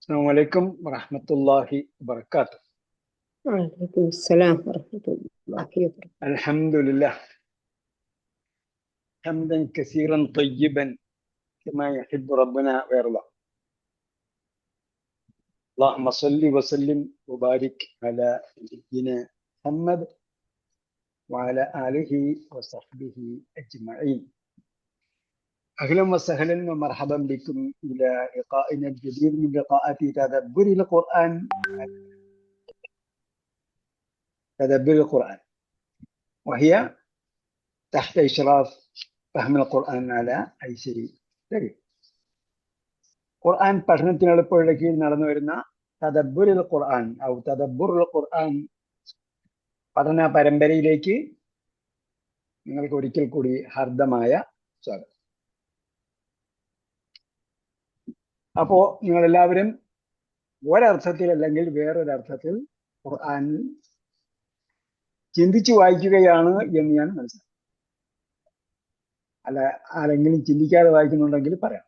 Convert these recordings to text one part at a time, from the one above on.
السلام عليكم ورحمة الله وبركاته. وعليكم السلام ورحمة الله وبركاته. الحمد لله حمدا كثيرا طيبا كما يحب ربنا ويرضى. اللهم صل وسلم وبارك على نبينا محمد وعلى آله وصحبه أجمعين. أهلا وسهلا ومرحبا بكم إلى لقائنا الجديد من لقاءات تدبر القرآن. وهي تحت إشراف فهم القرآن على أيسر طريق. ഖുർആൻ പഠനത്തിനെളുപ്പമുള്ള കീഴിൽ നടന്നു വരുന്ന തദബ്ബുറുൽ ഖുർആൻ തദബ്ബുറുൽ ഖുർആൻ പഠന പരമ്പരയിലേക്ക് നിങ്ങൾക്ക് ഒരിക്കൽ കൂടി ഹാർദമായ സ്വാഗതം. അപ്പോ നിങ്ങളെല്ലാവരും ഒരർത്ഥത്തിൽ അല്ലെങ്കിൽ വേറൊരർത്ഥത്തിൽ ഖുർആൻ ചിന്തിച്ചു വായിക്കുകയാണ് എന്ന് ഞാൻ മനസ്സിലാക്കി. അല്ല, ആരെങ്കിലും ചിന്തിക്കാതെ വായിക്കുന്നുണ്ടെങ്കിൽ പറയാം.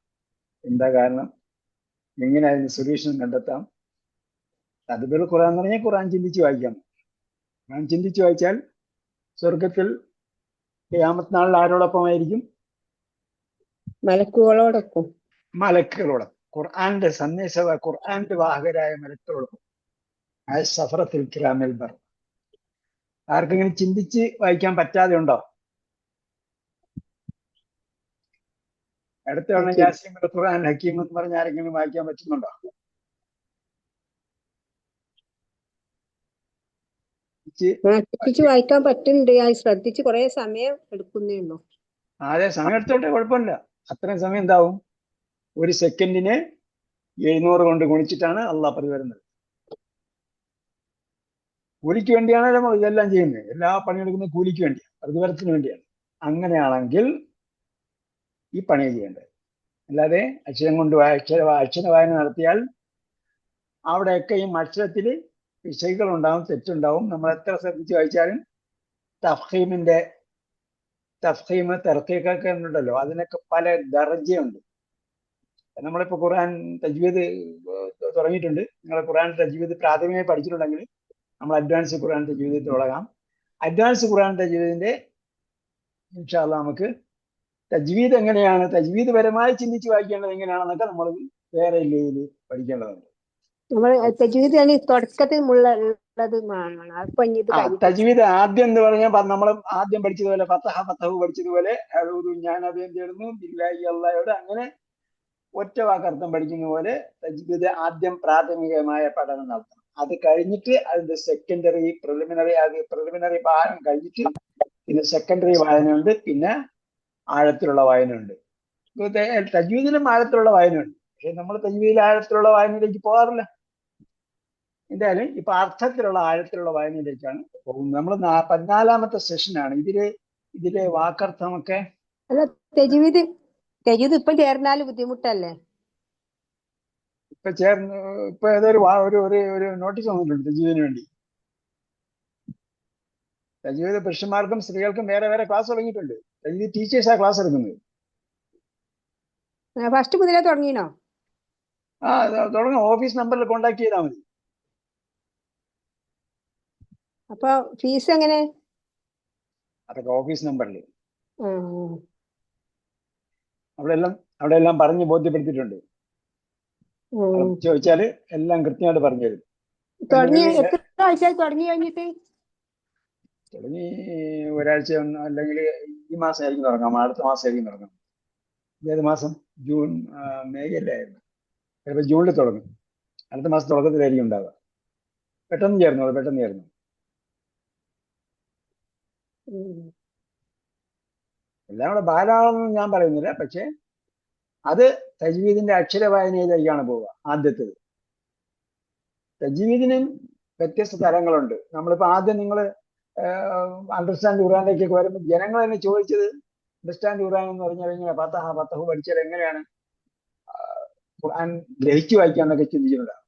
എന്താ കാരണം, എങ്ങനെ അതിന് സൊല്യൂഷൻ കണ്ടെത്താം? തദബ്ബുറുൽ ഖുർആൻ എന്ന് പറഞ്ഞാൽ ഖുർആൻ ചിന്തിച്ച് വായിക്കാം. ഖുർആൻ ചിന്തിച്ച് വായിച്ചാൽ സ്വർഗത്തിൽ ഖിയാമത്ത് നാളിൽ ആരോടൊപ്പമായിരിക്കും? മലക്കുകളോടൊപ്പം. ഖുർആന്റെ ഖുർആന്റെ വാഹകരായ മലക്കുകളോടൊപ്പം. സഫറത്തുൽ കിറാമിൽ ബർ. ആർക്കെങ്കിലും ചിന്തിച്ച് വായിക്കാൻ പറ്റാതെ ഉണ്ടോ? അടുത്ത തവണ യാസീൻ ഖുർആൻ ഹക്കീം എന്ന് പറഞ്ഞ ആരെങ്കിലും വായിക്കാൻ പറ്റുന്നുണ്ടോ? വായിക്കാൻ പറ്റുന്നുണ്ട്. ശ്രദ്ധിച്ച് കുറെ സമയം എടുക്കുന്നേ ഉള്ളൂ. അതെ, സമയം എടുത്തോട്ടെ, കുഴപ്പമില്ല. അത്രയും സമയം എന്താവും? ഒരു സെക്കൻഡിന് 700 കൊണ്ട് ഗുണിച്ചിട്ടാണ് അള്ളാഹ് പ്രതിവരുന്നത്. കൂലിക്ക് വേണ്ടിയാണ് നമ്മൾ ഇതെല്ലാം ചെയ്യുന്നത്. എല്ലാ പണിയെടുക്കുന്നത് കൂലിക്ക് വേണ്ടിയാണ്, പ്രതിഫലത്തിന് വേണ്ടിയാണ്. അങ്ങനെയാണെങ്കിൽ ഈ പണി ചെയ്യേണ്ടത്. അല്ലാതെ അക്ഷരം കൊണ്ട് അക്ഷര വായന നടത്തിയാൽ അവിടെയൊക്കെ ഈ അക്ഷരത്തിൽ പിശകുകളുണ്ടാവും, തെറ്റുണ്ടാവും. നമ്മൾ എത്ര ശ്രദ്ധിച്ച് വായിച്ചാലും തഫ്ഹീം തർക്കീഖൊക്കെ ഉണ്ടല്ലോ, അതിനൊക്കെ പല ദർജയുണ്ട്. നമ്മളിപ്പോൾ ഖുർആൻ തജ്വീദ് തുടങ്ങിയിട്ടുണ്ട്. നിങ്ങൾ ഖുർആൻ തജ്വീദ് പ്രാഥമികമായി പഠിച്ചിട്ടുണ്ടെങ്കിൽ നമ്മൾ അഡ്വാൻസ് ഖുർആൻ തജ്വീദ് തുടങ്ങാം. അഡ്വാൻസ് ഖുർആൻ തജ്വീദിന്റെ ഇൻഷാ അല്ലാഹ് നമുക്ക് തജ്വീദ് എങ്ങനെയാണ്, തജ്വീദ് പരമായി ചിന്തിച്ച് വായിക്കേണ്ടത് എങ്ങനെയാണെന്നൊക്കെ നമ്മൾ വേറെ ലെവലിൽ പഠിക്കേണ്ടതുണ്ട്. തജ്വീദ് ആദ്യം എന്ന് പറഞ്ഞാൽ നമ്മൾ ആദ്യം പഠിച്ചതുപോലെ ഫതഹു പഠിച്ചതുപോലെ ഞാൻ അഭയം തേടുന്നു ബില്ലാഹി അല്ലാഹയോട്, അങ്ങനെ ഒറ്റ വാക്കർത്ഥം പഠിക്കുന്ന പോലെ തജ്വീദ് ആദ്യം പ്രാഥമികമായ പഠനം നടത്തണം. അത് കഴിഞ്ഞിട്ട് അതിന്റെ പ്രിലിമിനറി ഭാഗം കഴിഞ്ഞിട്ട് പിന്നെ സെക്കൻഡറി വായനയുണ്ട്, പിന്നെ ആഴത്തിലുള്ള വായനയുണ്ട്. തജ്വീദിലും ആഴത്തിലുള്ള വായനയുണ്ട്. പക്ഷെ നമ്മൾ തജ്വീദിൽ ആഴത്തിലുള്ള വായനയിലേക്ക് പോകാറില്ല. എന്തായാലും ഇപ്പൊ അർത്ഥത്തിലുള്ള ആഴത്തിലുള്ള വായനയിലേക്കാണ് പോകുന്നത്. നമ്മൾ 14ാമത്തെ സെഷനാണ്. ഇതിലെ വാക്കർത്ഥമൊക്കെ തജ്വീദ് ഇപ്പൊ ചേർന്നാല് ബുദ്ധിമുട്ടല്ലേ? ഇപ്പൊ ഏതൊരു ഒരു നോട്ടീസ് വന്നിട്ടുണ്ട് തജ്വീദിന് വേണ്ടി. തജ്വീദ് പുരുഷന്മാർക്കും സ്ത്രീകൾക്കും വേറെ വേറെ ക്ലാസ് തുടങ്ങിയിട്ടുണ്ട്. തജ്വീദ് ടീച്ചേഴ്സാ ക്ലാസ് എടുക്കുന്നത്. ഫസ്റ്റ് മുതലേ തുടങ്ങിയോ? തുടങ്ങും. ഓഫീസ് നമ്പറിൽ കോണ്ടാക്ട് ചെയ്താൽ മതി. അപ്പൊ ഫീസ് എങ്ങനെ? അതൊക്കെ ഓഫീസ് നമ്പറിൽ അവിടെ എല്ലാം പറഞ്ഞ് ബോധ്യപ്പെടുത്തിയിട്ടുണ്ട്. ചോദിച്ചാല് എല്ലാം കൃത്യമായിട്ട് പറഞ്ഞു തരും. തുടങ്ങി ഒരാഴ്ച അല്ലെങ്കിൽ ഈ മാസം ആയിരിക്കും തുടങ്ങാം, അടുത്ത മാസം ആയിരിക്കും തുടങ്ങാം. ഏത് മാസം? ജൂൺ മെയ് അല്ലായിരുന്നു, ചിലപ്പോൾ ജൂണിൽ തുടങ്ങും. അടുത്ത മാസം തുടക്കത്തിലായിരിക്കും ഉണ്ടാവുക. പെട്ടെന്ന് ചേർന്നു. എല്ലാം കൂടെ ബാലാണെന്ന് ഞാൻ പറയുന്നില്ല, പക്ഷെ അത് തജ്വീദിന്റെ അക്ഷര വായനയിലേക്കാണ് പോവുക. ആദ്യത്തേത് തജ്വീദിനും വ്യത്യസ്ത തരങ്ങളുണ്ട്. നമ്മളിപ്പോ ആദ്യം നിങ്ങൾ അണ്ടർസ്റ്റാൻഡ് ഖുർആനിലേക്കൊക്കെ വരുമ്പോൾ ജനങ്ങൾ തന്നെ ചോദിച്ചത് അണ്ടർസ്റ്റാൻഡ് ഖുർആൻ എന്ന് പറഞ്ഞാൽ ഇങ്ങനെ ഫതഹു പഠിച്ചാൽ എങ്ങനെയാണ് ഖുർആൻ ഗ്രഹിച്ചു വായിക്കാന്നൊക്കെ ചിന്തിച്ചിട്ടുണ്ടാകും.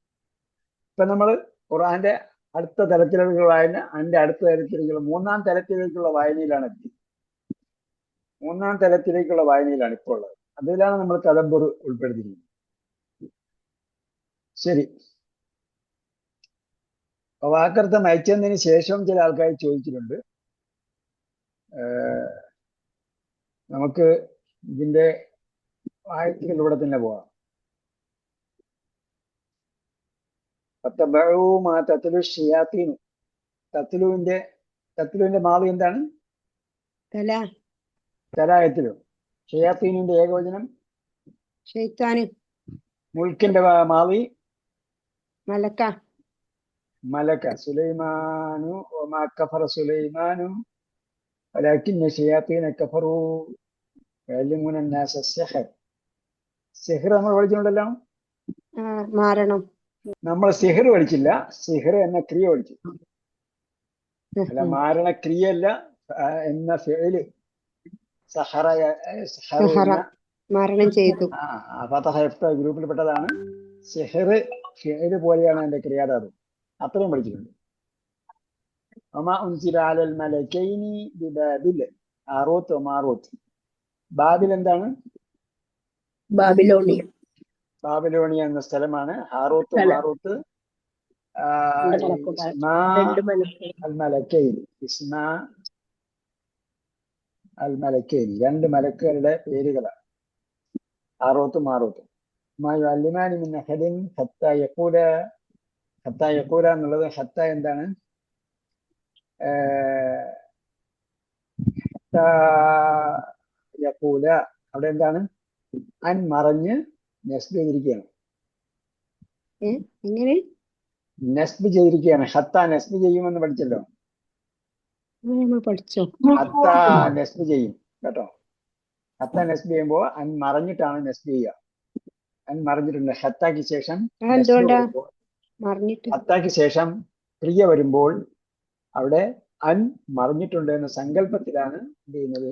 ഇപ്പൊ നമ്മൾ ഖുർആന്റെ അടുത്ത തലത്തിലേക്കുള്ള വായന, അതിന്റെ അടുത്ത തലത്തിലേക്കുള്ള മൂന്നാം തലത്തിലേക്കുള്ള വായനയിലാണ് ഇപ്പോൾ ഉള്ളത്. അതിലാണ് നമ്മൾ തദബ്ബുർ ഉൾപ്പെടുത്തിയിരിക്കുന്നത്. ശരി. വാക്കർത്ഥം അയച്ചതിന് ശേഷം ചില ആൾക്കാർ ചോദിച്ചിട്ടുണ്ട്. നമുക്ക് ഇതിന്റെ ആയത്തുകളിലൂടെ തന്നെ പോവാം. തത്ലുവിന്റെ മാവി എന്താണ്? തലായത്തിലു. ഷയാത്തീനിന്റെ ഏകവചനം ഷെയ്ത്താന്. മുൽക്കിന്റെ മാവി മലക്ക. മലക്ക. സുലൈമാനു വമാ കഫറ സുലൈമാനു വലാകിന്ന ഷയാത്തീന കഫറു യഅല്ലിമുന അന്നാസ സിഹ്ർ. സിഹ്ർ നമ്മൾ പഠിച്ചിട്ടുണ്ടല്ലോ. മാരണം. നമ്മൾ സിഹർ പഠിച്ചില്ല, സിഹർ എന്ന ക്രിയ പഠിച്ചു. അല്ല, മാരണക്രിയല്ല എന്ന ഫിഅല്. സഹറ മരണം ചെയ്തു. ഗ്രൂപ്പിൽപ്പെട്ടതാണ്. സിഹർ ഫിഅല് പോലെയാണ് എന്റെ ക്രിയാധാതു. അത്രയും പഠിച്ചിട്ടുണ്ട്. വമാ ഉൻസില അലൽ മലക്കൈനി ബിബാബിൽ ഹാറൂത്ത് വമാറൂത്ത്. ബാബിൽ എന്താണ്? ബാബിലോണിയ. ബാബിലോണിയ എന്ന സ്ഥലമാണ്. ഹാറൂത്ത് മാറൂത്ത് രണ്ട് മലക്കുകളുടെ പേരുകളാണ് ഹാറൂത്ത് മാറൂത്ത്. യുഅല്ലിമാനി മിൻ അഹദിൻ ഹത്താ യഖൂല എന്നുള്ളത് ഹത്ത എന്താണ്? ഹത്താ യഖൂല അവിടെ എന്താണ്? അൻ മറഞ്ഞ് നെസ്ബ് ചെയ്തിരിക്കുകയാണ്. എങ്ങനെ നെസ്ബ് ചെയ്തിരിക്കുകയാണ്. ഹത്ത നെസ്ബ് ചെയ്യുമെന്ന് പഠിച്ചല്ലോ. പഠിച്ചോ? ഹത്ത നെസ്ബ് ചെയ്യും കേട്ടോ. ഹത്ത നെസ്ബ് ചെയ്യുമ്പോ അൻ മറഞ്ഞിട്ടാണ് നെസ്ബ് ചെയ്യുക. അൻ മറഞ്ഞിട്ടുണ്ട്. ഹത്താക്ക് ശേഷം ഹത്താക്ക് ശേഷം ക്രിയ വരുമ്പോൾ അവിടെ അൻ മറിഞ്ഞിട്ടുണ്ട് എന്ന സങ്കല്പത്തിലാണ് എന്ത് ചെയ്യുന്നത്?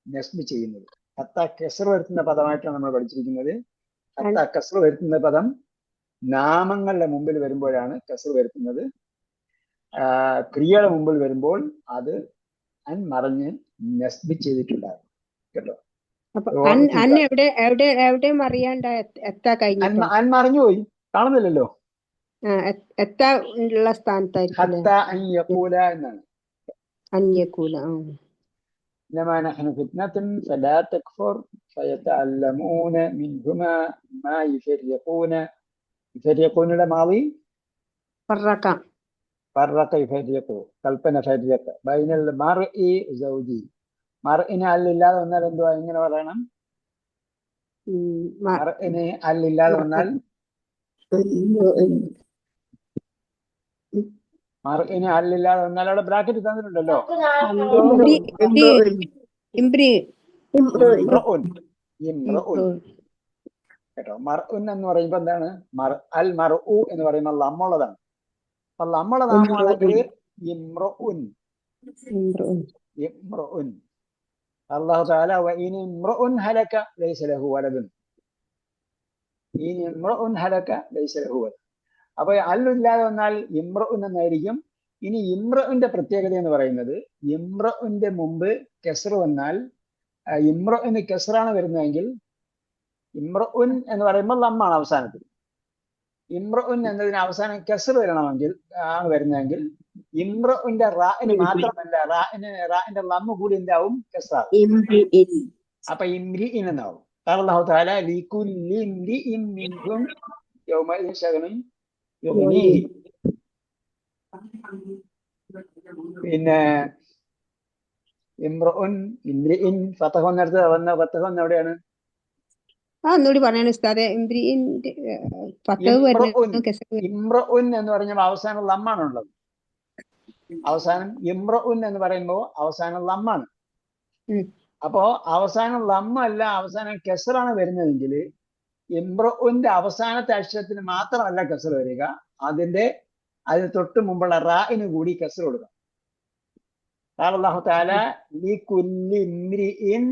നെസ്ബ് ചെയ്യുന്നത്. ഹത്ത കസ്ർ വരുത്തുന്ന പദമായിട്ടാണ് നമ്മൾ പഠിച്ചിരിക്കുന്നത്. ഹത്ത കസ്ർ വരുത്തുന്ന പദം നാമങ്ങളുടെ മുമ്പിൽ വരുമ്പോഴാണ് കസ്ർ വരുത്തുന്നത്. ക്രിയയുടെ മുമ്പിൽ വരുമ്പോൾ അത് അൻ മറിഞ്ഞ് നെസ്ബ് ചെയ്തിട്ടുണ്ടാകും കേട്ടോ. അൻ മറിഞ്ഞു പോയി, കാണുന്നില്ലല്ലോ. ഉള്ള സ്ഥാനത്തായിരിക്കും എന്നാണ്. إنما نحن فتنة فلا تكفر فيتعلمون منهما ما يفرقون الماضي فرق يفرق കൽപ്പന فرق بين المرء وزوجه. മർഇന് അല്ലില്ലാതെ വന്നാൽ എന്തുവാ? എങ്ങനെ പറയണം? മർഇന് അല്ലില്ലാതെ വന്നാൽ മർഇന് അല്ലില്ലാതെ വന്നാൽ അവിടെ ബ്രാക്കറ്റ് തന്നിട്ടുണ്ടല്ലോ. കേട്ടോ. മർഉൻ എന്ന് പറയുമ്പോ എന്താണ്? അൽ മർഉ എന്ന് പറയുമ്പോൾ ലമ്മുള്ളതാണ്. അപ്പൊ ലമ്മുള്ള നാമമാണെങ്കിൽ ഇമ്രുഉൻ. അല്ലാഹു തആല വഇൻ ഇമ്രുഉൻ ഹലക ലൈസ ലഹു വലദുൻ. ഇൻ ഇമ്രുഉൻ ഹലക ലൈസ ലഹു വലദ്. അപ്പൊ അല്ലില്ലാതെ വന്നാൽ ഇമ്രുഉൻ എന്നായിരിക്കും. ഇനി ഇമ്രുഇന്റെ പ്രത്യേകത എന്ന് പറയുന്നത്, ഇമ്രുഇന്റെ മുമ്പ് കസ്ർ വന്നാൽ, ഇമ്രുഇന് കസ്റാണ് വരുന്നതെങ്കിൽ, ഇമ്രുഉൻ എന്ന് പറയുമ്പോൾ ലമ്മാണ് അവസാനത്തിൽ. ഇമ്രുഉൻ എന്നതിന് അവസാനം കസ്ർ വരണമെങ്കിൽ ആണ് വരുന്നതെങ്കിൽ, ഇമ്രുഇന്റെ റാഇന് മാത്രമല്ല, റാഇന്റെ ലമ്മ് കൂടി എന്താവും? കസ്റാവും. അപ്പൊ ഇംരിഇൻ എന്നാവും. അല്ലാഹു തആല ലികുല്ലി ഇംരിഇൻ മിൻഹും യൗമഇദിൻ ശഅനുൻ യുഗ്നീഹി. പിന്നെ ഇമ്രുഉൻ, ഇംരിഇൻ, ഫതഹ എന്നടുത്ത് വന്ന ഫതഹ എവിടെയാണ്? ഒന്നുകൂടി പറയണ ഉസ്താദേ. ഇമ്രുഉൻ എന്ന് പറഞ്ഞാൽ അവസാനം ലമ്മാണ് ഉള്ളത്. അവസാനം ഇമ്രുഉൻ എന്ന് പറയുമ്പോൾ അവസാനം ലമ്മാണ്. അപ്പോ അവസാനം ലമ്മല്ല, അവസാനം കസ്റാണ് വരുന്നതെങ്കിൽ ഇമ്രുഉന്റെ അവസാനത്തെ അക്ഷരത്തിന് മാത്രമല്ല കസ്ർ വരിക, അതിന് തൊട്ട് മുമ്പുള്ള റാഇന് കൂടി കസ്ർ കൊടുക്കണം. അല്ലാഹു തആല ലികുല്ലി ഇംരിഇൻ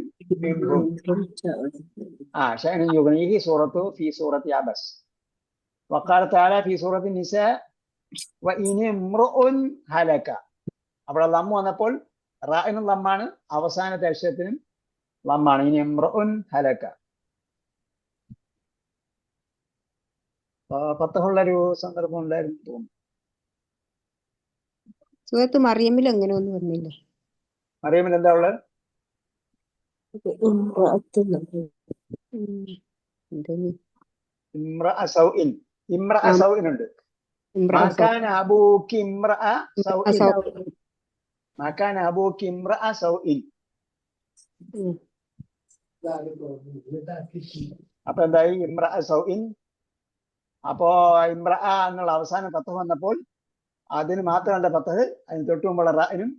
മിൻഹും ശഅനുൻ യുഗ്നീഹി ഫീ സൂറത്തി അബസ്. വഖാല തആല ഫീ സൂറത്തി നിസാ വഇൻ ഇംറുഉൻ ഹലക. അവിടെ ലമ്മ് വന്നപ്പോൾ റാഇനും ലമ്മാണ്, അവസാനത്തെ അക്ഷരത്തിനും ലമ്മാണ്. ഇനി ഇംറുഉൻ ഹലക. ഫത്തഹുള്ള ഒരു സന്ദർഭം ഉണ്ടായിരുന്നു തോന്നുന്നു. സൂറത്ത് മറിയമിൽ അങ്ങനെ ഒന്നും വന്നില്ലേ? മറിയമിൽ എന്താ ഉള്ളത്? ഇമ്രഅ സൗഇൻ. ഇമ്രഅ സൗഇൻ ഉണ്ട്. മാകാന അബൂക്കി ഇമ്രഅ സൗഇൻ. മാകാന അബൂക്കി ഇമ്രഅ സൗഇൻ. അപ്പൊ എന്തായി? ഇമ്രഅ സൗഇൻ. അപ്പോ ഇമ്രഅ എന്നുള്ള അവസാനം ഫത്തഹ് വന്നപ്പോൾ അതിന് മാത്രമല്ല ഫത്തഹ്, അതിന് തൊട്ട് മുമ്പുള്ള റാഇനും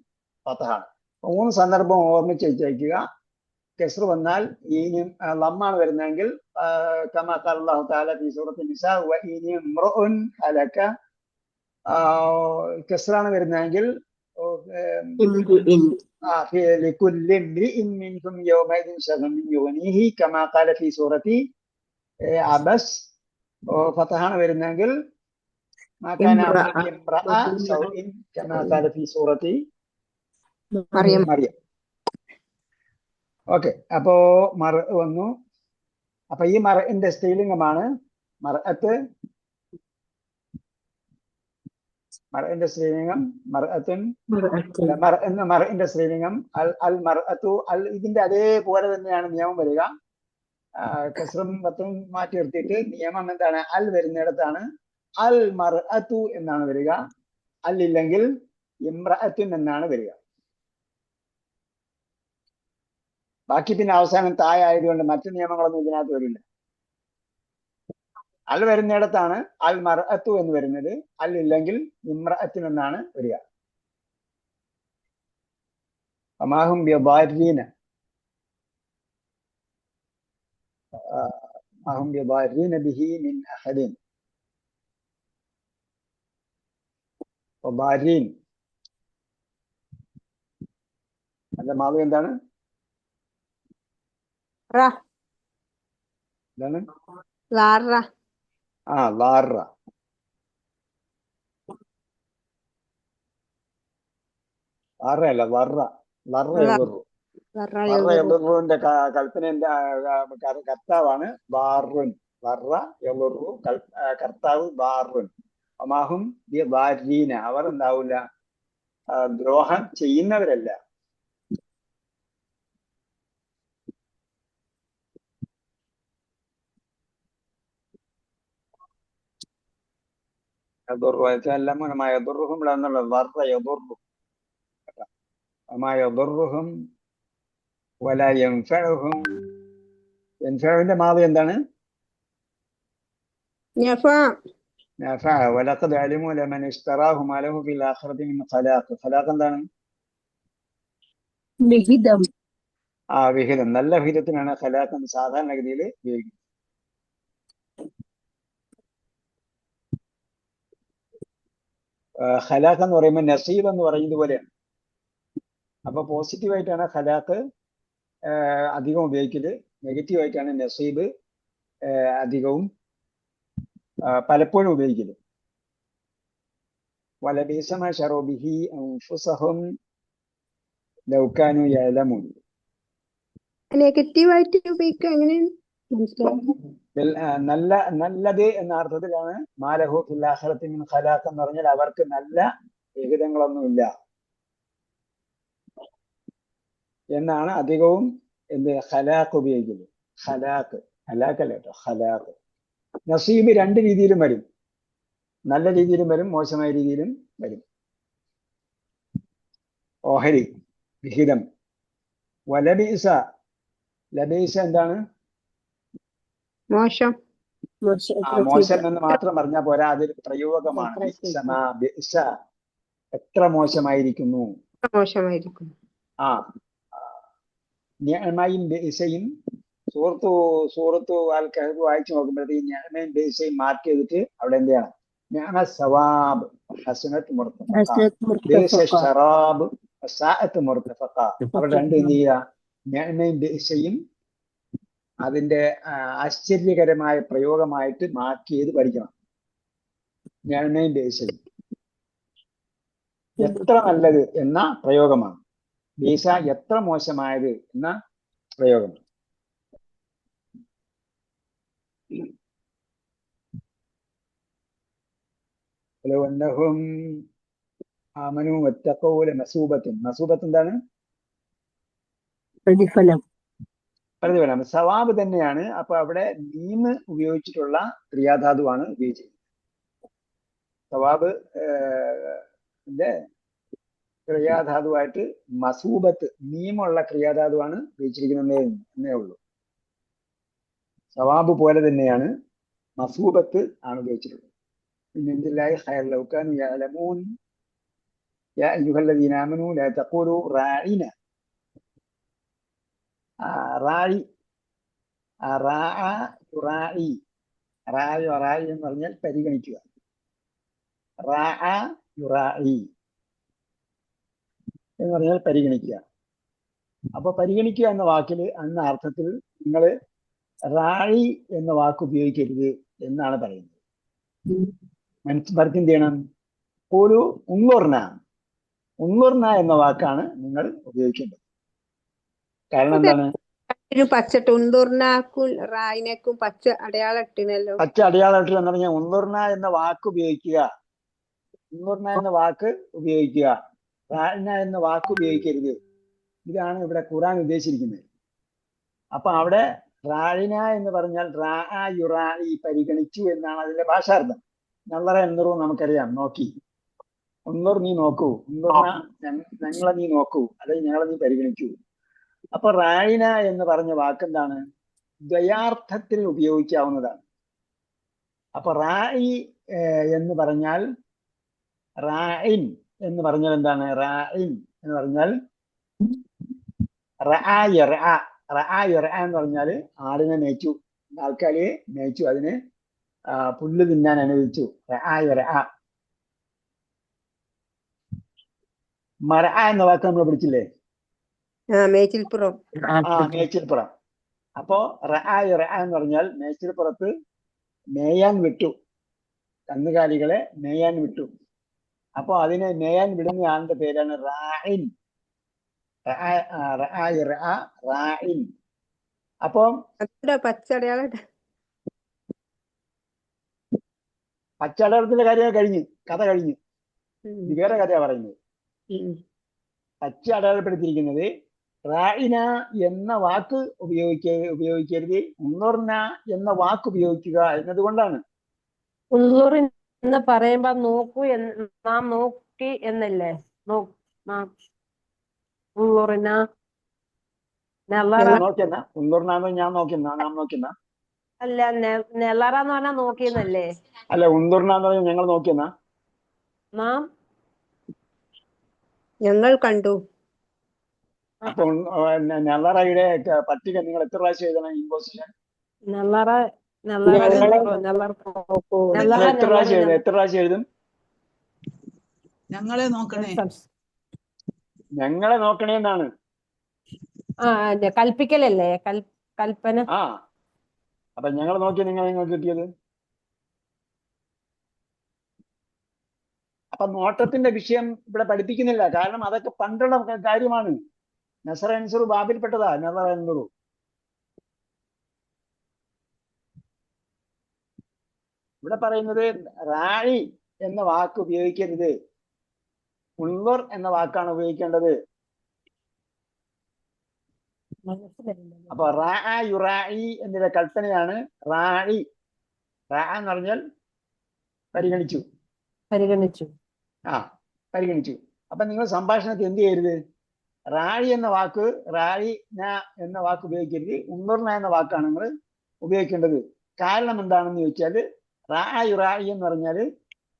ഫത്തഹാണ്. 3 സന്ദർഭം ഓർമ്മിച്ച് വെച്ചേക്കുക. കെസ്ർ വന്നാൽ ഈനും ലമ്മാണ് വരുന്നതെങ്കിൽ കമാ ഖാല അല്ലാഹു തആല ഫീ സൂറത്തുൻ നിസാ വ ഇംറുഉൻ ഹലക. കെസ്റാണ് വരുന്നതെങ്കിൽ ലികുല്ലി ഇംറിഇൻ മിൻകും യൗമഇദിൻ ശഅനുൻ യുഗ്നീഹി കമാ ഖാല ഫീ സൂറത്തി അബസ്. ഫതഹാണ് വരുന്നതെങ്കിൽ മാ കാന അബൂക ഇംറഅ സൗഇൻ കമാ ഖാല ഫീ സൂറത്തി മറിയം. ഓക്കെ, അപ്പോ മർ വന്നു. അപ്പൊ ഈ മറിന്റെ സ്ത്രീലിംഗമാണ് മർഅത്ത്. മർഇന്റെ സ്ത്രീലിംഗം മർഅത്തുൻ. മർഇന്റെ സ്ത്രീലിംഗം അൽ മർഅത്തു. ഇതിന്റെ അതേപോലെ തന്നെയാണ് നിയമം വരിക. കസ്റും ഫത്തും മാറ്റി നിർത്തിയിട്ട് നിയമം എന്താണ്? അൽ വരുന്നിടത്താണ് അൽ മർഅത്തു എന്നാണ് വരിക. അല്ലില്ലെങ്കിൽ ഇംറഅത്തുൻ എന്നാണ് വരിക. ബാക്കി പിന്നെ അവസാനം തായ ആയതുകൊണ്ട് മറ്റു നിയമങ്ങളൊന്നും ഇതിനകത്ത് വരില്ല. അൽ വരുന്നിടത്താണ് അൽ മർഅത്തു എന്ന് വരുന്നത്. അല്ലില്ലെങ്കിൽ ഇംറഅത്തുൻ എന്നാണ് വരിക. അമാഹും ബിദാരീന അഹും ബിദാരീന ബിഹി മിൻ അഹദിൻ. ബദാരീൻ അതിന്റെ മാവ് എന്താണ്? എന്താണ്? ലാറ. ലാറയല്ല, ലറുവിന്റെ കൽപ്പനന്റെ കർത്താവാണ് ബാറുൻ. ലറ യളുറു, കർത്താവ് ബാറുൻ. അമാഹും ബിദാരീന, അവർ എന്താവില്ല, ദ്രോഹം ചെയ്യുന്നവരല്ല. ന്റെ മാവ് എന്താണ്? എന്താണ്? വിഹിതം. വിഹിതം. നല്ല വിഹിതത്തിനാണ് ഖലാഖ് എന്ന് സാധാരണഗതിയിൽ ഉപയോഗിക്കുന്നത്. ഖലാഖ് എന്ന് പറയുമ്പോൾ നസീബ് എന്ന് പറയുന്നത് പോലെയാണ്. അപ്പൊ പോസിറ്റീവായിട്ടാണ് ഖലാഖ് അധികം ഉപയോഗിക്കല്. നെഗറ്റീവായിട്ടാണ് നസീബ് അധികവും പലപ്പോഴും ഉപയോഗിക്കല്. വലബീസ മാ ശറൂ ബിഹി അൻഫുസഹും ലൗ കാനൂ യഅലമൂൻ. നെഗറ്റീവായിട്ട് ഉപയോഗിക്കുക എങ്ങനെയാണ്? നല്ലത് എന്ന അർത്ഥത്തിലാണ് മാലഹു ഫിൽ ആഖിറതി മിൻ ഖലാഖ് എന്ന് പറഞ്ഞാൽ അവർക്ക് നല്ല വിഹിതങ്ങളൊന്നുമില്ല എന്നാണ് അധികവും എന്ത് ഖലാഖ് ഉപയോഗിക്കുന്നത്. ഖലാഖ് അല്ല കേട്ടോ, ഖലാഖ്. നസീബ് 2 രീതിയിലും വരും. നല്ല രീതിയിലും വരും, മോശമായ രീതിയിലും വരും. ഓഹരി, വിഹിതം. വലബീസ, ലബീസ എന്താണ്? മോശം. മോശം എന്ന് മാത്രം പറഞ്ഞാൽ പോരാ, അതൊരു പ്രയോഗമാണ്. എത്ര മോശമായിരിക്കുന്നു. മോശമായിരിക്കുന്നു. നിഅമയും ബിഇസയും സൂറത്തു അൽ കഹ്ഫ് വായിച്ചു നോക്കുമ്പോഴത്തേക്ക് നിഅമയും ബിഇസയും മാർക്ക് ചെയ്തിട്ട് അവിടെ എന്ത് ചെയ്യണം? നിഅമ സവാബ് ഹസനത്ത് മുർതഫഖ, ബിഇസ ശറാബ് സഅത്ത് മുർതഫഖ. അവിടെ 2 എന്ത് ചെയ്യുക? നിഅമയും ബിഇസയും അതിന്റെ ആശ്ചര്യകരമായ പ്രയോഗമായിട്ട് മാർക്ക് ചെയ്ത് പഠിക്കണം. നിഅമയും ബിഇസയും എത്ര നല്ലത് എന്ന പ്രയോഗമാണ്. ബീസ എത്ര മോശമായത് എന്ന പ്രയോഗമാണ്. ലോ അന്നഹും ആമനു വത്തഖൂ ലമസൂബത്തുൻ. മസൂബത്ത് എന്താണ്? പ്രതിഫലം. പ്രതിഫലം. സവാബ് തന്നെയാണ്. അപ്പൊ അവിടെ നീമ് ഉപയോഗിച്ചിട്ടുള്ള ക്രിയാധാതുവാണ് ഉപയോഗിച്ചത്. സവാബ് ക്രിയാധാതുവായിട്ട് മസൂബത്ത് നീമുള്ള ക്രിയാധാതുവാണ് ഉപയോഗിച്ചിരിക്കുന്നത് എന്നേ ഉള്ളൂ. സവാബ് പോലെ തന്നെയാണ് മസൂബത്ത് ആണ് ഉപയോഗിച്ചിട്ടുള്ളത്. പിന്നെ എന്തില്ലാഹി ഖൈർ ലൗ കാനൂ യഅലമൂൻ യാ അയ്യുഹല്ലദീന ആമനൂ ലാ തഖൂലൂ റാഇന. റായി, റാഅ യുറാഇ. റായി എന്ന് പറഞ്ഞാൽ പരിഗണിക്കുക. റാഅ യുറാഇ എന്ന് പറഞ്ഞാൽ പരിഗണിക്കുക. അപ്പൊ പരിഗണിക്കുക എന്ന വാക്കിൽ എന്ന അർത്ഥത്തിൽ നിങ്ങൾ റായി എന്ന വാക്ക് ഉപയോഗിക്കരുത് എന്നാണ് പറയുന്നത്. മനസ്സിൽ എന്ത് ചെയ്യണം? ഒരു ഉന്നുർന എന്ന വാക്കാണ് നിങ്ങൾ ഉപയോഗിക്കേണ്ടത്. കാരണം എന്താണ്? ഒരു പച്ചട്ട് ഉന്തൂർനാക്കും റായിനേക്കും പച്ച അടയാളം ഇട്ടിനല്ലോ. പച്ച അടയാളം ഇട്ട് എന്ന് പറഞ്ഞാൽ ഉന്നുർന എന്ന വാക്ക് ഉപയോഗിക്കുക. ഉന്നുർന എന്ന വാക്ക് ഉപയോഗിക്കുക. റായിന എന്ന വാക്ക് ഉപയോഗിക്കരുത്. ഇതാണ് ഇവിടെ ഖുർആൻ ഉദ്ദേശിച്ചിരിക്കുന്നത്. അപ്പൊ അവിടെ റായിന എന്ന് പറഞ്ഞാൽ റാഅ യുറാഇ പരിഗണിച്ചു എന്നാണ് അതിന്റെ ഭാഷാർത്ഥം. നല്ലറ എന്നറു നമുക്കറിയാം, നോക്കി. ഉന്നൂർ നീ നോക്കൂ, ഉന്നൂർന ഞങ്ങളെ നീ നോക്കൂ, അല്ലെങ്കിൽ ഞങ്ങളെ നീ പരിഗണിക്കൂ. അപ്പൊ റായിന എന്ന് പറഞ്ഞ വാക്കെന്താണ്? ദ്വയാർത്ഥത്തിൽ ഉപയോഗിക്കാവുന്നതാണ്. അപ്പൊ റായി എന്ന് പറഞ്ഞാൽ റായിൻ എന്ന് പറഞ്ഞാൽ എന്താണ്? റായിൻ എന്ന് പറഞ്ഞാൽ എന്ന് പറഞ്ഞാൽ ആടിനെ മേച്ചു, ആൾക്കാരെ മേച്ചു, അതിന് പുല്ല് തിന്നാൻ അനുവദിച്ചു. മര എന്ന വാക്ക് നമ്മൾ പഠിച്ചില്ലേ? മേച്ചിൽപ്പുറം. മേച്ചിൽപ്പുറം. അപ്പോ എന്ന് പറഞ്ഞാൽ മേച്ചിൽപ്പുറത്ത് മേയാൻ വിട്ടു, കന്നുകാലികളെ മേയാൻ വിട്ടു. അപ്പൊ അതിനെ മേയാൻ വിടുന്ന ആളുടെ പേരാണ് റായിൻ. അപ്പൊ പച്ചടയാളത്തിന്റെ കാര്യം കഴിഞ്ഞ്, കഥ കഴിഞ്ഞു. ഇത് വേറെ കഥയാ പറയുന്നത്. പച്ച അടയാളപ്പെടുത്തിയിരിക്കുന്നത് റായിന എന്ന വാക്ക് ഉപയോഗിക്കരുത്, ഉന്നൂർന എന്ന വാക്ക് ഉപയോഗിക്കുക എന്നതുകൊണ്ടാണ്. ഉള്ളൂർ എന്ന് പറയുമ്പോ നോക്കൂ, നാം നോക്കി എന്നല്ലേ? ഉള്ളൂറിന ഉന്നൂർനാന്ന് ഞാൻ നോക്കിയെന്ന, നാം നോക്കിയെന്ന അല്ല, നെല്ലറന്ന് പറഞ്ഞാൽ നോക്കിയെന്നല്ലേ? അല്ല, ഉന്നൂർനാന്ന് പറഞ്ഞാൽ ഞങ്ങൾ നോക്കിയെന്ന. നാം ഞങ്ങൾ കണ്ടു. അപ്പൊ നെല്ലറയുടെ പട്ടിക നിങ്ങൾ എത്ര പ്രാവശ്യം എഴുതണം? ഇമ്പോസിഷൻ എത്ര പ്രാവശ്യം എഴുതും? ഞങ്ങളെ നോക്കണേ, ഞങ്ങളെ നോക്കണേ എന്നാണ്. കൽപ്പിക്കലല്ലേ? കൽപ്പന. അപ്പൊ ഞങ്ങൾ നോക്കിയ നിങ്ങളെ നിങ്ങൾക്ക് കിട്ടിയത്. അപ്പൊ നോട്ടത്തിന്റെ വിഷയം ഇവിടെ പഠിപ്പിക്കുന്നില്ല. കാരണം അതൊക്കെ പണ്ടുള്ള കാര്യമാണ്. നസറ അൻസുറു ബാബിൽപ്പെട്ടതാ നസറ അൻസുറു. ഇവിടെ പറയുന്നത് റായി എന്ന വാക്ക് ഉപയോഗിക്കരുത്, ഉൻവർ എന്ന വാക്കാണ് ഉപയോഗിക്കേണ്ടത്. അപ്പൊ റായി എന്നതിന്റെ കൽപ്പനയാണ് റായി. എന്ന് പറഞ്ഞാൽ പരിഗണിച്ചു. പരിഗണിച്ചു. അപ്പൊ നിങ്ങൾ സംഭാഷണത്തിൽ എന്ത് ചെയ്യരുത്? റായി എന്ന വാക്ക്, റായി എന്ന വാക്ക് ഉപയോഗിക്കരുത്, ഉൻവർന എന്ന വാക്കാണ് നിങ്ങൾ ഉപയോഗിക്കേണ്ടത്. കാരണം എന്താണെന്ന് ചോദിച്ചാൽ റായി എന്ന് പറഞ്ഞാൽ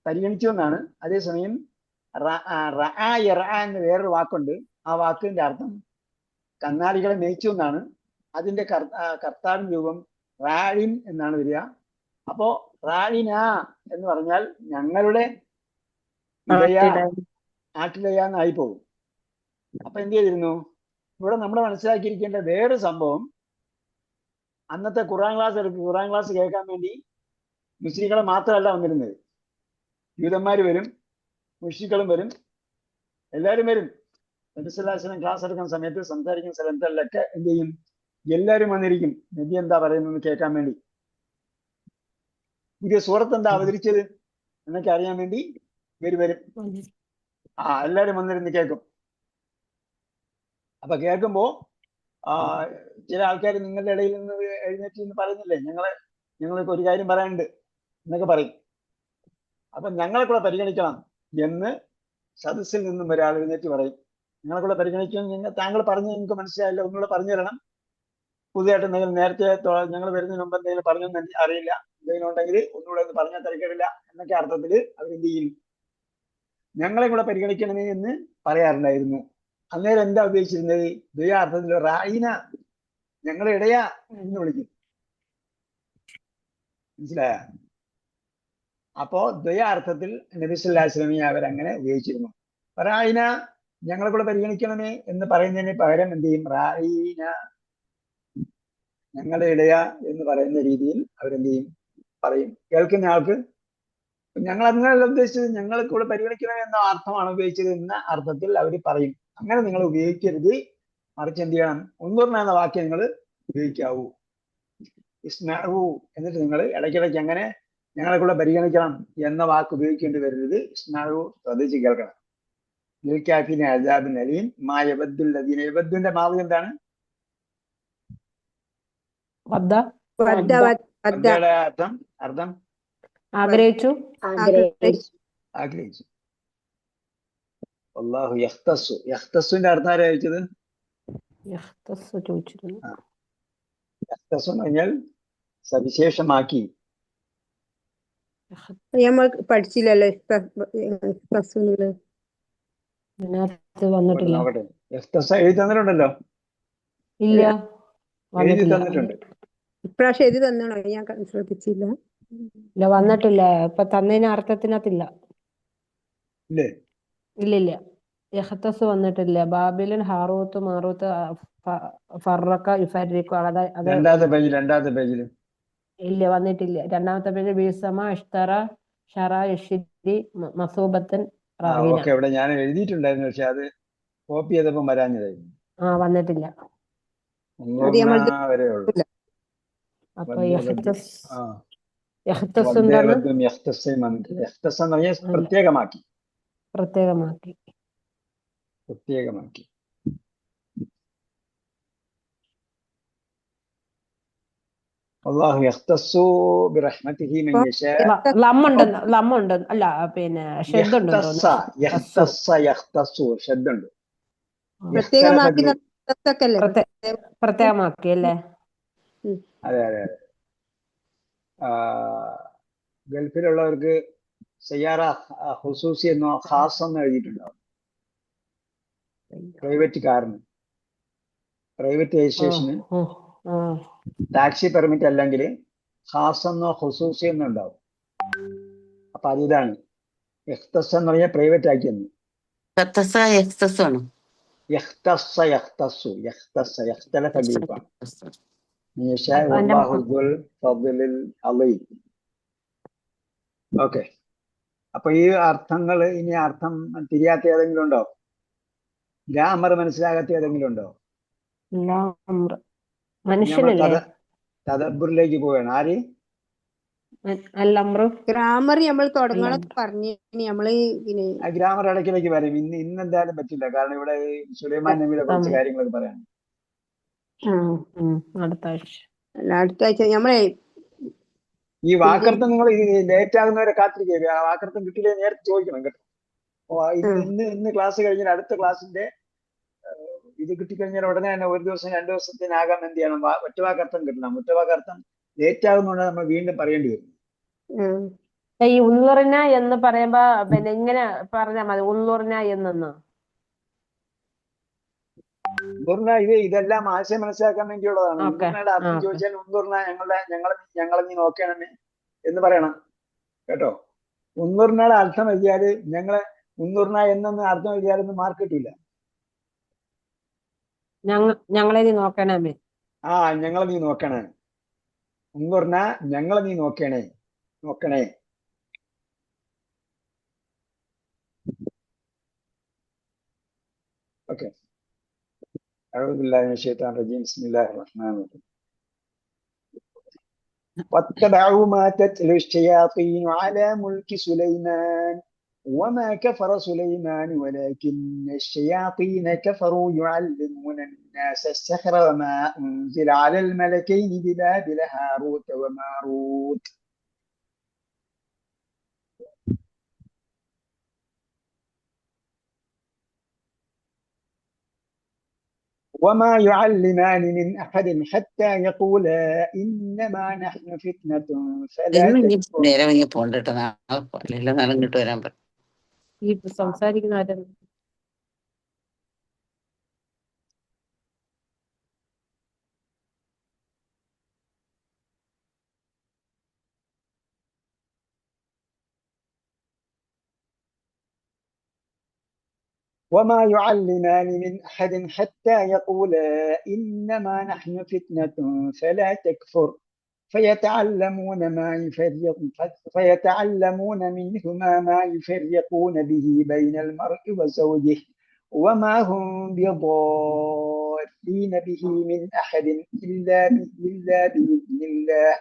പരിഗണിച്ചു എന്നാണ്. അതേസമയം എന്ന് വേറൊരു വാക്കുണ്ട്. ആ വാക്കിന്റെ അർത്ഥം കന്നാലികളെ മേയിച്ചു എന്നാണ്. അതിന്റെ കർത്താവിൻ രൂപം റായിൻ എന്നാണ് വരിക. അപ്പോ റായിന എന്ന് പറഞ്ഞാൽ ഞങ്ങളുടെ ആട്ടിലയാന്നായി പോകും. അപ്പൊ എന്ത് ചെയ്തിരുന്നു? ഇവിടെ നമ്മൾ മനസ്സിലാക്കിയിരിക്കേണ്ട വേറൊരു സംഭവം, അന്നത്തെ ഖുർആൻ ക്ലാസ് കേൾക്കാൻ വേണ്ടി മുസ്ലിങ്ങളെ മാത്രമല്ല വന്നിരുന്നത്. യൂതന്മാർ വരും, മുഷ്രിക്കുകളും വരും, എല്ലാവരും വരും. നബി സല്ലല്ലാഹു അലൈഹി വസല്ലം ക്ലാസ് എടുക്കുന്ന സമയത്ത്, സംസാരിക്കുന്ന സ്ഥലങ്ങളിലൊക്കെ എന്ത് ചെയ്യും? എല്ലാവരും വന്നിരിക്കും നബി എന്താ പറയുന്നത് കേൾക്കാൻ വേണ്ടി. പുതിയ സൂറത്ത് എന്താ അവതരിച്ചത്? എന്നൊക്കെ അറിയാൻ വേണ്ടി ഇവര് വരും. എല്ലാവരും വന്നിരുന്ന് കേൾക്കും. അപ്പൊ കേൾക്കുമ്പോ ചില ആൾക്കാർ നിങ്ങളുടെ ഇടയിൽ നിന്ന് എഴുന്നേറ്റ് എന്ന് പറയുന്നില്ലേ, ഞങ്ങൾക്ക് ഒരു കാര്യം പറയാനുണ്ട് എന്നൊക്കെ പറയും. അപ്പൊ ഞങ്ങളെ കൂടെ പരിഗണിക്കണം എന്ന് സദസ്സിൽ നിന്നും ഒരാൾ എഴുന്നേറ്റ് പറയും. ഞങ്ങളെ കൂടെ പരിഗണിക്കണം, താങ്കൾ പറഞ്ഞ് നിങ്ങൾക്ക് മനസ്സിലായില്ല, ഒന്നുകൂടെ പറഞ്ഞു തരണം. പുതിയതായിട്ട് എന്തെങ്കിലും നേരത്തെ ഞങ്ങൾ വരുന്നതിന് മുമ്പ് എന്തെങ്കിലും പറഞ്ഞൊന്നും അറിയില്ല, എന്തെങ്കിലും ഉണ്ടെങ്കിൽ ഒന്നുകൂടെ ഒന്ന് പറഞ്ഞാൽ തിരക്കിടില്ല എന്നൊക്കെ അർത്ഥത്തിൽ അവരെന്ത് ചെയ്യും, ഞങ്ങളെ കൂടെ പരിഗണിക്കണമേ എന്ന് പറയാറുണ്ടായിരുന്നു. അന്നേരം എന്താ ഉപയോഗിച്ചിരുന്നത്? ദ്വയാർത്ഥത്തിൽ റായിന, ഞങ്ങളെ ഇടയാ എന്ന് വിളിക്കും. മനസ്സിലായ? അപ്പോ ദ്വയാർത്ഥത്തിൽ നബി സല്ലല്ലാഹു അലൈഹി വസല്ലം അവരങ്ങനെ ഉപയോഗിച്ചിരുന്നു. റായിന, ഞങ്ങളെ കൂടെ പരിഗണിക്കണമേ എന്ന് പറയുന്നതിന് പകരം എന്ത് ചെയ്യും? റായിന, ഞങ്ങളുടെ ഇടയ എന്ന് പറയുന്ന രീതിയിൽ അവരെന്ത് ചെയ്യും? പറയും. കേൾക്കുന്ന ആൾക്ക് ഞങ്ങൾ അങ്ങനെയല്ല ഉദ്ദേശിച്ചത്, ഞങ്ങളെ കൂടെ പരിഗണിക്കണം എന്ന അർത്ഥമാണ് ഉപയോഗിച്ചത് എന്ന അർത്ഥത്തിൽ അവർ പറയും. അങ്ങനെ നിങ്ങൾ ഉപയോഗിക്കരുത്, മറിച്ച് എന്ത് ചെയ്യണം? ഉൻദുർന എന്ന വാക്യം നിങ്ങൾ ഉപയോഗിക്കാവൂ. ഇസ്മഉ, എന്നിട്ട് നിങ്ങൾ ഇടയ്ക്കിടയ്ക്ക് അങ്ങനെ ഞങ്ങളെ കൂടെ പരിഗണിക്കണം എന്ന വാക്ക് ഉപയോഗിക്കേണ്ടി വരരുത്. ഇസ്മഉ, ശ്രദ്ധിച്ച് കേൾക്കണം. ലിൽകാഫിരിന അദാബുൻ അലീം മാ യബദ്ദുൽ ലദീന. യബദ്ദുന്റെ മാദി എന്താണ്? അർത്ഥം ആഗ്രഹിച്ചു. ആഗ്രഹിച്ചു. അല്ലാഹു യഖ്തസ്സു. യഖ്തസ്സുന്റെ അർത്ഥം ആരാ ചോദിച്ചത്? ചോദിച്ചിരുന്നു. യഖ്തസ്സു എന്ന് പറഞ്ഞാൽ സവിശേഷമാക്കി. നമ്മൾ പഠിച്ചില്ലല്ലോ വന്നിട്ടില്ല. നോക്കട്ടെ, യഖ്തസ്സ എഴുതി തന്നിട്ടുണ്ടല്ലോ. ഇല്ല, എഴുതി തന്നിട്ടുണ്ട്. ഇപ്രാവശ്യം എഴുതി തന്നോ? ഞാൻ ശ്രദ്ധിച്ചില്ല. ഇല്ല, വന്നിട്ടില്ല. ഇപ്പൊ തന്നതിന് അർത്ഥത്തിനകത്തില്ല. ഇല്ലില്ല, യഹ്തസ് വന്നിട്ടില്ല. ബാബിലൻ, ഹാറൂത്ത്, മാറൂത്ത്, ഫറക്ക, യുഫരിക്കു. രണ്ടാമത്തെ പേജിൽ ഇല്ല, വന്നിട്ടില്ല. രണ്ടാമത്തെ പേജ് ബീസമ, ഇഷ്തറ, ഷറ, യഷിരി, മസൂബത്തൻ, റാഹിന. ഇവിടെ ഞാൻ എഴുതിയിട്ടുണ്ടായിരുന്നു, പക്ഷെ അത് കോപ്പി ചെയ്തപ്പോ വരാഞ്ഞതായിരുന്നു. വന്നിട്ടില്ല. വരെ ഉള്ളൂ. അപ്പൊ പ്രത്യേകമാക്കി. അല്ലാഹു യഖ്തസ്സു ബിറഹ്മതിഹി മൻ യശാ. ലമ്മുണ്ട്, അല്ല, പിന്നെ ഷദ്ദുണ്ട്. യഖ്തസ്സു ഷദ്ദുണ്ട്. പ്രത്യേകമാക്കി അല്ലേ? അതെ. ഗൾഫിലുള്ളവർക്ക് സയ്യാറ ഖുസൂസി എന്നോ ഖാസ് എന്നോ എഴുതിയിട്ടുണ്ടാവും. പ്രൈവറ്റ് കാറിന്, പ്രൈവറ്റ് രജിസ്ട്രേഷന്, ടാക്സി പെർമിറ്റ് അല്ലെങ്കിൽ ഖാസ് എന്നോ ഖുസൂസി എന്നോ ഉണ്ടാവും. അപ്പൊ അതിതാണ് യഖ്തസ്സ എന്ന് പറഞ്ഞാൽ പ്രൈവറ്റ് ആക്കിയെന്ന്. ഓക്കെ. അപ്പൊ ഈ അർത്ഥങ്ങൾ, ഇനി അർത്ഥം തിരിയാത്ത ഏതെങ്കിലും ഉണ്ടോ? ഗ്രാമർ മനസ്സിലാകാത്ത ഏതെങ്കിലും ഉണ്ടോ? തദബ്ബുറിലേക്ക് പോവുകയാണ്. ആര്? ഗ്രാമർ നമ്മൾ തുടങ്ങണം പറഞ്ഞു. നമ്മള് ഗ്രാമർ ഇടയ്ക്കിടയ്ക്ക് വരും. ഇന്ന് എന്തായാലും പറ്റില്ല, കാരണം ഇവിടെ സുലൈമാൻ നബിയുടെ കുറച്ച് കാര്യങ്ങളൊക്കെ പറയാം. അടുത്ത ആഴ്ച നമ്മളെ ഈ വാക്കർത്ഥം നിങ്ങൾ ലേറ്റ് ആകുന്നവരെ കാത്തിരിക്കുക. ആ വാക്കർത്ഥം കിട്ടിയില്ലേ നേരത്തെ ചോദിക്കണം കേട്ടോ. ഇന്ന് ക്ലാസ് കഴിഞ്ഞാൽ അടുത്ത ക്ലാസ്സിന്റെ ഇത് കിട്ടിക്കഴിഞ്ഞാൽ ഉടനെ തന്നെ 1 ദിവസം 2 ദിവസത്തിനാകാൻ എന്ത് ചെയ്യണം? ഒറ്റവാക്കർത്ഥം കിട്ടണം. ഒറ്റവാക്കർത്ഥം ലേറ്റ് ആകുന്നതുകൊണ്ട് നമ്മൾ വീണ്ടും പറയേണ്ടി വരും. ഈ ഉള്ളുറിന എന്ന് പറയുമ്പോ പിന്നെ ഇങ്ങനെ പറഞ്ഞാൽ മതി, ഉള്ളുറിന എന്നൊന്ന്. ഇതെല്ലാം ആശയം മനസ്സിലാക്കാൻ വേണ്ടിയുള്ളതാണ്. ഉന്തുറിനയുടെ അർത്ഥം ചോദിച്ചാൽ ഉന്തുറിന ഞങ്ങളെ നീ നോക്കണമേ എന്ന് പറയണം കേട്ടോ. ഉന്തുറിനയുടെ അർത്ഥം എഴുതിയാല് ഉന്തുറിന എന്നൊന്ന് അർത്ഥം എഴുതിയാലൊന്നും മാർക്ക് കിട്ടില്ല. ഞങ്ങളെ നീ നോക്കണമേ. ഞങ്ങളെ നീ നോക്കണേ. ഉന്തുറിന ഞങ്ങളെ നീ നോക്കണേ. ഓക്കെ. أعوذ بالله من الشيطان الرجيم. بسم الله الرحمن الرحيم. واتبعوا ما تتلو الشياطين على ملك سليمان وما كفر سليمان ولكن الشياطين كفروا يعلمون الناس السحر وما أنزل على الملكين ببابل هاروت وماروت وما يعلمان من أحد حتى يقولا إنما نحن فتنة فلا تكفر നേരം ഇങ്ങനെ പോണ്ടിട്ട് നാളെ നാളെ ഇങ്ങോട്ട് വരാൻ പറ. ഈ സംസാരിക്കുന്ന ആരാണ്? وما يعلمان من أحد حتى يقولا إنما نحن فتنة فلا تكفر فيتعلمون منهما ما يفرقون به بين المرء وزوجه وما هم بضارين به من أحد إلا بإذن الله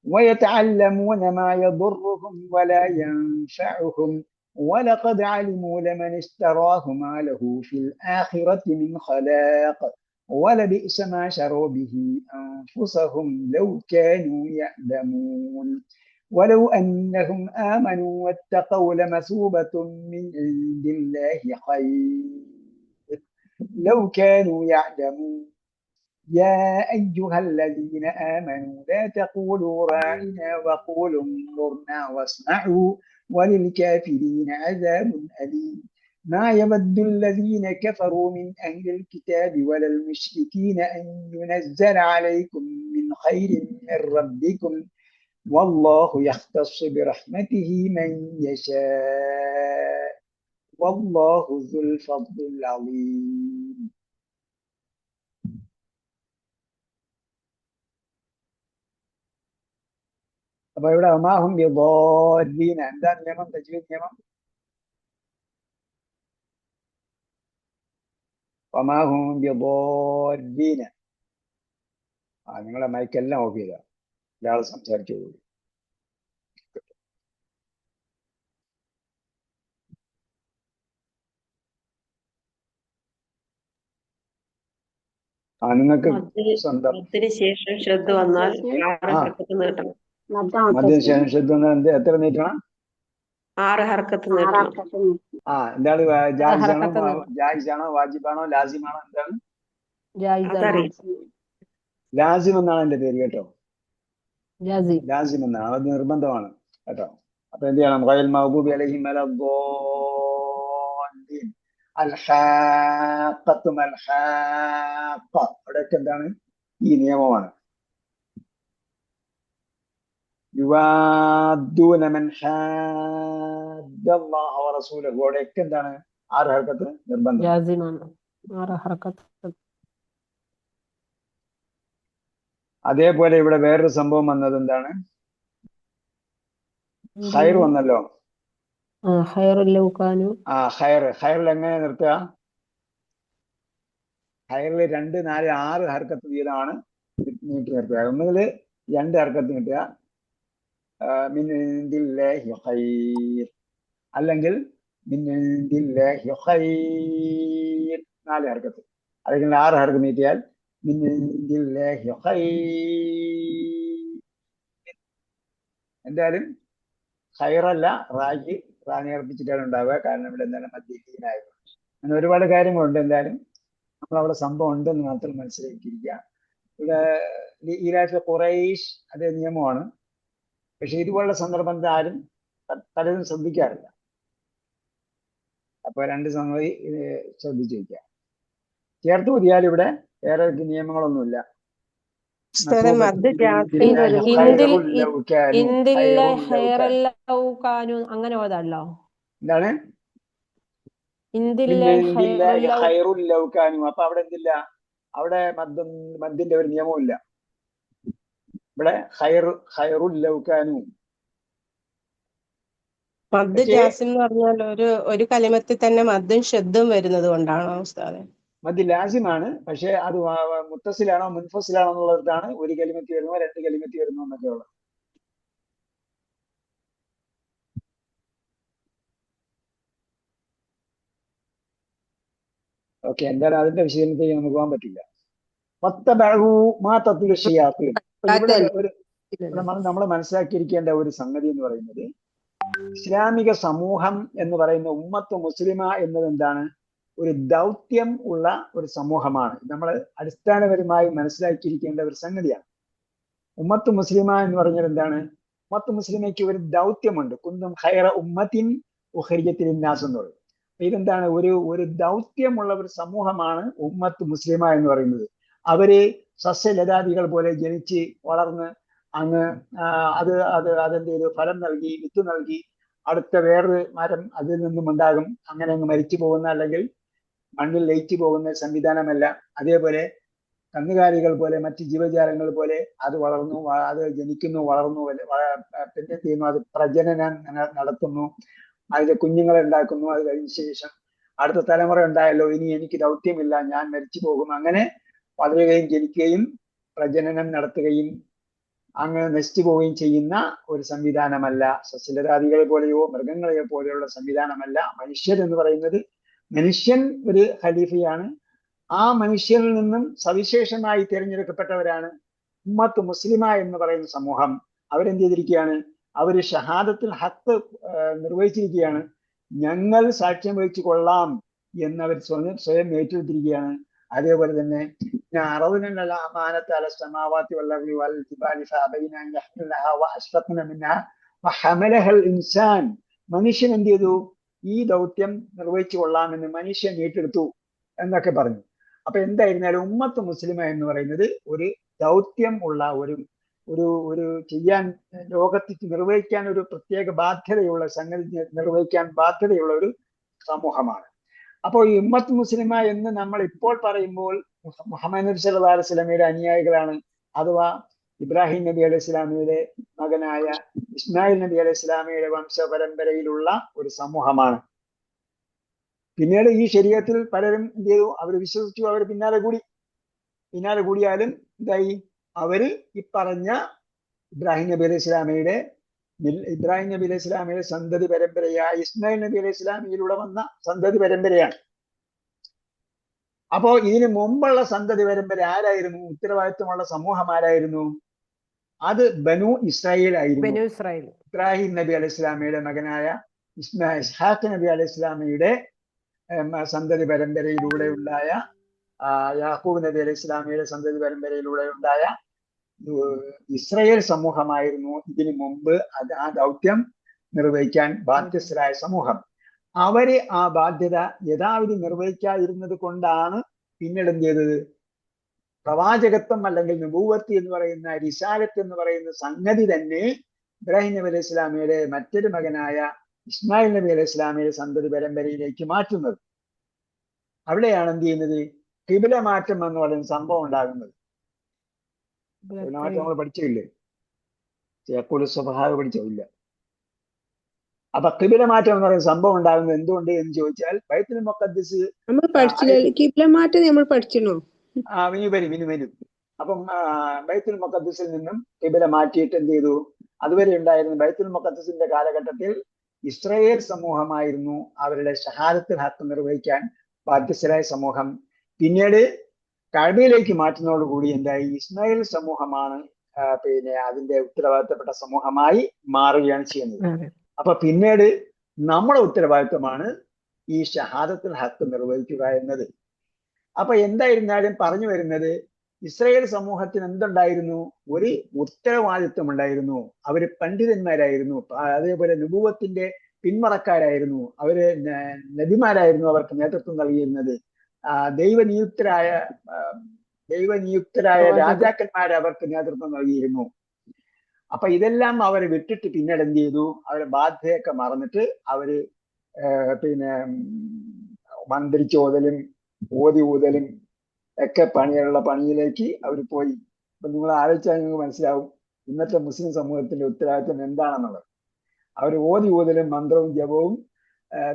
ويتعلمون ما يضرهم ولا ينفعهم ولقد علموا لمن اشتراه ما له في الآخرة من خلاق ولبئس ما شروا به أنفسهم لو كانوا يعلمون ولو أنهم آمنوا واتقوا لمثوبة من عند الله خير لو كانوا يعلمون يا أيها الذين آمنوا لا تقولوا راعنا وقولوا انظرنا واسمعوا وللكافرين عذاب أليم ما يود الذين كفروا من أهل الكتاب ولا المشركين أن ينزل عليكم من خير من ربكم والله يختص برحمته من يشاء والله ذو الفضل العظيم. അപ്പോൾ ഇവിടെ ഒമാഹും ബിദാരീന എന്താ നിയമം? തജ്വീദ് നിയമം ഒമാഹും ബിദാരീന. നിങ്ങളെ മൈക്കെല്ലാം ഓഫ് ചെയ്താ ഒരാൾ സംസാരിച്ചോളൂ. നിങ്ങൾക്ക് സ്വന്തം ശേഷം ശ്രദ്ധ വന്നാൽ നീട്ടണം. മദ്യശേഷം ശ്രദ്ധ വന്നാൽ എന്ത് എത്ര നീട്ടണം? 6 ഹർക്കത്ത് നീട്ടണം. എന്താണ്? ജായിസാണോ വാജിബാണോ ലാസിമാണോ എന്താണ്? ലാസിം എന്നാണ് എന്റെ പേര് കേട്ടോ. ലാസിം എന്നാണ്, അത് നിർബന്ധമാണ് കേട്ടോ. അപ്പൊ എന്ത് ചെയ്യണം? ഗൈറുൽ മഗ്ദൂബി അലൈഹിം വലദ്ദാലിൻ അൽഹാഖത്തു മൽഹാഖ. അവിടെയൊക്കെ എന്താണ്? ഈ നിയമമാണ്. യുവാദ്ദൂന മൻ ഹാദ്ദല്ലാഹ വറസൂലഹു. അവിടെയൊക്കെ എന്താണ്? 6 ഹർക്കത്ത് നിർബന്ധം. അതേപോലെ ഇവിടെ വേറൊരു സംഭവം വന്നത് എന്താണ്? ഖൈർ വന്നല്ലോ. ഖൈറിൽ എങ്ങനെ നിർത്തുക? ഖൈറിൽ 2, 4, 6 ഹർക്കത്ത് വീതമാണ് നീട്ടി നിർത്തുക. ഒന്നുകിൽ 2 ഹർക്കത്ത് നീട്ടുക, മിൻ ഇൻദില്ലാഹി ഖൈർ, അല്ലെങ്കിൽ മിൻ ഇൻദില്ലാഹി ഖൈർ 4 ഹർക്കത്ത്, അല്ലെങ്കിൽ 6 ഹർക്കത്ത് നീട്ടിയാൽ മിൻ ഇൻദില്ലാഹി ഖൈർ. എന്തായാലും ഖൈറല്ല, റാ നേർപ്പിച്ചിട്ടാണ് ഉണ്ടാവുക. കാരണം ഇവിടെ എന്താണ്? മദ്യഹീനായത്. അങ്ങനെ ഒരുപാട് കാര്യങ്ങളുണ്ട്. എന്തായാലും നമ്മളവിടെ സംഭവം ഉണ്ടെന്ന് മാത്രം മനസ്സിലാക്കിയിരിക്കുക. ഇവിടെ ഈലാഫി ഖുറൈശ് അതേ നിയമമാണ്. പക്ഷെ ഇതുപോലുള്ള സന്ദർഭത്തിൽ ആരും പലരും ശ്രദ്ധിക്കാറില്ല. അപ്പൊ 2 സംഗതി ശ്രദ്ധിച്ചു വയ്ക്കുക. ചേർത്ത് കൂടിയാൽ ഇവിടെ വേറെ നിയമങ്ങളൊന്നുമില്ല. അങ്ങനെ ഓതാണല്ലോ. എന്താണ്? അപ്പൊ അവിടെ എന്തില്ല? അവിടെ മദ്ദിന്റെ ഒരു നിയമവും ഇല്ല. ഇവിടെ ഖൈറുൽ ലൗകാനു. മദ് ജാസിം എന്ന് പറഞ്ഞാൽ ഒരു കലിമത്തിൽ തന്നെ മദ്ദും ഷദ്ദും വരുന്നത് കൊണ്ടാണോ ഉസ്താദെ? മദ് ലാസിമാണ്. പക്ഷെ അത് മുത്തസിലാണോ മുൻഫസിലാണോ എന്നുള്ളതാണ് ഒരു കലിമത്തി വരുന്നോ 2 കലിമത്തി വരുന്നോ എന്നൊക്കെ ഉള്ളത്. ഓക്കെ, എന്തായാലും അതിന്റെ വിശകലനത്തേക്ക് നമുക്ക് പോകാൻ പറ്റില്ല. നമ്മൾ മനസ്സിലാക്കിയിരിക്കേണ്ട ഒരു സംഗതി എന്ന് പറയുന്നത്, ഇസ്ലാമിക സമൂഹം എന്ന് പറയുന്ന ഉമ്മത്ത് മുസ്ലിമ എന്നത് എന്താണ്? ഒരു ദൗത്യം ഉള്ള ഒരു സമൂഹമാണ്. നമ്മൾ അടിസ്ഥാനപരമായി മനസ്സിലാക്കിയിരിക്കേണ്ട ഒരു സംഗതിയാണ്. ഉമ്മത്ത് മുസ്ലിമ എന്ന് പറഞ്ഞാൽ എന്താണ്? ഉമ്മത്ത് മുസ്ലിമയ്ക്ക് ഒരു ദൗത്യമുണ്ട്. കുന്തും ഖൈറ ഉമ്മത്തിൻ ഉഖരിജത്തിൽ ഇന്നാസ് എന്ന് പറയും. ഇതെന്താണ്? ഒരു ദൗത്യമുള്ള ഒരു സമൂഹമാണ് ഉമ്മത്ത് മുസ്ലിമ എന്ന് പറയുന്നത്. അവര് സസ്യലതാദികൾ പോലെ ജനിച്ച് വളർന്ന് അങ്ങ് അതെന്ത് ചെയ്തു? ഫലം നൽകി, വിത്ത് നൽകി, അടുത്ത വേറൊരു മരം അതിൽ നിന്നും ഉണ്ടാകും. അങ്ങനെ അങ്ങ് മരിച്ചു പോകുന്ന, അല്ലെങ്കിൽ മണ്ണിൽ ലയിച്ചു പോകുന്ന സംവിധാനമല്ല. അതേപോലെ കന്നുകാലികൾ പോലെ, മറ്റ് ജീവജാലങ്ങൾ പോലെ അത് വളർന്നു, അത് ജനിക്കുന്നു, വളർന്നു, പിന്നെ ചെയ്യുന്നു, അത് പ്രജനനം നടത്തുന്നു, അതിന്റെ കുഞ്ഞുങ്ങളെ ഉണ്ടാക്കുന്നു. അത് കഴിഞ്ഞ ശേഷം അടുത്ത തലമുറ ഉണ്ടായല്ലോ, ഇനി എനിക്ക് ദൗത്യമില്ല, ഞാൻ മരിച്ചു പോകും. അങ്ങനെ വളരുകയും ജനിക്കുകയും പ്രജനനം നടത്തുകയും അങ്ങ് നശിച്ചു പോവുകയും ചെയ്യുന്ന ഒരു സംവിധാനമല്ല. സസ്യലതാദികളെ പോലെയോ മൃഗങ്ങളെ പോലെയുള്ള സംവിധാനമല്ല. മനുഷ്യരെന്ന് പറയുന്നത്, മനുഷ്യൻ ഒരു ഖലീഫയാണ്. ആ മനുഷ്യരിൽ നിന്നും സവിശേഷമായി തിരഞ്ഞെടുക്കപ്പെട്ടവരാണ് ഉമ്മത്ത് മുസ്ലിമ എന്ന് പറയുന്ന സമൂഹം. അവരെന്ത് ചെയ്തിരിക്കുകയാണ്? അവര് ഷഹാദത്തുൽ ഹഖ് നിർവഹിച്ചിരിക്കുകയാണ്. ഞങ്ങൾ സാക്ഷ്യം വഹിച്ചു കൊള്ളാം എന്നവർ സ്വയം ഏറ്റെടുത്തിരിക്കുകയാണ്. അതേപോലെ തന്നെ മനുഷ്യൻ എന്ത് ചെയ്തു? ഈ ദൗത്യം നിർവഹിച്ചു കൊള്ളാമെന്ന് മനുഷ്യൻ ഏറ്റെടുത്തു എന്നൊക്കെ പറഞ്ഞു. അപ്പൊ എന്തായിരുന്നാലും ഉമ്മത്ത് മുസ്ലിമ എന്ന് പറയുന്നത് ഒരു ദൗത്യം ഉള്ള ഒരു ചെയ്യാൻ, ലോകത്തിൽ നിർവഹിക്കാൻ ഒരു പ്രത്യേക ബാധ്യതയുള്ള സംഗതി നിർവഹിക്കാൻ ബാധ്യതയുള്ള ഒരു സമൂഹമാണ്. അപ്പോൾ ഈ ഉമ്മത്ത് മുസ്ലിമ എന്ന് നമ്മൾ ഇപ്പോൾ പറയുമ്പോൾ മുഹമ്മദ് നബി സല്ലല്ലാഹു അലൈഹി വസല്ലമയുടെ അനുയായികളാണ്. അഥവാ ഇബ്രാഹിം നബി അലൈഹി ഇസ്ലാമിയുടെ മകനായ ഇസ്മായിൽ നബി അലൈഹി ഇസ്ലാമിയുടെ വംശപരമ്പരയിലുള്ള ഒരു സമൂഹമാണ്. പിന്നീട് ഈ ശരീഅത്തിൽ പലരും എന്ത് ചെയ്തു? അവർ വിശ്വസിച്ചു, അവർ പിന്നാലെ കൂടിയാലും എന്തായി? അവര് ഈ പറഞ്ഞ ഇബ്രാഹിം നബി അലൈഹി ഇസ്ലാമയുടെ സന്തതി പരമ്പരയായ ഇസ്മായിൽ നബി അലൈഹി ഇസ്ലാമിയിലൂടെ വന്ന സന്തതി പരമ്പരയാണ്. അപ്പോ ഇതിന് മുമ്പുള്ള സന്തതി പരമ്പര ആരായിരുന്നു? ഉത്തരവാദിത്വമുള്ള സമൂഹം ആരായിരുന്നു? അത് ബനു ഇസ്രായേൽ ആയിരുന്നു. ഇബ്രാഹിം നബി അലൈഹി ഇസ്ലാമയുടെ മകനായ ഇസ്ഹാഖ് നബി അലൈഹി ഇസ്ലാമയുടെ സന്തതി പരമ്പരയിലൂടെ ഉണ്ടായ, യാക്കൂബ് നബി അലൈഹി ഇസ്ലാമയുടെ സന്തതി പരമ്പരയിലൂടെ ഉണ്ടായ ഇസ്രായേൽ സമൂഹമായിരുന്നു ഇതിനു മുമ്പ് ആ ദൗത്യം നിർവഹിക്കാൻ ബാധ്യസ്ഥരായ സമൂഹം. അവര് ആ ബാധ്യത യഥാവിധി നിർവഹിക്കാതിരുന്നത് കൊണ്ടാണ് പിന്നീട് എന്ത് ചെയ്തത്? പ്രവാചകത്വം അല്ലെങ്കിൽ നുബുവത്ത് എന്ന് പറയുന്ന, റിസാലത്ത് എന്ന് പറയുന്ന സംഗതി തന്നെ ഇബ്രാഹിം നബി അലൈഹി ഇസ്ലാമയുടെ മറ്റൊരു മകനായ ഇസ്മായിൽ നബി അലൈഹി ഇസ്ലാമയുടെ സന്തതി പരമ്പരയിലേക്ക് മാറ്റുന്നത്. അവിടെയാണ് എന്ത് ചെയ്യുന്നത്? ഖിബില മാറ്റം എന്ന് പറയുന്ന സംഭവം ഉണ്ടാകുന്നത്. മാറ്റം നമ്മൾ പഠിച്ചില്ലേ? സ്വഭാവം പഠിച്ചില്ല. അപ്പൊ ഖിബില മാറ്റം എന്ന് പറയുന്ന സംഭവം ഉണ്ടാകുന്നത് എന്തുകൊണ്ട് എന്ന് ചോദിച്ചാൽ, ബൈത്തുൽ മുഖദ്ദിസ് നമ്മൾ പഠിച്ചില്ല. ഖിബ്ല മാറ്റം നമ്മൾ പഠിച്ചിണോ? വരും. അപ്പം ബൈത്തുൽ മുഖദ്ദിസിൽ നിന്നും ഖിബില മാറ്റിയിട്ട് എന്ത് ചെയ്തു? അതുവരെ ഉണ്ടായിരുന്ന ബൈത്തുൽ മുഖദ്ദിസിന്റെ കാലഘട്ടത്തിൽ ഇസ്രായേൽ സമൂഹമായിരുന്നു അവരുടെ ഷഹാദത്തുൽ ഹഖ് നിർവഹിക്കാൻ ബാധ്യസ്ഥരായ സമൂഹം. പിന്നീട് കഅബയിലേക്ക് മാറ്റുന്നതോടുകൂടി എന്തായി? ഇസ്മായിൽ സമൂഹമാണ് പിന്നെ അതിന്റെ ഉത്തരവാദിത്തപ്പെട്ട സമൂഹമായി മാറുകയാണ് ചെയ്യുന്നത്. അപ്പൊ പിന്നീട് നമ്മുടെ ഉത്തരവാദിത്വമാണ് ഈ ഷഹാദത്തുൽ ഹഖ് നിർവഹിക്കുക എന്നത്. അപ്പൊ എന്തായിരുന്നാലും പറഞ്ഞു വരുന്നത്, ഇസ്രായേൽ സമൂഹത്തിന് എന്തുണ്ടായിരുന്നു? ഒരു ഉത്തരവാദിത്വം ഉണ്ടായിരുന്നു. അവര് പണ്ഡിതന്മാരായിരുന്നു, അതേപോലെ നുബുവത്തിന്റെ പിന്മറക്കാരായിരുന്നു, അവര് നബിമാരായിരുന്നു അവർക്ക് നേതൃത്വം നൽകിയിരുന്നത്. ദൈവനിയുക്തരായ രാജാക്കന്മാരെ അവർക്ക് നേതൃത്വം നൽകിയിരുന്നു. അപ്പൊ ഇതെല്ലാം അവരെ വിട്ടിട്ട് പിന്നീട് എന്ത് ചെയ്തു? അവരെ ബാധ്യതയൊക്കെ മറന്നിട്ട് അവര് പിന്നെ മന്ത്രിച്ചോതലും ഓതി ഊതലും ഒക്കെ പണിയിലേക്ക് അവർ പോയി. അപ്പൊ നിങ്ങൾ ആലോചിച്ചാൽ നിങ്ങൾക്ക് മനസ്സിലാവും ഇന്നത്തെ മുസ്ലിം സമൂഹത്തിന്റെ ഉത്തരവാദിത്വം എന്താണെന്നുള്ളത്. അവർ ഓതി ഊതലും മന്ത്രവും ജപവും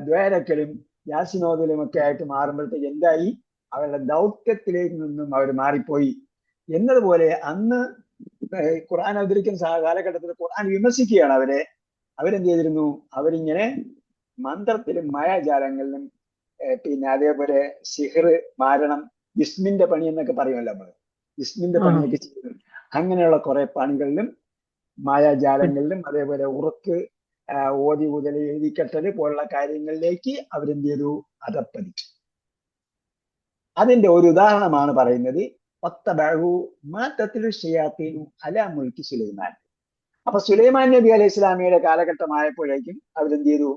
ദ്വാരക്കലും യാസിനോദലും ഒക്കെ ആയിട്ട് മാറുമ്പോഴത്തേക്ക് എന്തായി? അവരുടെ ദൗത്യത്തിലേക്ക് നിന്നും അവർ മാറിപ്പോയി എന്നതുപോലെ അന്ന് ഖുർആൻ അവതരിക്കുന്ന കാലഘട്ടത്തിൽ ഖുർആൻ വിമർശിക്കുകയാണ് അവരെന്ത് ചെയ്തിരുന്നു? അവരിങ്ങനെ മന്ത്രത്തിലും മായാജാലങ്ങളിലും പിന്നെ അതേപോലെ സിഹർ, മാരണം, ഇസ്മിന്റെ പണി എന്നൊക്കെ പറയുമല്ലോ നമ്മള്. ഇസ്മിന്റെ പണിയൊക്കെ ചെയ്തു. അങ്ങനെയുള്ള കുറെ പണികളിലും മായാജാലങ്ങളിലും അതേപോലെ ഉറക്ക്, ഓതി ഊതൽ, എഴുതിക്കെട്ടല് പോലുള്ള കാര്യങ്ങളിലേക്ക് അവരെന്ത് ചെയ്തു? അധപ്പതിച്ചു. അതിന്റെ ഒരു ഉദാഹരണമാണ് പറയുന്നത് അലാ മുൽക്കി സുലൈമാൻ. അപ്പൊ സുലൈമാൻ നബി അലൈഹി ഇസ്ലാമിയുടെ കാലഘട്ടമായപ്പോഴേക്കും അവരെന്ത് ചെയ്തു?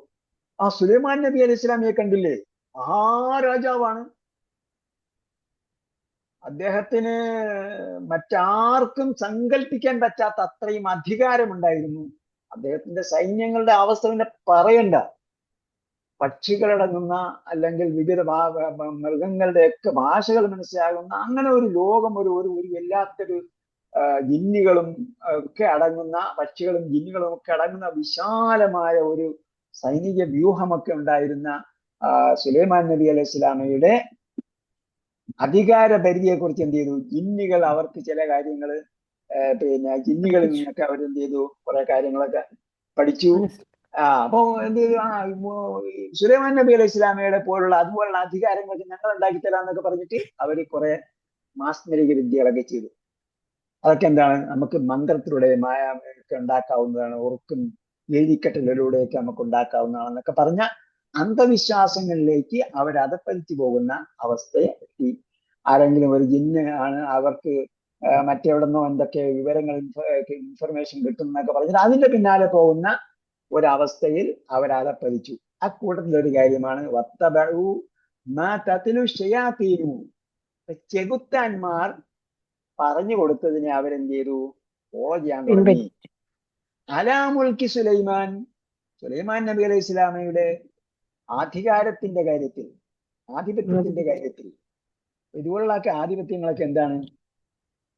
ആ സുലൈമാൻ നബി അലൈഹി ഇസ്ലാമിയെ കണ്ടില്ലേ, മഹാരാജാവാണ്. അദ്ദേഹത്തിന് മറ്റാർക്കും സങ്കല്പിക്കാൻ പറ്റാത്ത അത്രയും അധികാരമുണ്ടായിരുന്നു. അദ്ദേഹത്തിന്റെ സൈന്യങ്ങളുടെ അവസ്ഥ പിന്നെ പറയണ്ട. പക്ഷികളടങ്ങുന്ന അല്ലെങ്കിൽ വിവിധ മൃഗങ്ങളുടെയൊക്കെ ഭാഷകൾ മനസ്സിലാകുന്ന അങ്ങനെ ഒരു ലോകം, ഒരു വല്ലാത്തൊരു ജിന്നുകളും ഒക്കെ അടങ്ങുന്ന, പക്ഷികളും ജിന്നുകളും ഒക്കെ അടങ്ങുന്ന വിശാലമായ ഒരു സൈനിക വ്യൂഹമൊക്കെ ഉണ്ടായിരുന്ന സുലൈമാൻ നബി അലൈഹി സ്വലാമയുടെ അധികാര പരിധിയെ കുറിച്ച് എന്ത് ചെയ്തു? ജിന്നുകൾ അവർക്ക് ചില കാര്യങ്ങൾ, പിന്നെ ജിന്നുകളിൽ നിന്നൊക്കെ അവരെന്ത് ചെയ്തു? കുറെ കാര്യങ്ങളൊക്കെ പഠിച്ചു. അപ്പൊ എന്ത് ചെയ്തു? സുലൈമാൻ നബി അലൈഹി സ്വലാമയുടെ അതുപോലുള്ള അധികാരങ്ങൾക്ക് ഞങ്ങൾ ഉണ്ടാക്കി തരാന്നൊക്കെ പറഞ്ഞിട്ട് അവർ കുറെ മാസ്മരിക വിദ്യകളൊക്കെ ചെയ്തു. അതൊക്കെ എന്താണ്? നമുക്ക് മന്ത്രത്തിലൂടെ മായ ഒക്കെ ഉണ്ടാക്കാവുന്നതാണ്, ഉറക്കും എഴുതിക്കെട്ടലിലൂടെയൊക്കെ നമുക്ക് ഉണ്ടാക്കാവുന്നതാണെന്നൊക്കെ പറഞ്ഞ അന്ധവിശ്വാസങ്ങളിലേക്ക് അവർ അധപ്പതിച്ചു പോകുന്ന അവസ്ഥയെ എത്തി. ആരെങ്കിലും ഒരു ജിന്ന് ആണ്, അവർക്ക് മറ്റെവിടെന്നോ എന്തൊക്കെ വിവരങ്ങൾ, ഇൻഫർമേഷൻ കിട്ടും എന്നൊക്കെ പറഞ്ഞിട്ട് അതിന്റെ പിന്നാലെ പോകുന്ന ഒരവസ്ഥയിൽ അവർ അധപ്പതിച്ചു. അക്കൂട്ടത്തിലൊരു കാര്യമാണ് ചെകുത്താന്മാർ പറഞ്ഞു കൊടുത്തതിനെ അവരെന്ത് ചെയ്തു? ഫോളോ ചെയ്യാൻ തുടങ്ങി. അലാ മുൽക്കി സുലൈമാൻ നബി അലൈഹി ഇസ്ലാമയുടെ അധികാരത്തിന്റെ കാര്യത്തിൽ, ആധിപത്യത്തിന്റെ കാര്യത്തിൽ, ഇതുപോലുള്ള ആധിപത്യങ്ങളൊക്കെ എന്താണ്?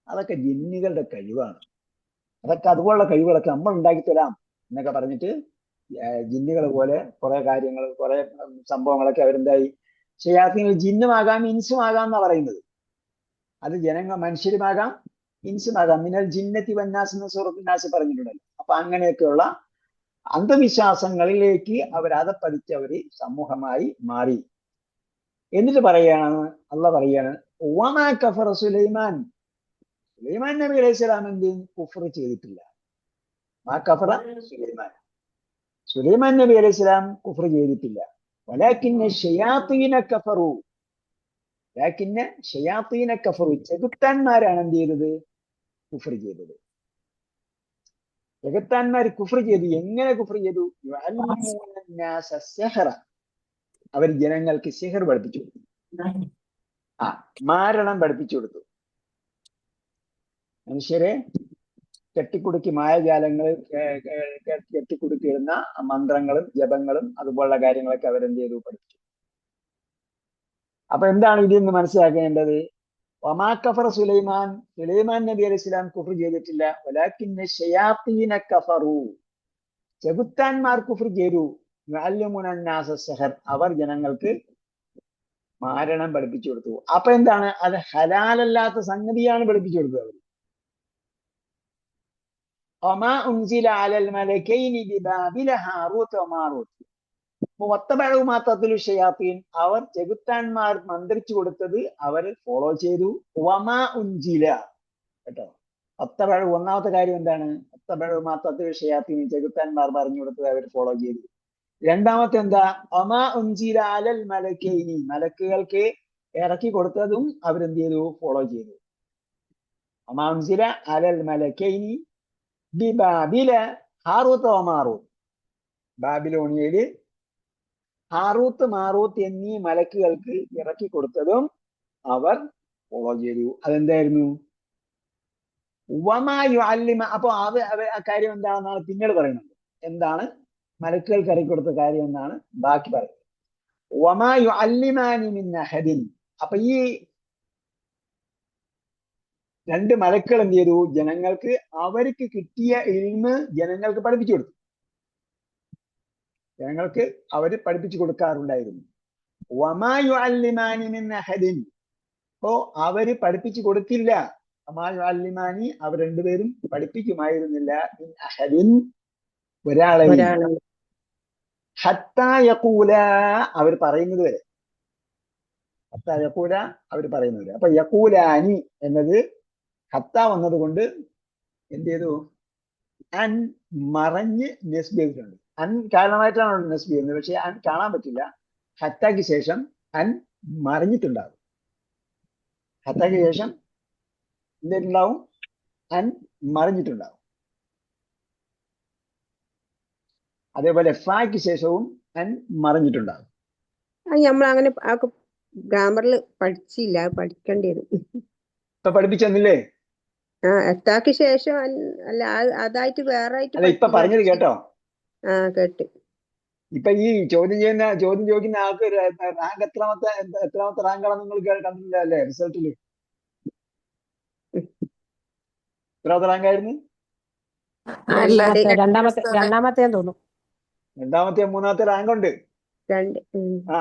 അതൊക്കെ ജിന്നുകളുടെ കഴിവാണ്. അതുപോലുള്ള കഴിവുകളൊക്കെ നമ്മൾ ഉണ്ടാക്കി തരാം എന്നൊക്കെ പറഞ്ഞിട്ട് ജിന്നുകൾ പോലെ കുറെ കാര്യങ്ങൾ, കുറെ സംഭവങ്ങളൊക്കെ അവരെന്തായി? ശയാത്തീൻ ജിന്നുമാകാം, ഇൻസുമാകാം എന്നാ പറയുന്നത്. അത് മനുഷ്യരുമാകാം, ഇൻസുമാകാം. മിനൽ ജിന്നത്തി വന്നാസ് എന്ന സൂറത്തുൽ നാസ് പറഞ്ഞിട്ടുണ്ടല്ലോ. അപ്പൊ അങ്ങനെയൊക്കെയുള്ള അന്ധവിശ്വാസങ്ങളിലേക്ക് അവർ അധപ്പതിച്ചവര് സമൂഹമായി മാറി. എന്നിട്ട് അള്ളാഹ് പറയാണ് വമാ കഫറ സുലൈമാൻ നബി അലൈഹി സ്വലാം എന്ത് കുഫർ ചെയ്തിട്ടില്ല. മാ കഫറ സുലൈമാൻ നബി അലൈഹി സ്വലാം കുഫർ ചെയ്തിട്ടില്ല. വലാകിന്ന ശയാത്തീന കഫറു ചെകുത്താന്മാരാണ് എന്ത് ചെയ്തത്? കുഫർ ചെയ്തത്. ചെകുത്താന്മാർ കുഫർ ചെയ്തു. എങ്ങനെ കുഫർ ചെയ്തു? അവർ ജനങ്ങൾക്ക് സിഹർ പഠിപ്പിച്ചു കൊടുത്തു, മാരണം പഠിപ്പിച്ചു കൊടുത്തു. മനുഷ്യരെ കെട്ടിക്കുടുക്കി മായജാലങ്ങൾ കെട്ടിക്കുടുക്കിയിടുന്ന മന്ത്രങ്ങളും ജപങ്ങളും അതുപോലുള്ള കാര്യങ്ങളൊക്കെ അവരെന്ത് ചെയ്തു? പഠിപ്പിച്ചു. അപ്പൊ എന്താണ് ഇതിൽ നിന്ന് മനസ്സിലാക്കേണ്ടത്? വമാ കഫറ സുലൈമാൻ നബി അലൈഹി സ്വലാം കുഫർ ചെയ്തിട്ടില്ല. വലാകിന്ന ശയാത്തീന കഫറു, ചെകുത്താന്മാർ കുഫർ ചെയ്തു. യുഅല്ലിമുന അന്നാസ സിഹർ, അവർ ജനങ്ങൾക്ക് മാരണം പഠിപ്പിച്ചു കൊടുത്തു. അപ്പൊ എന്താണ്? അത് ഹലാലല്ലാത്ത സംഗതിയാണ് പഠിപ്പിച്ചു കൊടുത്തത് അവർ. വമാ ഉൻസില അലൽ മലകൈനി ബിബാബില ഹാറൂത്ത് വമാറൂത്ത് വത്തബഉ മാ തത്ലു ശയാത്തീൻ, അവർ ചെകുത്താന്മാർ മന്ത്രിച്ചു കൊടുത്തത് അവർ ഫോളോ ചെയ്തു. വമാ ഉൻസില, കേട്ടോ. വത്തബഉ, ഒന്നാമത്തെ കാര്യം എന്താണ്? വത്തബഉ മാ തത്ലു ശയാത്തീൻ, ചെകുത്താന്മാർ പറഞ്ഞു കൊടുത്തത് അവർ ഫോളോ ചെയ്തു. രണ്ടാമത്തെ എന്താ? വമാ ഉൻസില അലൽ മലകൈനി, മലക്കുകൾക്ക് ഇറക്കി കൊടുത്തതും അവരെന്ത് ചെയ്തു? ഫോളോ ചെയ്തു. വമാ ഉൻസില അലൽ മലകൈനി ബിബാബില ഹാറൂത്ത് വമാറൂത്ത്, ബാബിലോണിയയില് ഹാറൂത്ത് മാറൂത്ത് എന്നീ മലക്കുകൾക്ക് ഇറക്കി കൊടുത്തതും അവർ ഫോളോ ചെയ്തു. അതെന്തായിരുന്നു? വമാ യുഅല്ലിമ. അപ്പൊ ആ കാര്യം എന്താണെന്നാണ് പിന്നീട് പറയുന്നത്. എന്താണ് മലക്കുകൾക്ക് ഇറക്കി കൊടുത്ത കാര്യം എന്നാണ് ബാക്കി പറയുന്നത്. വമാ യുഅല്ലിമാനി മിൻ അഹദിൻ. അപ്പൊ ഈ രണ്ട് മലക്കുകൾ എന്ത് ചെയ്തു? ജനങ്ങൾക്ക് അവർക്ക് കിട്ടിയ ഇൽമ് ജനങ്ങൾക്ക് പഠിപ്പിച്ചു കൊടുത്തു. ജനങ്ങൾക്ക് അവര് പഠിപ്പിച്ചു കൊടുക്കാറുണ്ടായിരുന്നു. വമാ യുഅല്ലിമാനി മിൻ അഹദിൻ, അപ്പോ അവര് പഠിപ്പിച്ചു കൊടുത്തില്ല. അമാലിമാനി അവർ രണ്ടുപേരും പഠിപ്പിക്കുമായിരുന്നില്ല മിൻ അഹദിൻ ഒരാളെയും ഒരാളെ ഹത്താ യഖൂല അവർ പറയുന്നത് വരെ. ഹത്താ യഖൂല അവർ പറയുന്നത് വരെ. അപ്പൊ യഖൂലാനി എന്നത് ഹത്ത വന്നത് കൊണ്ട് എന്ത് ചെയ്തു? അൻ മറഞ്ഞ് നെസ്ബ് ചെയ്തിട്ടുണ്ട്. അൻ കാരണമായിട്ടാണ് നെസ്ബ് ചെയ്യുന്നത്. പക്ഷെ അൻ കാണാൻ പറ്റില്ല. ഹത്താക്ക് ശേഷം അൻ മറിഞ്ഞിട്ടുണ്ടാകും. ഹത്താക്ക് ശേഷം എന്തുണ്ടാവും? അൻ മറിഞ്ഞിട്ടുണ്ടാകും. അതേപോലെ ഫാക്ക് ശേഷവും അൻ മറിഞ്ഞിട്ടുണ്ടാകും. അത് നമ്മൾ അങ്ങനെ ഗ്രാമറിൽ പഠിച്ചില്ല, അത് പഠിക്കേണ്ടി വരും. ഇപ്പൊ പഠിപ്പിച്ചെന്നില്ലേ? എത്താക്ക് ശേഷം അല്ല അതായിട്ട് വേറെ ആയിട്ട് അല്ല ഇപ്പൊ പറഞ്ഞത് കേട്ടോ? കേട്ട്. ഇപ്പൊ ഈ ചോദ്യം ചോദിക്കുന്ന ആൾക്ക് റാങ്ക് എത്രാമത്തെ റാങ്കാണെന്ന് നിങ്ങൾ കണ്ടില്ല അല്ലേ? റിസൾട്ടില് എത്രാമത്തെ റാങ്കായിരുന്നു? രണ്ടാമത്തെ തോന്നുന്നു. രണ്ടാമത്തെ മൂന്നാമത്തെ റാങ്ക് ഉണ്ട്. 2.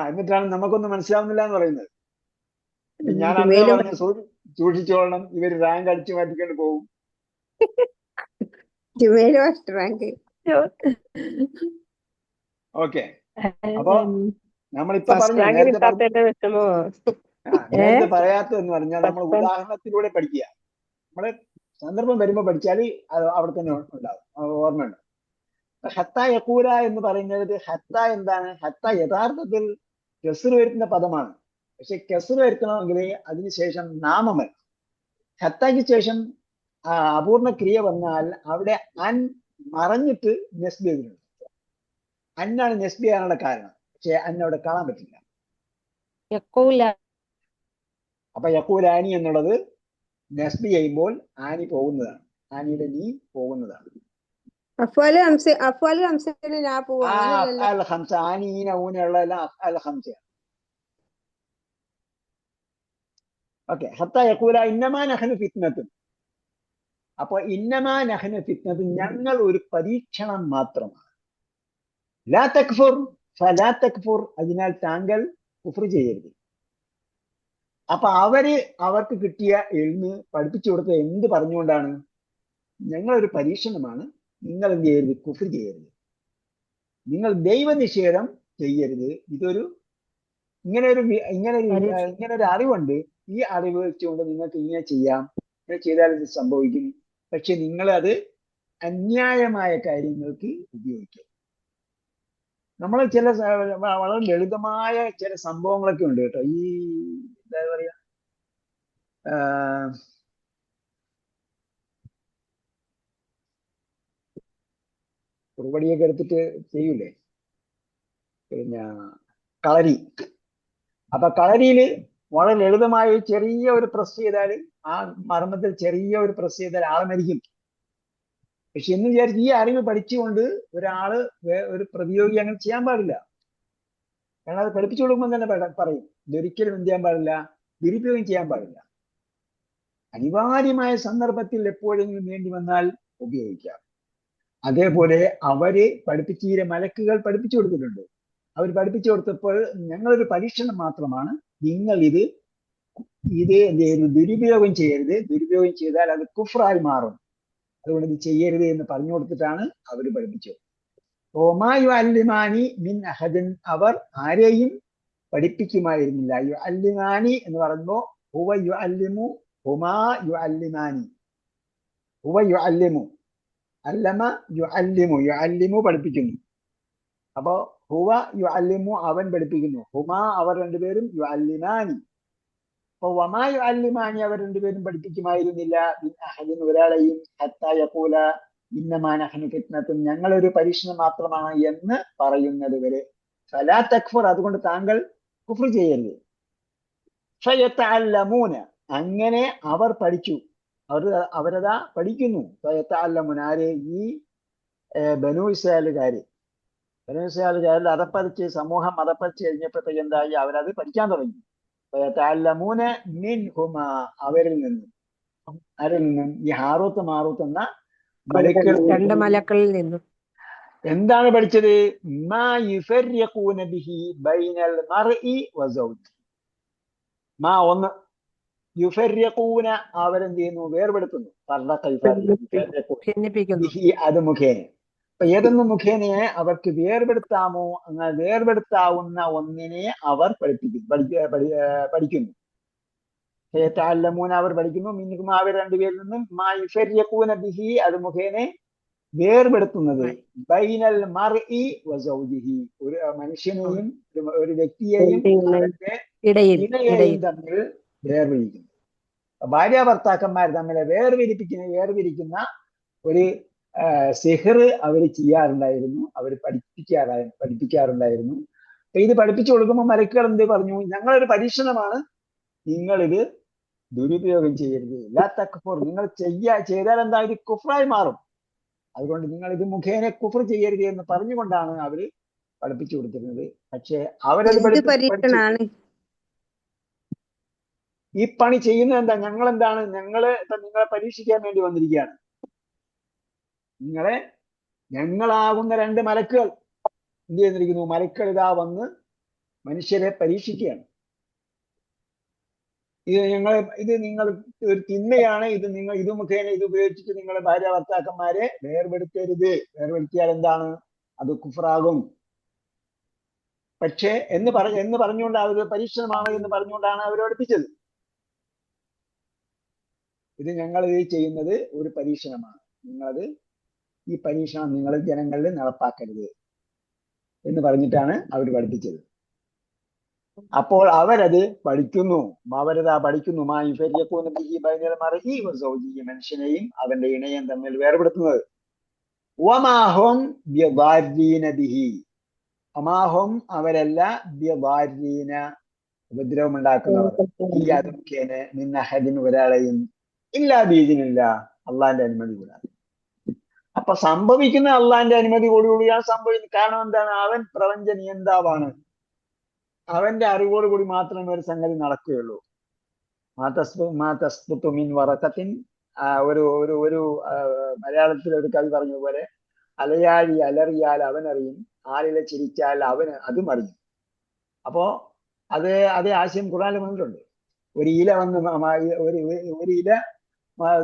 എന്നിട്ടാണ് നമുക്കൊന്നും മനസ്സിലാവുന്നില്ല എന്ന് പറയുന്നത്. ഞാൻ അന്നേ ജുമേലും പറഞ്ഞ് സൂക്ഷിച്ചോളണം, ഇവര് റാങ്ക് അടിച്ചു മാറ്റിക്കൊണ്ട് പോകും. First rank. ഓക്കെ. അപ്പൊ നമ്മളിപ്പൊ ഫസ്റ്റ് പറഞ്ഞു റാങ്ക് കിട്ടാത്തതിന്റെ വിഷമോ? നേരത്തെ പറയാത്തതെന്ന് പറഞ്ഞാൽ നമ്മൾ ഉദാഹരണത്തിലൂടെ പഠിക്കുക. നമ്മള് സന്ദർഭം വരുമ്പോ പഠിച്ചാൽ അത് അവിടെ തന്നെ ഉണ്ടാവും, ഓർമ്മയുണ്ട്. ഹത്ത യഖൂല എന്ന് പറയുന്നത് ഹത്ത എന്താണ്? ഹത്ത യഥാർത്ഥത്തിൽ കെസ്ർ വരുത്തുന്ന പദമാണ്. പക്ഷെ കെസ്ർ വരുത്തണമെങ്കിൽ അതിനുശേഷം നാമമല്ല. ഹത്തയ്ക്ക് ശേഷം അപൂർണ ക്രിയ വന്നാൽ അവിടെ അൻ മറഞ്ഞിട്ട് നെസ്ബ് ചെയ്തിട്ടുണ്ട്. അന്നാണ് നെസ്ബ് ചെയ്യാനുള്ള കാരണം. പക്ഷെ അൻ അവിടെ കാണാൻ പറ്റില്ല. അപ്പൊ യഖൂലാനി എന്നുള്ളത് നെസ്ബ് ചെയ്യുമ്പോൾ ആനി പോകുന്നതാണ്. ആനിയുടെ നീ പോകുന്നതാണ്. അഫ്വാല് ഹംസയില് ഞാൻ പോവാ. അഫ്ആൽ ഖംസ, ആനി ഈന ഊന ഉള്ളതെല്ലാം അഫ്ആൽ ഖംസയാണ്. ഓക്കെ. ഹത്ത യഖൂല ഇന്നമാ നഹ്നു ഫിത്നത്തുൻ. അപ്പൊ ഇന്നമാ നഹ്നു ഫിത്നത്തുൻ, ഞങ്ങൾ ഒരു പരീക്ഷണം മാത്രമാണ്. ലാ തക്ഫുർ ഫലാ തക്ഫുർ, അതിനാൽ താങ്കൾ കുഫ്ർ ചെയ്യരുത്. അപ്പൊ അവർക്ക് കിട്ടിയ എൽമ് പഠിപ്പിച്ചു കൊടുത്തത് എന്ത് പറഞ്ഞുകൊണ്ടാണ്? ഞങ്ങളൊരു പരീക്ഷണമാണ്, നിങ്ങൾ എന്ത് ചെയ്യരുത്? കുഫ്ർ ചെയ്യരുത്, നിങ്ങൾ ദൈവനിഷേധം ചെയ്യരുത്. ഇങ്ങനൊരു അറിവുണ്ട്. ഈ അറിവ് വെച്ചുകൊണ്ട് നിങ്ങൾക്ക് ഇങ്ങനെ ചെയ്യാം, ഇങ്ങനെ ചെയ്താൽ ഇത് സംഭവിക്കും. പക്ഷെ നിങ്ങൾ അത് അന്യായമായ കാര്യങ്ങൾക്ക് ഉപയോഗിക്കും. നമ്മൾ ചില വളരെ ലളിതമായ ചില സംഭവങ്ങളൊക്കെ ഉണ്ട് കേട്ടോ. ഈ എന്താ പറയാ, കുറുപടിയൊക്കെ എടുത്തിട്ട് ചെയ്യൂലേ, പിന്നെ കളരി. അപ്പൊ കളരിയില് വളരെ ലളിതമായ ചെറിയ ഒരു പ്രസ് ചെയ്താൽ, ആ മർമ്മത്തിൽ ചെറിയ ഒരു പ്രസ് ചെയ്താൽ ആളെ മരിക്കും. പക്ഷെ എന്ന് വിചാരിച്ച് ഈ അറിവ് പഠിച്ചുകൊണ്ട് ഒരാള് ഒരു പ്രതിയോഗി അങ്ങനെ ചെയ്യാൻ പാടില്ല. കാരണം അത് പഠിപ്പിച്ചു കൊടുക്കുമ്പോൾ തന്നെ പറയും ഇതൊരിക്കലും എന്ത് ചെയ്യാൻ പാടില്ല, ദുരുപയോഗം ചെയ്യാൻ പാടില്ല. അനിവാര്യമായ സന്ദർഭത്തിൽ എപ്പോഴെങ്കിലും വേണ്ടി വന്നാൽ ഉപയോഗിക്കാം. അതേപോലെ അവര് പഠിപ്പിച്ചീരെ മലക്കുകൾ പഠിപ്പിച്ചു കൊടുത്തിട്ടുണ്ട്. അവർ പഠിപ്പിച്ചു കൊടുത്തപ്പോൾ ഞങ്ങളൊരു പരീക്ഷണം മാത്രമാണ്, നിങ്ങൾ ഇത് എന്ത് ചെയ്യുന്നു? ദുരുപയോഗം ചെയ്യരുത്. ദുരുപയോഗം ചെയ്താൽ അത് കുഫ്റായി മാറും, അതുകൊണ്ട് ഇത് ചെയ്യരുത് എന്ന് പറഞ്ഞു കൊടുത്തിട്ടാണ് അവർ പഠിപ്പിച്ചത്. ഓമാ യുഅല്ലിമാനി മിൻ അഹദിൻ, അവർ ആരെയും പഠിപ്പിക്കുമായിരുന്നില്ല. യുഅല്ലിമാനി എന്ന് പറയുമ്പോൾ ഹുവ യുഅല്ലിമു, ഹുമാ യുഅല്ലിമാനി. ഹുവ യുഅല്ലിമു, അല്ലമ യുഅല്ലിമു, യുഅല്ലിമു പഠിപ്പിക്കുന്നു. അപ്പോ ഹുവ യുഅല്ലിമു അവൻ പഠിപ്പിക്കുന്നു, ഹുമാ അവർ രണ്ടുപേരും യുഅല്ലിമാനി. അപ്പൊ വമാ യുഅല്ലിമാനി അവർ രണ്ടുപേരും പഠിപ്പിക്കുമായിരുന്നില്ല മിൻ അഹദിൻ ഒരാളെയും, ഹത്താ യഖൂല ഇന്നമാ നഹ്നു ഫിത്നത്തുൻ, ഞങ്ങളൊരു പരീക്ഷണം മാത്രമാണ് എന്ന് പറയുന്നത് വരെ. ഫലാ തക്ഫുർ, അതുകൊണ്ട് താങ്കൾ കുഫ്ർ ചെയ്യരുത്. ഫയതഅല്ലമൂന, അങ്ങനെ അവർ പഠിച്ചു, അവരതാ പഠിക്കുന്നു. ഫയതഅല്ലമൂന, ആര്? ഈ ബനൂ ഇസ്രായേലുകാര്. ബനൂ ഇസ്രായേലുകാരിൽ സമൂഹം മതപ്പതിച്ച് കഴിഞ്ഞപ്പോഴത്തേക്ക് എന്തായി? അവരത് പഠിക്കാൻ തുടങ്ങി. ഫയതഅല്ലമൂന മിൻഹുമാ, അവരിൽ നിന്നും. ആരിൽ നിന്നും? ഈ ഹാറൂത്ത് മാറൂത്ത് എന്ന രണ്ട് മലക്കളിൽ നിന്നും. എന്താണ് പഠിച്ചത്? മാ യുഫർരിഖൂന ബിഹി ബൈനൽ മർഇ വസൗജ്. മാ ഒന്ന്, യുഫർരിഖൂന അവരെന്ത് ചെയ്യുന്നു, വേർപെടുത്തുന്നു. ഭിന്നിപ്പിക്കുന്നു. ബിഹി അത് മുഖേന. അപ്പൊ ഏതൊന്ന് മുഖേനയെ അവർക്ക് വേർപെടുത്താമോ, അങ്ങനെ വേർപെടുത്താവുന്ന ഒന്നിനെ അവർ പഠിക്കുന്നു. അവർ പഠിക്കുന്നു. മിൻഹും അവർ രണ്ടുപേരിൽ നിന്നും മാ യുഫർരിഖൂന ബിഹി അത് മുഖേന വേർപെടുത്തുന്നത് ബൈനൽ മർഇ വസൗജിഹി ഒരു മനുഷ്യനെയും ഒരു വ്യക്തിയെയും അവന്റെ ഇണയെയും തമ്മിൽ വേർപിരിക്കുന്നു. ഭാര്യ ഭർത്താക്കന്മാർ തമ്മിൽ വേർപിരിക്കുന്ന ഒരു സിഹർ അവർ ചെയ്യാറുണ്ടായിരുന്നു, അവർ പഠിപ്പിക്കാറുണ്ടായിരുന്നു. അപ്പൊ ഇത് പഠിപ്പിച്ചു കൊടുക്കുമ്പോൾ മലക്കുകൾ എന്ത് പറഞ്ഞു, ഞങ്ങളൊരു പരീക്ഷണമാണ്, നിങ്ങളിത് ദുരുപയോഗം ചെയ്യരുത്. ലാ തക്ഫുർ, നിങ്ങൾ ചെയ്താൽ എന്താ, ഇത് കുഫ്രായി മാറും. അതുകൊണ്ട് നിങ്ങൾ ഇത് മുഖേന കുഫർ ചെയ്യരുത് എന്ന് പറഞ്ഞുകൊണ്ടാണ് അവര് പഠിപ്പിച്ചു കൊടുത്തിരുന്നത്. പക്ഷെ അവരത് പരീക്ഷണാണ് ഈ പണി ചെയ്യുന്നത് എന്താ, ഞങ്ങളെ പരീക്ഷിക്കാൻ വേണ്ടി വന്നിരിക്കുകയാണ്. ഞങ്ങളാകുന്ന രണ്ട് മലക്കുകൾ എന്ത് ചെയ്തിരിക്കുന്നു, മലക്കുകൾ ഇതാ വന്ന് മനുഷ്യരെ പരീക്ഷിക്കുകയാണ്. ഇത് നിങ്ങൾ ഒരു തിന്മയാണ്, ഇത് മുഖേന ഇത് ഉപയോഗിച്ചിട്ട് നിങ്ങളെ ഭാര്യ ഭർത്താക്കന്മാരെ വേർപെടുത്തരുത്. വേർപെടുത്തിയാൽ എന്താണ്, അത് കുഫറാകും. പക്ഷേ എന്ന് പറഞ്ഞുകൊണ്ട് അവർ പരീക്ഷണമാണ് എന്ന് പറഞ്ഞുകൊണ്ടാണ് അവർ പഠിപ്പിച്ചത്. ഇത് ഞങ്ങൾ ചെയ്യുന്നത് ഒരു പരീക്ഷണമാണ്, ഈ പരീക്ഷണം നിങ്ങൾ ജനങ്ങളിൽ നടപ്പാക്കരുത് എന്ന് പറഞ്ഞിട്ടാണ് അവർ പഠിപ്പിച്ചത്. അപ്പോൾ അവരത് പഠിക്കുന്നു. മനുഷ്യനെയും അവന്റെ ഇണയും തമ്മിൽ വേർപെടുത്തുന്നത്. അവരല്ല ഉപദ്രവം ഉണ്ടാക്കുന്നവർ ഒരാളെയും ഇല്ലാ ബീദിനില്ല, അള്ളാന്റെ അനുമതി കൂടാതെ. അപ്പൊ സംഭവിക്കുന്ന അള്ളാന്റെ അനുമതിയോടുകൂടിയാണ് സംഭവിക്കുന്നത്. കാരണം എന്താണ്, അവൻ പ്രപഞ്ച നിയന്താവാണ്. അവന്റെ അറിവോടുകൂടി മാത്രമേ ഒരു സംഗതി നടക്കുകയുള്ളൂ. മിൻ വറഖത്തിൻ, ഒരു മലയാളത്തിൽ ഒരു കവി പറഞ്ഞ പോലെ, അലയാഴി അലറിയാൽ അവൻ അറിയും, ആലില ചിരിച്ചാൽ അവൻ അതും അറിയും. അപ്പോ അതേ ആശയം ഖുർആനിൽ വന്നിട്ടുണ്ട്. ഒരു ഇല വന്ന് ഒരു ഇല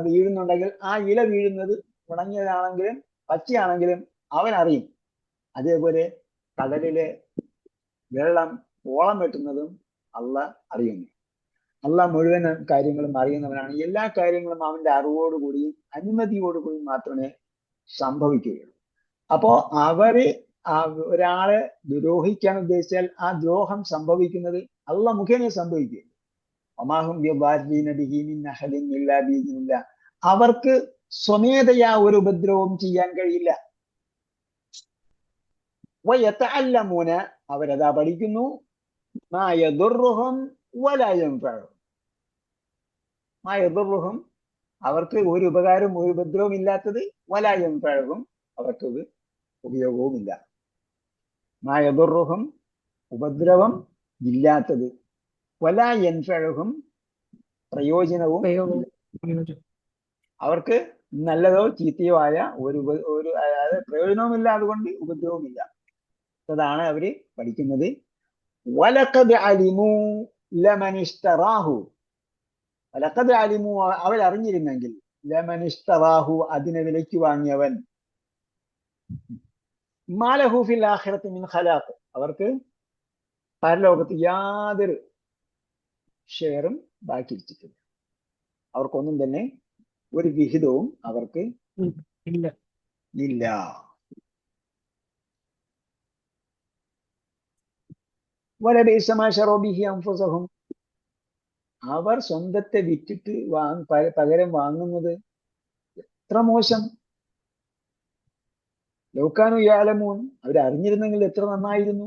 വീഴുന്നുണ്ടെങ്കിൽ ആ ഇല വീഴുന്നത് ഉണങ്ങിയതാണെങ്കിലും പച്ചയാണെങ്കിലും അവൻ അറിയും. അതേപോലെ കടലിലെ വെള്ളം ഓളം വെട്ടുന്നതും അള്ളാഹ് അറിയുന്നു. അള്ളാഹ് മുഴുവൻ കാര്യങ്ങളും അറിയുന്നവനാണ്. എല്ലാ കാര്യങ്ങളും അവന്റെ അറിവോടുകൂടിയും അനുമതിയോടുകൂടിയും മാത്രമേ സംഭവിക്കുകയുള്ളൂ. അപ്പോ ഒരാളെ ദ്രോഹിക്കാൻ ഉദ്ദേശിച്ചാൽ ആ ദ്രോഹം സംഭവിക്കുന്നത് അള്ളാഹ് മുഖേന സംഭവിക്കുകയുള്ളൂ. അവർക്ക് സ്വമേധയാ ഒരു ഉപദ്രവവും ചെയ്യാൻ കഴിയില്ല. അവരതാ പഠിക്കുന്നു. അവർക്ക് ഒരു ഉപകാരവും ഒരു ഉപദ്രവവും ഇല്ലാത്തത്, വലായം പഴകും അവർക്ക് ഒരു ഉപയോഗവുമില്ല. മായദുർറുഹും ഉപദ്രവം ഇല്ലാത്തത്, വലായൻ പഴകും പ്രയോജനവും അവർക്ക് നല്ലതോ ചീത്തയോ ആയ ഒരു പ്രയോജനവുമില്ല, അതുകൊണ്ട് ഉപദ്രവവുമില്ല. അതാണ് അവര് പഠിക്കുന്നത്. വലഖദ് അലിമു ലമനിഷ്തറാഹു, വലഖദ് അലിമു അവരറിഞ്ഞിരുന്നെങ്കിൽ, ലമനിഷ്തറാഹു അതിനെ വിലയ്ക്ക് വാങ്ങിയവൻ, മാലഹു ഫിൽ ആഖിറതി മിൻ ഖലാഖ് അവർക്ക് പരലോകത്ത് യാതൊരു ഷെയറും ബാക്കി വെച്ചിട്ടില്ല. അവർക്കൊന്നും തന്നെ ഒരു വിഹിതവും അവർക്ക് ഇല്ല. അവർ സ്വന്തത്തെ വിറ്റിട്ട് പകരം വാങ്ങുന്നത് എത്ര മോശം. ലൗകാനു യഅലമൂൻ അവരറിഞ്ഞിരുന്നെങ്കിൽ എത്ര നന്നായിരുന്നു.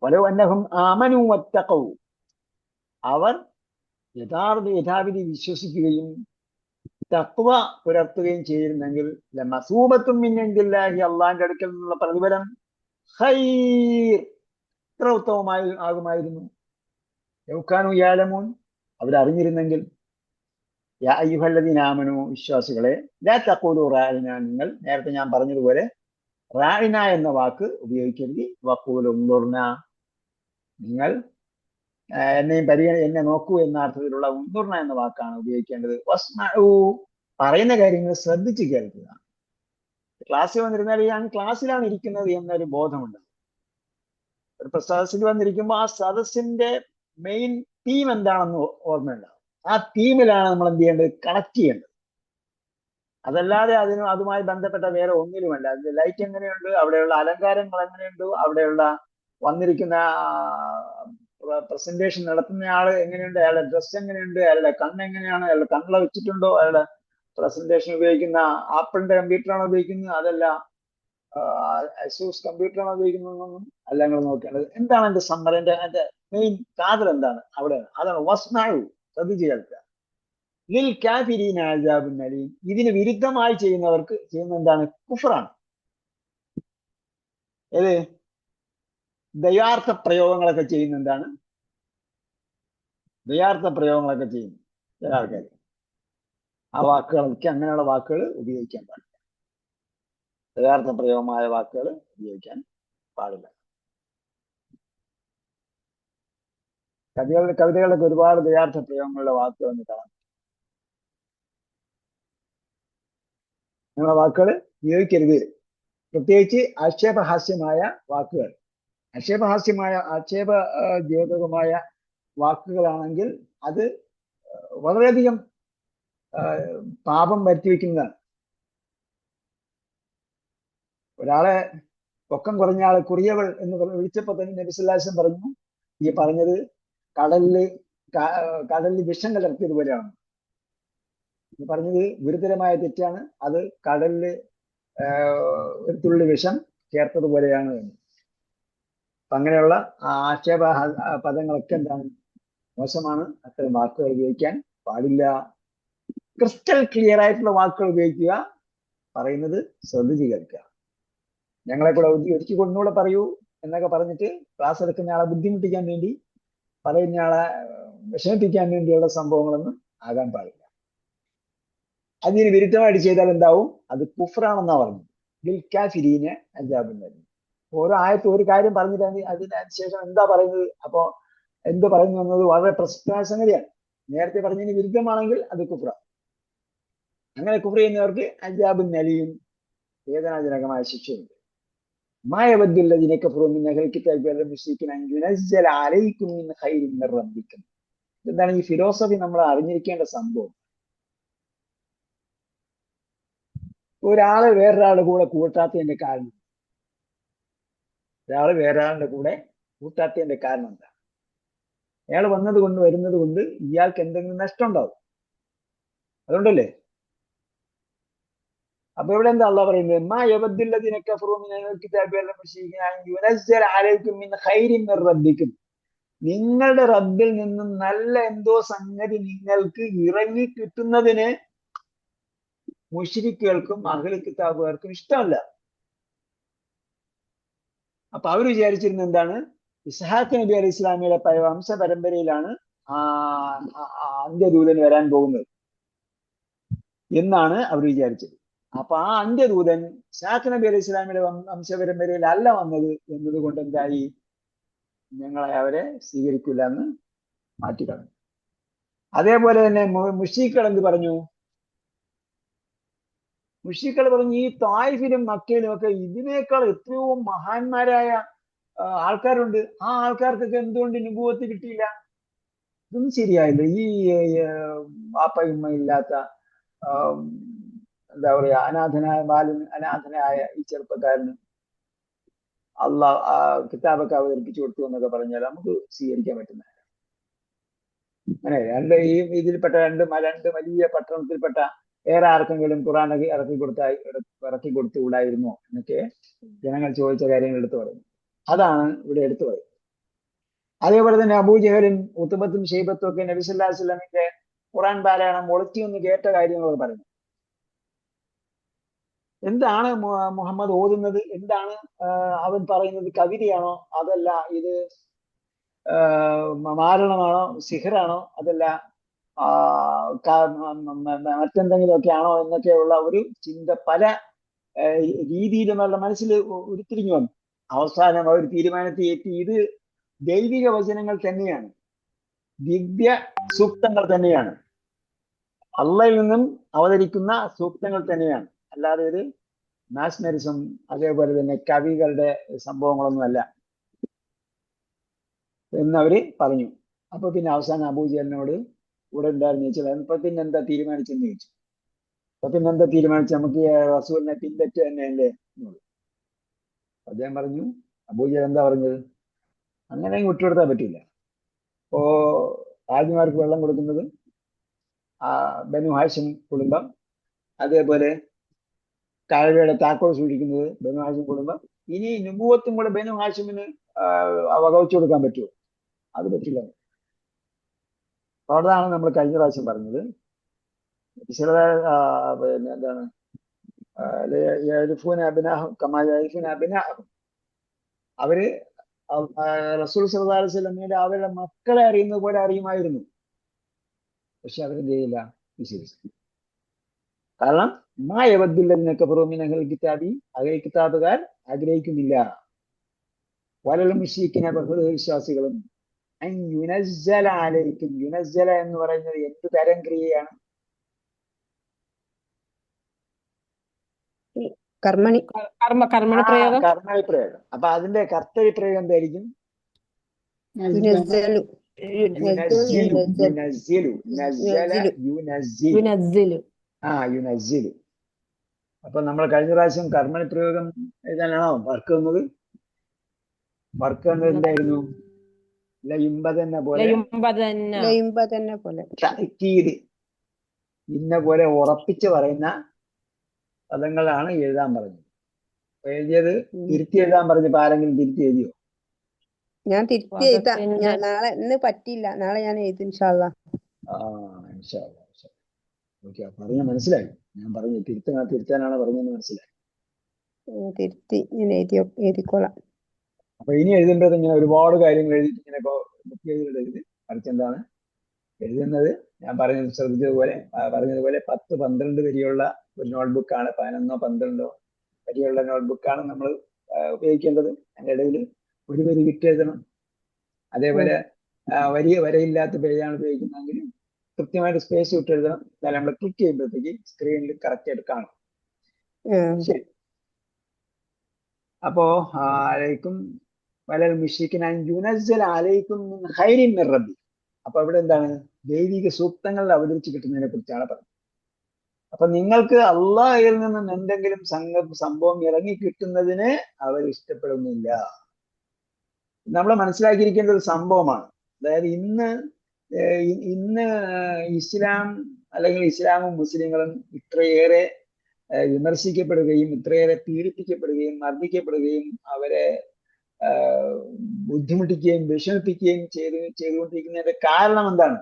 വലൗ അന്നഹും ആമനൂ വത്തഖൗ അവർ യഥാവിധി വിശ്വസിക്കുകയും തഖ്വ പുലർത്തുകയും ചെയ്തിരുന്നെങ്കിൽ, ലമസൂബത്തും മിൻ ഇൻദില്ലാഹി അള്ളാഹിന്റെ അടുക്കൽ നിന്നുള്ള പ്രതിഫലം ഖൈർ എത്ര ഉത്തമമായി ആകുമായിരുന്നു. ലൗകാനു യഅലമൂൻ അവരറിഞ്ഞിരുന്നെങ്കിൽ. യാ അയ്യുഹല്ലദീന ആമനൂ വിശ്വാസികളെ, ലാ തഖൂലു റാഇനാ നിങ്ങൾ നേരത്തെ ഞാൻ പറഞ്ഞതുപോലെ റായിന എന്ന വാക്ക് ഉപയോഗിക്കരുത്. വഖൂലു ഉൻദുർന, നിങ്ങൾ എന്നെ നോക്കൂ എന്ന അർത്ഥത്തിലുള്ള ഉൻദുർന എന്ന വാക്കാണ് ഉപയോഗിക്കേണ്ടത്. വസ്മഉ, പറയുന്ന കാര്യങ്ങൾ ശ്രദ്ധിച്ച് കേൾക്കുക. ക്ലാസ്സിൽ വന്നിരുന്നാൽ ഞാൻ ക്ലാസ്സിലാണ് ഇരിക്കുന്നത് എന്നൊരു ബോധമുണ്ട്. ഒരു സദസ്സിൽ വന്നിരിക്കുമ്പോൾ ആ സദസ്സിന്റെ മെയിൻ തീം എന്താണെന്ന് ഓർമ്മയുണ്ടാവും. ആ തീമിലാണ് നമ്മൾ എന്ത് ചെയ്യേണ്ടത്? കണക്ട് ചെയ്യേണ്ടത്. അതല്ലാതെ അതുമായി ബന്ധപ്പെട്ട വേറെ ഒന്നിലുമല്ല. അതിന്റെ ലൈറ്റ് എങ്ങനെയുണ്ട്, അവിടെയുള്ള അലങ്കാരങ്ങൾ എങ്ങനെയുണ്ട്, അവിടെയുള്ള വന്നിരിക്കുന്ന പ്രസന്റേഷൻ നടത്തുന്ന ആള് എങ്ങനെയുണ്ട്, അയാളുടെ ഡ്രസ് എങ്ങനെയുണ്ട്, അയാളുടെ കണ്ണെങ്ങനെയാണ്, അയാളുടെ കണ്ണില വെച്ചിട്ടുണ്ടോ, അയാളുടെ പ്രസന്റേഷൻ ഉപയോഗിക്കുന്ന ആപ്പിളിന്റെ കമ്പ്യൂട്ടറാണോ ഉപയോഗിക്കുന്നത്, അതല്ല അസൂസ് കമ്പ്യൂട്ടറാണോ ഉപയോഗിക്കുന്നതെന്നൊന്നും അല്ല നിങ്ങൾ നോക്കേണ്ടത്. എന്താണ് എന്റെ സമ്മറിന്റെ എന്റെ മെയിൻ കാതൽ എന്താണ് അവിടെയാണ്. അതാണ് വസ്നാഴു, ശ്രദ്ധിച്ച് കേൾക്കുക. ലിൽ കാഫിരീന അസാബുൻ അലീം, ഇതിന് വിരുദ്ധമായി ചെയ്യുന്നവർക്ക് ചെയ്യുന്ന എന്താണ്? കുഫറാണ്. ഏത് ദയാർത്ഥ പ്രയോഗങ്ങളൊക്കെ ചെയ്യുന്ന എന്താണ്? ദയാർത്ഥ പ്രയോഗങ്ങളൊക്കെ ചെയ്യുന്നു ചില ആൾക്കാർ. ആ വാക്കുകളൊക്കെ, അങ്ങനെയുള്ള വാക്കുകൾ ഉപയോഗിക്കാൻ പാടില്ല. ദയാർത്ഥ പ്രയോഗമായ വാക്കുകൾ ഉപയോഗിക്കാൻ പാടില്ല. കവിതകളിലൊക്കെ ഒരുപാട് ദയാർത്ഥ പ്രയോഗങ്ങളുടെ വാക്കുകൾ ഒന്ന് കാണാം. നിങ്ങളുടെ വാക്കുകൾ ഉപയോഗിക്കരുത്. പ്രത്യേകിച്ച് ആക്ഷേപഹാസ്യമായ വാക്കുകൾ, ആക്ഷേപദ്യോതകമായ വാക്കുകളാണെങ്കിൽ അത് വളരെയധികം പാപം വരുത്തി വയ്ക്കുന്നതാണ്. ഒരാളെ പൊക്കം കുറഞ്ഞ ആളെ കുറിയവൾ എന്ന് വിളിച്ചപ്പോൾ തന്നെ നബി സല്ലല്ലാഹു അലൈഹി വസല്ലം പറഞ്ഞു, ഈ പറഞ്ഞത് കടലിൽ വിഷം കലർത്തിയതുപോലെയാണ്. പറഞ്ഞത് ഗുരുതരമായ തെറ്റാണ്. അത് കടലില് ഒരു തുള്ളി വിഷം ചേർത്തതുപോലെയാണ് എന്ന്. അങ്ങനെയുള്ള ആക്ഷേപ പദങ്ങളൊക്കെ എന്താണ്? മോശമാണ്. അത്തരം വാക്കുകൾ ഉപയോഗിക്കാൻ പാടില്ല. ക്രിസ്റ്റൽ ക്ലിയർ ആയിട്ടുള്ള വാക്കുകൾ ഉപയോഗിക്കുക. പറയുന്നത് ശ്രദ്ധിച്ച് കേൾക്കുക. ഞങ്ങളെ കൂടെ ഒരിക്കൽ ഒന്നുകൂടെ പറയൂ എന്നൊക്കെ പറഞ്ഞിട്ട് ക്ലാസ് എടുക്കുന്ന ആളെ ബുദ്ധിമുട്ടിക്കാൻ വേണ്ടി, പറയുന്ന ആളെ വിഷമിപ്പിക്കാൻ വേണ്ടിയുള്ള സംഭവങ്ങളൊന്നും ആകാൻ പാടില്ല. അതിന് വിരുദ്ധമായിട്ട് ചെയ്താൽ എന്താവും? അത് കുഫ്റാണെന്നാ പറഞ്ഞത്. ലിൽ കാഫിരീന അസാബുൻ അലീം. ഓരോ ആയത്തും ഒരു കാര്യം പറഞ്ഞിട്ട് അതിനുശേഷം എന്താ പറയുന്നത്, അപ്പോ എന്ത് പറയുന്നു എന്നത് വളരെ പ്രസക്തമായ സംഗതിയാണ്. നേരത്തെ പറഞ്ഞതിന് വിരുദ്ധമാണെങ്കിൽ അത് കുഫ്ര. അങ്ങനെ കുഫ്ര ചെയ്യുന്നവർക്ക് അസാബുൻ അലീം, വേദനാജനകമായ ശിക്ഷയുണ്ട്. മായവദ്ദുല്ലദീന കഫറൂ മിൻ അഹ്ലിൽ കിതാബി വൽ മുശ്രിക്കീന അൻ യുനസ്സല അലൈക്കും മിൻ ഖൈരിൻ മിർ റബ്ബിക്കും. എന്താണ് ഈ ഫിലോസഫി നമ്മൾ അറിഞ്ഞിരിക്കേണ്ട സംഭവം? ഒരാള് വേറൊരാളുടെ കൂടെ കൂട്ടാത്തതിന്റെ കാരണം, ഒരാള് വേറൊരാളുടെ കൂടെ കൂട്ടാത്തതിന്റെ കാരണം എന്താ? അയാൾ വരുന്നത് കൊണ്ട് ഇയാൾക്ക് എന്തെങ്കിലും നഷ്ടം ഉണ്ടാവും. അതുകൊണ്ടല്ലേ. അപ്പൊ ഇവിടെ എന്താ അള്ളാഹ് പറയുന്നത്? മാ യവദ്ദുല്ലദീന കഫറൂ മിൻ അഹ്ലിൽ കിതാബി വൽ മുശ്രിക്കീന അൻ യുനസ്സല അലൈക്കും മിൻ ഖൈരിൻ മിർ റബ്ബിക്കും. നിങ്ങളുടെ റബ്ബിൽ നിന്നും നല്ല എന്തോ സംഗതി നിങ്ങൾക്ക് ഇറങ്ങി കിട്ടുന്നതിന് മുശ്രിക്കുകൾക്കും അഹ്ലുൽ കിതാബുകാർക്കും ഇഷ്ടമല്ല. അപ്പൊ അവർ വിചാരിച്ചിരുന്ന എന്താണ്? ഇസ്ഹാഖ് നബി അലൈഹി ഇസ്ലാമിയുടെ വംശ പരമ്പരയിലാണ് അന്ത്യദൂതൻ വരാൻ പോകുന്നത് എന്നാണ് അവർ വിചാരിച്ചത്. അപ്പൊ ആ അന്ത്യദൂതൻ ഇസ്ഹാഖ് നബി അലൈഹി ഇസ്ലാമിയുടെ വംശപരമ്പരയിൽ അല്ല വന്നത് എന്നതുകൊണ്ട് എന്തായി? ഞങ്ങളെ അവരെ സ്വീകരിക്കില്ല എന്ന് മാറ്റിക്കളഞ്ഞു. അതേപോലെ തന്നെ മുശ്രിക്കുകൾ എന്ത് പറഞ്ഞു? മുശ്രിക്കുകൾ പറഞ്ഞു, ഈ തായിഫിലും മക്കയിലും ഒക്കെ ഇതിനേക്കാൾ എത്രയോ മഹാന്മാരായ ആൾക്കാരുണ്ട്. ആ ആൾക്കാർക്കൊക്കെ എന്തുകൊണ്ട് നുബുവത്ത് കിട്ടിയില്ല? ഇതൊന്നും ശരിയായില്ല. ഈ വാപ്പയുമ്മ ഇല്ലാത്ത എന്താ പറയാ അനാഥനായ ഈ ചെറുപ്പക്കാരന് അള്ളാഹ് കിതാബൊക്കെ അവതരിപ്പിച്ചു കൊടുത്തു എന്നൊക്കെ പറഞ്ഞാൽ നമുക്ക് സ്വീകരിക്കാൻ പറ്റുന്നതല്ല. അങ്ങനെ ഇതിൽപ്പെട്ട രണ്ട് വലിയ പട്ടണത്തിൽപ്പെട്ട വേറെ ആർക്കെങ്കിലും ഖുർആനൊക്കെ ഇറക്കി കൊടുത്തുകൂടായിരുന്നോ എന്നൊക്കെ ജനങ്ങൾ ചോദിച്ച കാര്യങ്ങൾ എടുത്തു പറയുന്നു. അതാണ് ഇവിടെ എടുത്തു പറയുന്നത്. അതേപോലെ തന്നെ അബൂജഹലും ഉത്ബത്തും ഷൈബത്തും ഒക്കെ നബി സല്ലല്ലാഹു അലൈഹി വസല്ലമയുടെ ഖുർആൻ പാരായണം ഒളിച്ചൊന്ന് കേട്ട കാര്യങ്ങളൊക്കെ പറഞ്ഞു. എന്താണ് മുഹമ്മദ് ഓതുന്നത്? എന്താണ് അവൻ പറയുന്നത്? കവിതയാണോ? അതല്ല ഇത് മാരണമാണോ? സിഹറാണോ? അതല്ല മറ്റെന്തെങ്കിലുമൊക്കെ ആണോ എന്നൊക്കെയുള്ള ഒരു ചിന്ത പല രീതിയിലും അവരുടെ മനസ്സിൽ ഉരുത്തിരിഞ്ഞു വന്നു. അവസാനം അവർ തീരുമാനത്തിൽ എത്തി, ഇത് ദൈവിക വചനങ്ങൾ തന്നെയാണ്, ദിവ്യ സൂക്തങ്ങൾ തന്നെയാണ്, അള്ളയിൽ നിന്നും അവതരിക്കുന്ന സൂക്തങ്ങൾ തന്നെയാണ്, അല്ലാതെ ഇത് മാസ്മരിസം അതേപോലെ തന്നെ കവികളുടെ സംഭവങ്ങളൊന്നുമല്ല എന്നവര് പറഞ്ഞു. അപ്പൊ പിന്നെ അവസാനം അബൂജഹലിനോട് കൂടെ ഉണ്ടായിരുന്നു ചോദിച്ചത്, അപ്പൊ പിന്നെ എന്താ തീരുമാനിച്ചെന്ന് ചോദിച്ചു. അപ്പൊ പിന്നെ എന്താ തീരുമാനിച്ചു, നമുക്ക് റസൂലിനെ പിൻപറ്റുക തന്നെയല്ലേ എന്നുള്ളൂ. അദ്ദേഹം പറഞ്ഞു, അബൂജഹൽ എന്താ പറഞ്ഞത്, അങ്ങനെ വിട്ടുകൊടുത്താൻ പറ്റില്ല. ഇപ്പോ ഹാജിമാർക്ക് വെള്ളം കൊടുക്കുന്നത് ബനു ഹാഷിം കുടുംബം, അതേപോലെ കഅബയുടെ താക്കോൽ സൂക്ഷിക്കുന്നത് ബനു ഹാഷിം കുടുംബം. ഇനി നുബുവത്തും കൂടെ ബനു ഹാഷിമിന് വകവച്ചു കൊടുക്കാൻ പറ്റുമോ? അത് പറ്റില്ല. അവിടെയാണ് നമ്മൾ കഴിഞ്ഞ പ്രാവശ്യം പറഞ്ഞത്, പിന്നെ എന്താണ് അവര് റസൂൽ സല്ലല്ലാഹു അലൈഹി വസല്ലമയുടെ അവരുടെ മക്കളെ അറിയുന്നത് പോലെ അറിയുമായിരുന്നു. പക്ഷെ അവരെന്ത് ചെയ്യില്ല, വിശ്വസിച്ചു. കാരണം കിതാബി അഹ്ലുൽ കിതാബുകാർ ആഗ്രഹിക്കുന്നില്ല, വലൽ മുശ്രിക്കീന വിശ്വാസികളും യുനസ്സല അലൈക്കും. യുനസ്സല എന്ന് പറയുന്നത് എന്ത് തരം ക്രിയയാണ്? കർമ്മണി കർമ്മണ പ്രയോഗം. കർമ്മണി പ്രയോഗം. അപ്പൊ അതിന്റെ കർത്തവ്യ പ്രയോഗം എന്തായിരിക്കും? യുനസ്സലു. യുനസ്സിലു. അപ്പൊ നമ്മൾ കഴിഞ്ഞ പ്രാവശ്യം കർമ്മണി പ്രയോഗം എഴുതാനാണോ വർക്ക് വന്നത്? വർക്ക് വന്നത് എന്തായിരുന്നു? ലയുംബദന്ന പോലെ തഅക്കീദ്, ഇന്ന പോലെ ഉറപ്പിച്ച് പറയുന്ന പദങ്ങളാണ് എഴുതാൻ പറഞ്ഞത്. എഴുതിയത് തിരുത്തി എഴുതാൻ പറഞ്ഞപ്പോ ആരെങ്കിലും തിരുത്തി എഴുതിയോ? ഞാൻ തിരുത്തി എഴുതാം. ഞാൻ നാളെ, ഇന്ന് പറ്റിയില്ല, നാളെ ഞാൻ എഴുതും ഇൻഷാ അല്ലാഹ്. ഇൻഷാ അല്ലാഹ്. ഓക്കെ, പറഞ്ഞ മനസ്സിലായി. ഞാൻ പറഞ്ഞു തിരുത്താനാണ് പറഞ്ഞതെന്ന് മനസ്സിലായി. തിരുത്തി ഞാൻ എഴുതിക്കോളാം. അപ്പൊ ഇനി എഴുതേണ്ടത് ഇങ്ങനെ ഒരുപാട് കാര്യങ്ങൾ എഴുതിയിട്ട് ഇങ്ങനെ ബുക്ക് ചെയ്തിട്ട് മറിച്ച് എന്താണ് എഴുതുന്നത്? ഞാൻ പറഞ്ഞതുപോലെ 10-12 വരിയുള്ള ഒരു നോട്ട്ബുക്കാണ്, 11-12 വരിയുള്ള നോട്ട്ബുക്കാണ് നമ്മൾ ഉപയോഗിക്കേണ്ടത്. അതിൻ്റെ ഇടയിൽ ഒരു വരി വിട്ട് എഴുതണം. അതേപോലെ വരയില്ലാത്ത പേജാണ് ഉപയോഗിക്കുന്നതെങ്കിൽ കൃത്യമായിട്ട് സ്പേസ് വിട്ട് എഴുതണം. എന്നാലും നമ്മൾ ക്ലിക്ക് ചെയ്യുമ്പോഴത്തേക്ക് സ്ക്രീനിൽ കറക്റ്റ് ആയിട്ട് കാണും. ശരി. അപ്പോ അലൈക്കും വലൽ മുശ്രിക്കീന യുനസ്സല അലൈക്കും മിൻ ഖൈരിൻ മിർ റബ്ബി. അപ്പൊ ഇവിടെ എന്താണ്? ദൈവിക സൂക്തങ്ങൾ അവതരിച്ച് കിട്ടുന്നതിനെ കുറിച്ചാണ് പറഞ്ഞത്. അപ്പൊ നിങ്ങൾക്ക് അള്ളാഹയിൽ നിന്നും എന്തെങ്കിലും സംഭവം ഇറങ്ങി കിട്ടുന്നതിന് അവർ ഇഷ്ടപ്പെടുന്നില്ല. നമ്മൾ മനസ്സിലാക്കിയിരിക്കേണ്ട ഒരു സംഭവമാണ്. അതായത് ഇന്ന് ഇസ്ലാം അല്ലെങ്കിൽ ഇസ്ലാമും മുസ്ലിങ്ങളും ഇത്രയേറെ വിമർശിക്കപ്പെടുകയും ഇത്രയേറെ പീഡിപ്പിക്കപ്പെടുകയും മർദ്ദിക്കപ്പെടുകയും അവരെ ബുദ്ധിമുട്ടിക്കുകയും വിഷമിപ്പിക്കുകയും ചെയ്തുകൊണ്ടിരിക്കുന്നതിന്റെ കാരണം എന്താണ്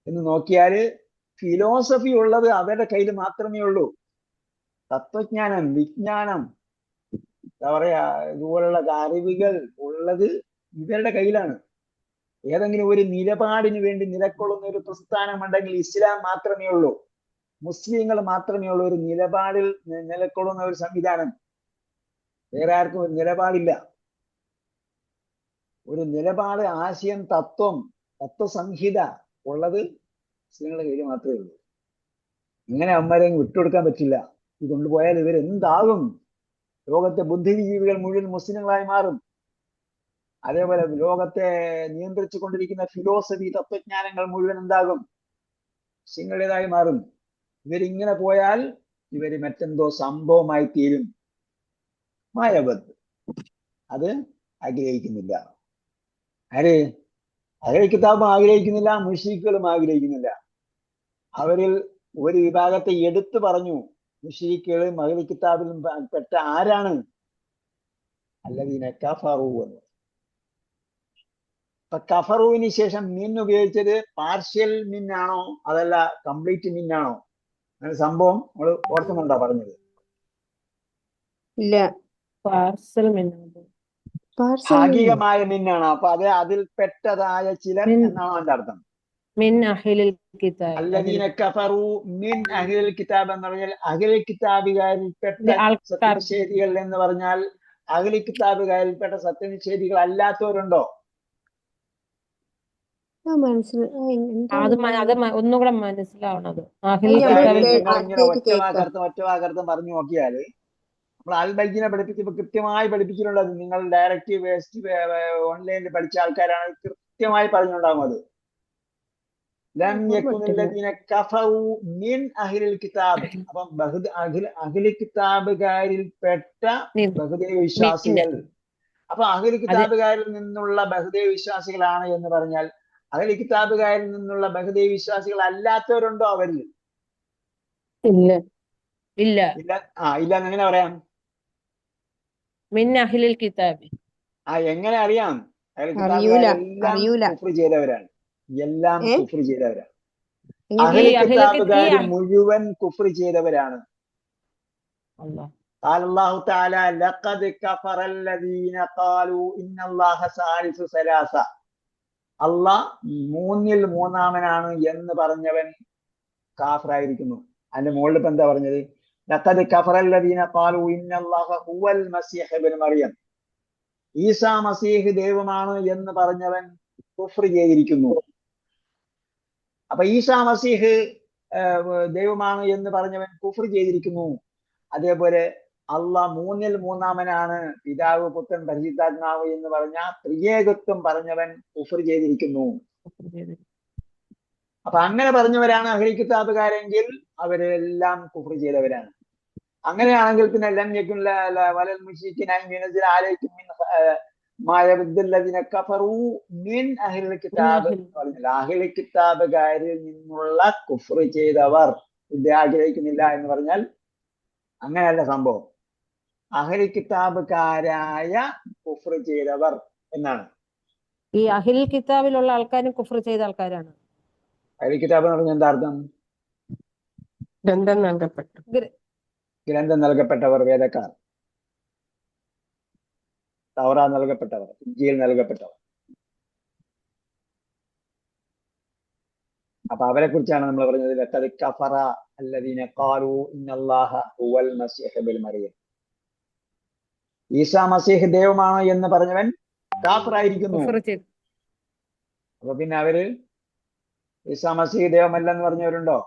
എന്ന് നോക്കിയാൽ, ഫിലോസഫി ഉള്ളത് അവരുടെ കയ്യിൽ മാത്രമേ ഉള്ളൂ. തത്വജ്ഞാനം, വിജ്ഞാനം, എന്താ പറയാ, ഇതുപോലുള്ള അറിവുകൾ ഉള്ളത് ഇവരുടെ കയ്യിലാണ്. ഏതെങ്കിലും ഒരു നിലപാടിന് വേണ്ടി നിലകൊള്ളുന്ന ഒരു പ്രസ്ഥാനം ഉണ്ടെങ്കിൽ ഇസ്ലാം മാത്രമേ ഉള്ളൂ, മുസ്ലിങ്ങൾ മാത്രമേ ഉള്ളൂ ഒരു നിലപാടിൽ നിലകൊള്ളുന്ന ഒരു സംവിധാനം. വേറെ ആർക്കും ഒരു നിലപാടില്ല. ഒരു നിലപാട്, ആശയം, തത്വസംഹിത ഉള്ളത് മുസ്ലിങ്ങളുടെ കയ്യിൽ മാത്രമേ ഉള്ളൂ. ഇങ്ങനെ അവന്മാരെ വിട്ടുകൊടുക്കാൻ പറ്റില്ല. ഇത് കൊണ്ടുപോയാൽ ഇവരെന്താകും? ലോകത്തെ ബുദ്ധിജീവികൾ മുഴുവൻ മുസ്ലിങ്ങളായി മാറും. അതേപോലെ ലോകത്തെ നിയന്ത്രിച്ചു കൊണ്ടിരിക്കുന്ന ഫിലോസഫി, തത്വജ്ഞാനങ്ങൾ മുഴുവൻ എന്താകും? മുസ്ലിങ്ങളുടേതായി മാറും. ഇവരിങ്ങനെ പോയാൽ ഇവര് മറ്റെന്തോ സംഭവമായി തീരും. മായവത് അത് ആഗ്രഹിക്കുന്നില്ല. ആര്? അഹ്ലുൽ കിതാബും ആഗ്രഹിക്കുന്നില്ല, മുശ്രിക്കുകളും ആഗ്രഹിക്കുന്നില്ല. അവരിൽ ഒരു വിഭാഗത്തെ എടുത്തു പറഞ്ഞു. മുശ്രിക്കുകളും അഹ്ലുൽ കിതാബിലും പെട്ട ആരാണ്? അല്ലദീന കഫറു എന്ന്. അപ്പൊ കഫറുവിന് ശേഷം മിൻ ഉപയോഗിച്ചത് പാർഷ്യൽ മിൻ ആണോ അതല്ല കംപ്ലീറ്റ് മിൻ ആണോ? അങ്ങനെ സംഭവം നമ്മൾ ഓർക്കുന്നുണ്ടോ പറഞ്ഞത്? ഇല്ല, ഭാഗികമായ മിന്നാണ്. അപ്പൊ അത് അതിൽ പെട്ടതായ ചിലർ എന്നാണോ അതിന്റെ അർത്ഥം? മിൻ അഹ്ലിൽ കിതാബ് അല്ലദീന കഫറു മിൻ അഹ്ലിൽ കിതാബ് എന്ന് പറഞ്ഞാൽ അഹ്ലിൽ കിതാബുകാരിൽപ്പെട്ട ആൾക്കാർ സത്യനിഷേധികൾ എന്ന് പറഞ്ഞാൽ അഹ്ലിൽ കിതാബുകാരിൽപ്പെട്ട സത്യനിഷേധികൾ അല്ലാത്തവരുണ്ടോ? അത് ഒന്നുകൂടെ മനസ്സിലാവണത്. അഹ്ലിൽ ഞാൻ അതായത് കിതാബിൽ നിങ്ങൾ ഇങ്ങനെ കേൾക്കാം. ഒറ്റ വാക്കർത്ഥം പറഞ്ഞു നോക്കിയാൽ നമ്മൾ അൽബൈനെ പഠിപ്പിച്ചപ്പോൾ കൃത്യമായി പഠിപ്പിച്ചിട്ടുള്ളത്. നിങ്ങൾ ഡയറക്റ്റ് വേസ്റ്റ് ഓൺലൈനിൽ പഠിച്ച ആൾക്കാരാണ് കൃത്യമായി പറഞ്ഞിട്ടുണ്ടാകും. അത് ലം യകുനല്ലദീന കഫറു മിൻ അഹ്ലിൽ കിതാബ്. അപ്പം അഹ്ലി കിതാബുകാരിൽപ്പെട്ട ബഹുദൈവ വിശ്വാസികൾ. അപ്പൊ അഹ്ലി കിതാബുകാരിൽ നിന്നുള്ള ബഹുദൈവ വിശ്വാസികളാണ് എന്ന് പറഞ്ഞാൽ അഹ്ലി കിതാബുകാരിൽ നിന്നുള്ള ബഹുദൈവ വിശ്വാസികൾ അല്ലാത്തവരുണ്ടോ അവരിൽ? ഇല്ല. ഇല്ല. ഇല്ല എങ്ങനെ പറയാം? മിൻ അഹ്ലിൽ കിതാബ്. എങ്ങനെ അറിയാം? അഹ്ലി അറിയൂല. കിതാബുകാരെല്ലാം കുഫ്ർ ചെയ്തവരാണ്. എല്ലാം കുഫ്ർ ചെയ്തവരാണ്. എങ്ങനെ? അഹ്ലി കിതാബുകാർ മുഴുവൻ കുഫ്ർ ചെയ്തവരാണ്. قال الله تعالى لقد كفر الذين قالوا إن الله ثالث ثلاثة. അള്ളാഹ് മൂന്നിൽ മൂന്നാമനാണ് എന്ന് പറഞ്ഞവൻ കാഫറായിരിക്കുന്നു. അതിന്റെ മുകളിൽ ഇപ്പൊ എന്താ പറഞ്ഞത്? ലഖദ് കഫറ അല്ലദീന ഖാലൂ ഇന്നല്ലാഹ ഹുവൽ മസീഹ് ഇബ്നു മറിയം. ഈസാ മസീഹ് ദൈവമാണ് എന്ന് പറഞ്ഞവൻ കുഫ്ർ ചെയ്തിരിക്കുന്നു. അപ്പൊ ഈസാ മസീഹ് ദൈവമാണ് എന്ന് പറഞ്ഞവൻ കുഫ്ർ ചെയ്തിരിക്കുന്നു. അതേപോലെ അള്ളാഹ് മൂന്നിൽ മൂന്നാമനാണ്, പിതാവ് പുത്രൻ പരിശുദ്ധാത്മാവ് എന്ന് പറഞ്ഞ ത്രിയേകത്വം പറഞ്ഞവൻ കുഫ്ർ ചെയ്തിരിക്കുന്നു. അപ്പൊ അങ്ങനെ പറഞ്ഞവരാണ് അഹ്ലി കിതാബുകാരെങ്കിൽ അവരെല്ലാം കുഫ്ർ ചെയ്തവരാണ്. അങ്ങനെയാണെങ്കിൽ പിന്നെ ലം യകുൻ വലൽ മുശ്രിക്കീന യുനസില അലൈക്കും മിൻ മാ യബ്ദുല്ലദീന കഫറു മിൻ അഹ്ലിൽ കിതാബ്. അഹ്ലി കിതാബുകാരിൽ നിന്നുള്ള കുഫ്ർ ചെയ്തവർ ആഗ്രഹിക്കുന്നില്ല എന്ന് പറഞ്ഞാൽ അങ്ങനെയല്ല സംഭവം. അഹ്ലി കിതാബുകാരായ കുഫ്ർ ചെയ്തവർ എന്നാണ്. ഈ അഹ്ലിൽ കിതാബിലുള്ള ആൾക്കാരും കുഫ്ർ ചെയ്ത ആൾക്കാരാണ്. അഹ്ലി കിതാബ് എന്ന് പറഞ്ഞാൽ എന്താ അർത്ഥം? ഗ്രന്ഥം നൽകപ്പെട്ടവർ, വേദക്കാർ, തൗറാത്ത് നൽകപ്പെട്ടവർ, ഇഞ്ചീൽ നൽകപ്പെട്ടവർ. അപ്പൊ അവരെ കുറിച്ചാണ് നമ്മൾ പറഞ്ഞത് ലഖദ് കഫറ അല്ലദീന ഖാലൂ ഇന്നല്ലാഹ ഹുവൽ മസീഹ് ഇബ്നു മറിയം. ഈസാ മസീഹ് ദൈവമാണ് എന്ന് പറഞ്ഞവൻ കാഫറായിരിക്കുന്നു. അപ്പൊ പിന്നെ അവര് ഈസാ മസീഹ് ദൈവമല്ലെന്ന് പറഞ്ഞവരുണ്ടോ?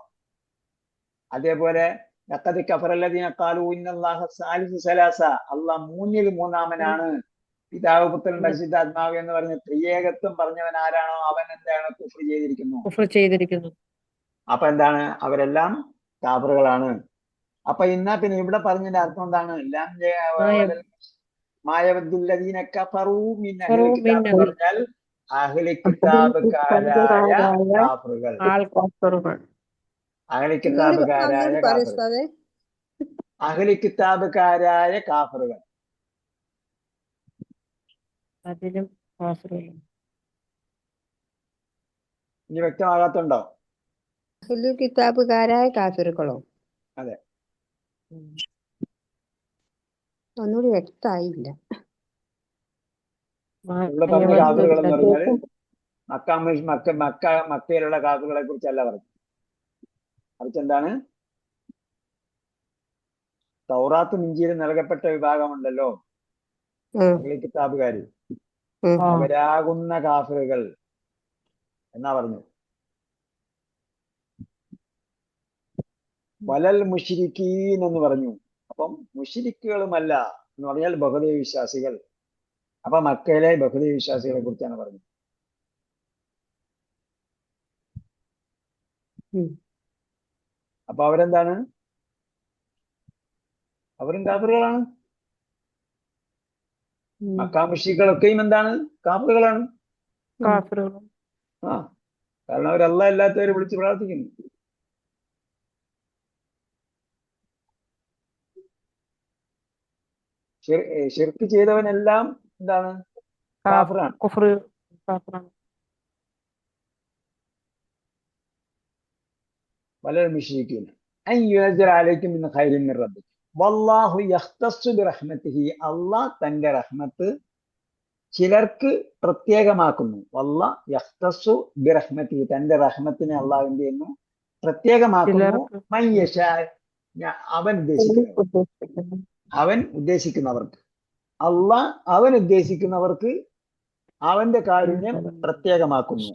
അതേപോലെ ലഖദ് കഫറ അല്ലദീന ഖാലൂ ഇന്നല്ലാഹ സാലിസു സലാസ. അള്ളാഹ് മൂന്നിൽ മൂന്നാമനാണ്, പിതാവ് പുത്രൻ പരിശുദ്ധാത്മാവ് എന്ന് പറഞ്ഞ ത്രിയേകത്വം പറഞ്ഞവൻ ആരാണോ അവൻ എന്താണ്? കുഫ്ർ ചെയ്തിരിക്കുന്നു. അപ്പൊ എന്താണ്? അവരെല്ലാം കാഫറുകളാണ്. അപ്പൊ ഇന്നാ പിന്നെ ഇവിടെ പറഞ്ഞതിന്റെ അർത്ഥം എന്താണ്? മായവദ്ദുല്ലദീന കഫറൂ മിൻ അഹ്ലിൽ കിതാബ് എന്ന് പറഞ്ഞാൽ അഹ്ലി കിതാബുകാരായ കാഫറുകൾ. അഹ്ലി കിതാബുകാരായ കാഫറുകൾ. അഹ്ലി കിതാബുകാരായ കാഫറുകൾ. ഇനി വ്യക്തമാകാത്തുണ്ടോ? അഹ്ലുൽ കിതാബുകാരായ കാഫിറുകളോ? അതെ. ഒന്നുകൂടി വ്യക്തമായില്ല. ഇവിടെ പറഞ്ഞ കാഫറുകൾ എന്ന് പറഞ്ഞാൽ മക്കയിലുള്ള കാഫറുകളെ കുറിച്ചല്ല പറഞ്ഞു. മറിച്ച് എന്താണ്? തൗറാത്തും ഇഞ്ചീലും നൽകപ്പെട്ട വിഭാഗമുണ്ടല്ലോ അഹ്ലി കിതാബുകാര്, അവരാകുന്ന കാഫറുകൾ എന്നാ പറഞ്ഞു. വലൽ മുശ്രിക്കീൻ എന്ന് പറഞ്ഞു. അപ്പം മുശ്രിക്കുകളുമല്ല എന്ന് പറഞ്ഞാൽ ബഹുദൈവ വിശ്വാസികൾ. അപ്പൊ മക്കയിലെ ബഹുദൈവ വിശ്വാസികളെ കുറിച്ചാണ് പറഞ്ഞത്. അപ്പൊ അവരെന്താണ്? അവരും കാഫറുകളാണ്. മക്കാ മുശ്രിക്കുകളൊക്കെയും എന്താണ്? കാഫറുകളാണ്. കാരണം അവർ അല്ലാഹ് അല്ലാത്തവരെ വിളിച്ച് പ്രാർത്ഥിക്കുന്നു. ശിർക്ക് ചെയ്തവനെല്ലാം എന്താണ്? കാഫിറാണ്. വലൽ മുശ്രിക്കീന അൻ യുനസ്സില അലൈക്കും മിൻ ഖൈരിൻ മിൻ റബ്ബിക്കും വല്ലാഹു യഖ്തസ്സു ബിറഹ്മതിഹി. അല്ലാഹ് തന്റെ റഹ്മത്ത് ചിലർക്ക് പ്രത്യേകമാക്കുന്നു. വല്ല യഖ്തസ്സു ബിറഹ്മതി, തന്റെ റഹ്മത്തിനെ അള്ളാഹു എന്ത് ചെയ്യുന്നു? പ്രത്യേകമാക്കുന്നു. ചിലർക്ക് മയ്യശ, അവൻ ഉദ്ദേശിക്കുന്നവർ, ഉദ്ദേശിക്കുന്നു. അവൻ ഉദ്ദേശിക്കുന്നവർക്ക്, അള്ളാഹ് അവൻ ഉദ്ദേശിക്കുന്നവർക്ക് അവന്റെ കാരുണ്യം പ്രത്യേകമാക്കുന്നു.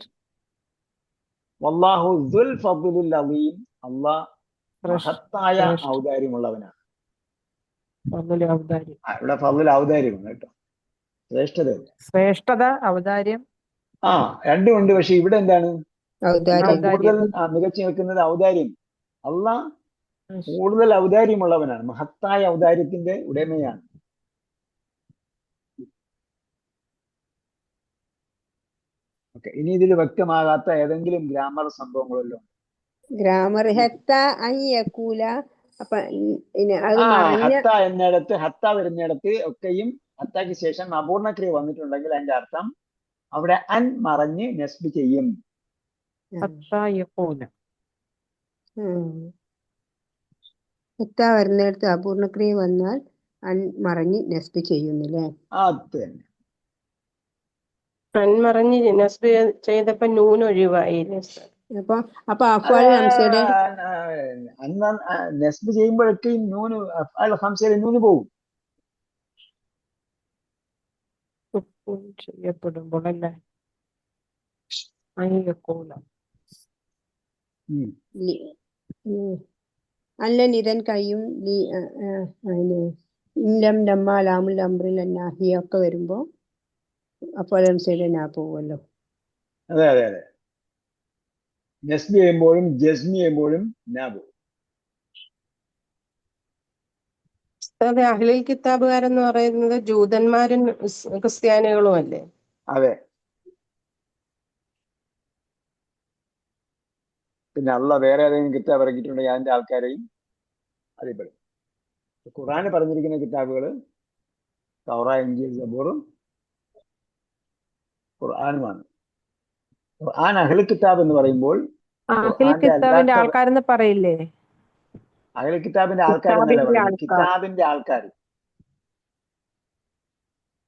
വല്ലാഹു ദുൽ ഫദ്ലിൽ അലീം, അള്ളാഹ് മഹത്തായ ഔദാര്യമുള്ളവനാണ്. ഔദാര്യം, ഇവിടെ ഫദ്ൽ ഔദാര്യമാണ് കേട്ടോ, ശ്രേഷ്ഠതയല്ല. ശ്രേഷ്ഠത, ഔദാര്യം. രണ്ടും ഉണ്ട്. പക്ഷെ ഇവിടെ എന്താണ് ഔദാര്യം. കൂടുതൽ മികച്ചു നിൽക്കുന്നത് ഔദാര്യം. അള്ളാഹ് കൂടുതൽ ഔദാര്യമുള്ളവനാണ്, മഹത്തായ ഔദാര്യത്തിന്റെ ഉടമയാണ്. ഓക്കെ, ഇനി ഇതിൽ വ്യക്തമാകാത്ത ഏതെങ്കിലും ഗ്രാമർ സംഭവങ്ങളല്ലോ? ഗ്രാമർ ഹത്ത അയ്യക്കൂല. അപ്പൊ അത് മറിഞ്ഞ ഹത്ത എന്നിടത്ത്, ഹത്ത വരുന്നിടത്ത് ഒക്കെയും ഹത്തയ്ക്ക് ശേഷം അപൂർണക്രിയ വന്നിട്ടുണ്ടെങ്കിൽ അതിന്റെ അർത്ഥം അവിടെ അൻ മറഞ്ഞ് നസ്ബ് ചെയ്യും. ഹത്ത വരുന്നിടത്ത് അപൂർണക്രിയ വന്നാൽ അൻ മറിഞ്ഞ് നസ്ബ് ചെയ്യുന്നില്ലേ? അത് തന്നെ. മറിഞ്ഞ് നസ്ബ് ചെയ്തപ്പോ നൂൻ ഒഴിവായില്ലേ? അപ്പൊ അഫ്ആൽ ഹംസയുടെ നസ്ബ് ചെയ്യുമ്പോഴൊക്കെ നൂന്, അഫ്ആൽ ഹംസയിൽ നൂന് പോകും. ചെയ്യപ്പെടുമ്പോൾ അല്ലേ? അല്ല നിരൻ കഴിയും. ഇല്ലം ലമ്മ ലാമുൽ അംറിൽ നാഹിയൊക്കെ വരുമ്പോ അഫ്ആൽ ഹംസയുടെ നാ പോവുമല്ലോ. അതെ അതെ അതെ, നസ്ബ് ചെയ്യുമ്പോഴും ജസ്മി ചെയ്യുമ്പോഴും നാ പോകും. അതെ, അഹ്ലുൽ കിതാബുകാരെന്ന് പറയുന്നത് ജൂതന്മാരും ക്രിസ്ത്യാനികളും അല്ലേ? അതെ. പിന്നെ അള്ളാഹ് വേറെ ഏതെങ്കിലും കിതാബ് ഇറക്കിയിട്ടുണ്ടെങ്കിൽ അതിന്റെ ആൾക്കാരെയും അതിൽപ്പെടും. ഖുർആനിൽ പറഞ്ഞിരിക്കുന്ന കിതാബുകൾ തൗറാ, ഇഞ്ചീൽ, സബൂറും ഖുർആനുമാണ്. ഖുർആൻ അഹ്ലുൽ കിതാബ് എന്ന് പറയുമ്പോൾ കിതാബിന്റെ ആൾക്കാരെന്ന് പറയില്ലേ? അഹ്ലുൽ കിതാബിന്റെ ആൾക്കാരെന്നല്ല പറയുന്നത്, കിതാബിന്റെ ആൾക്കാർ.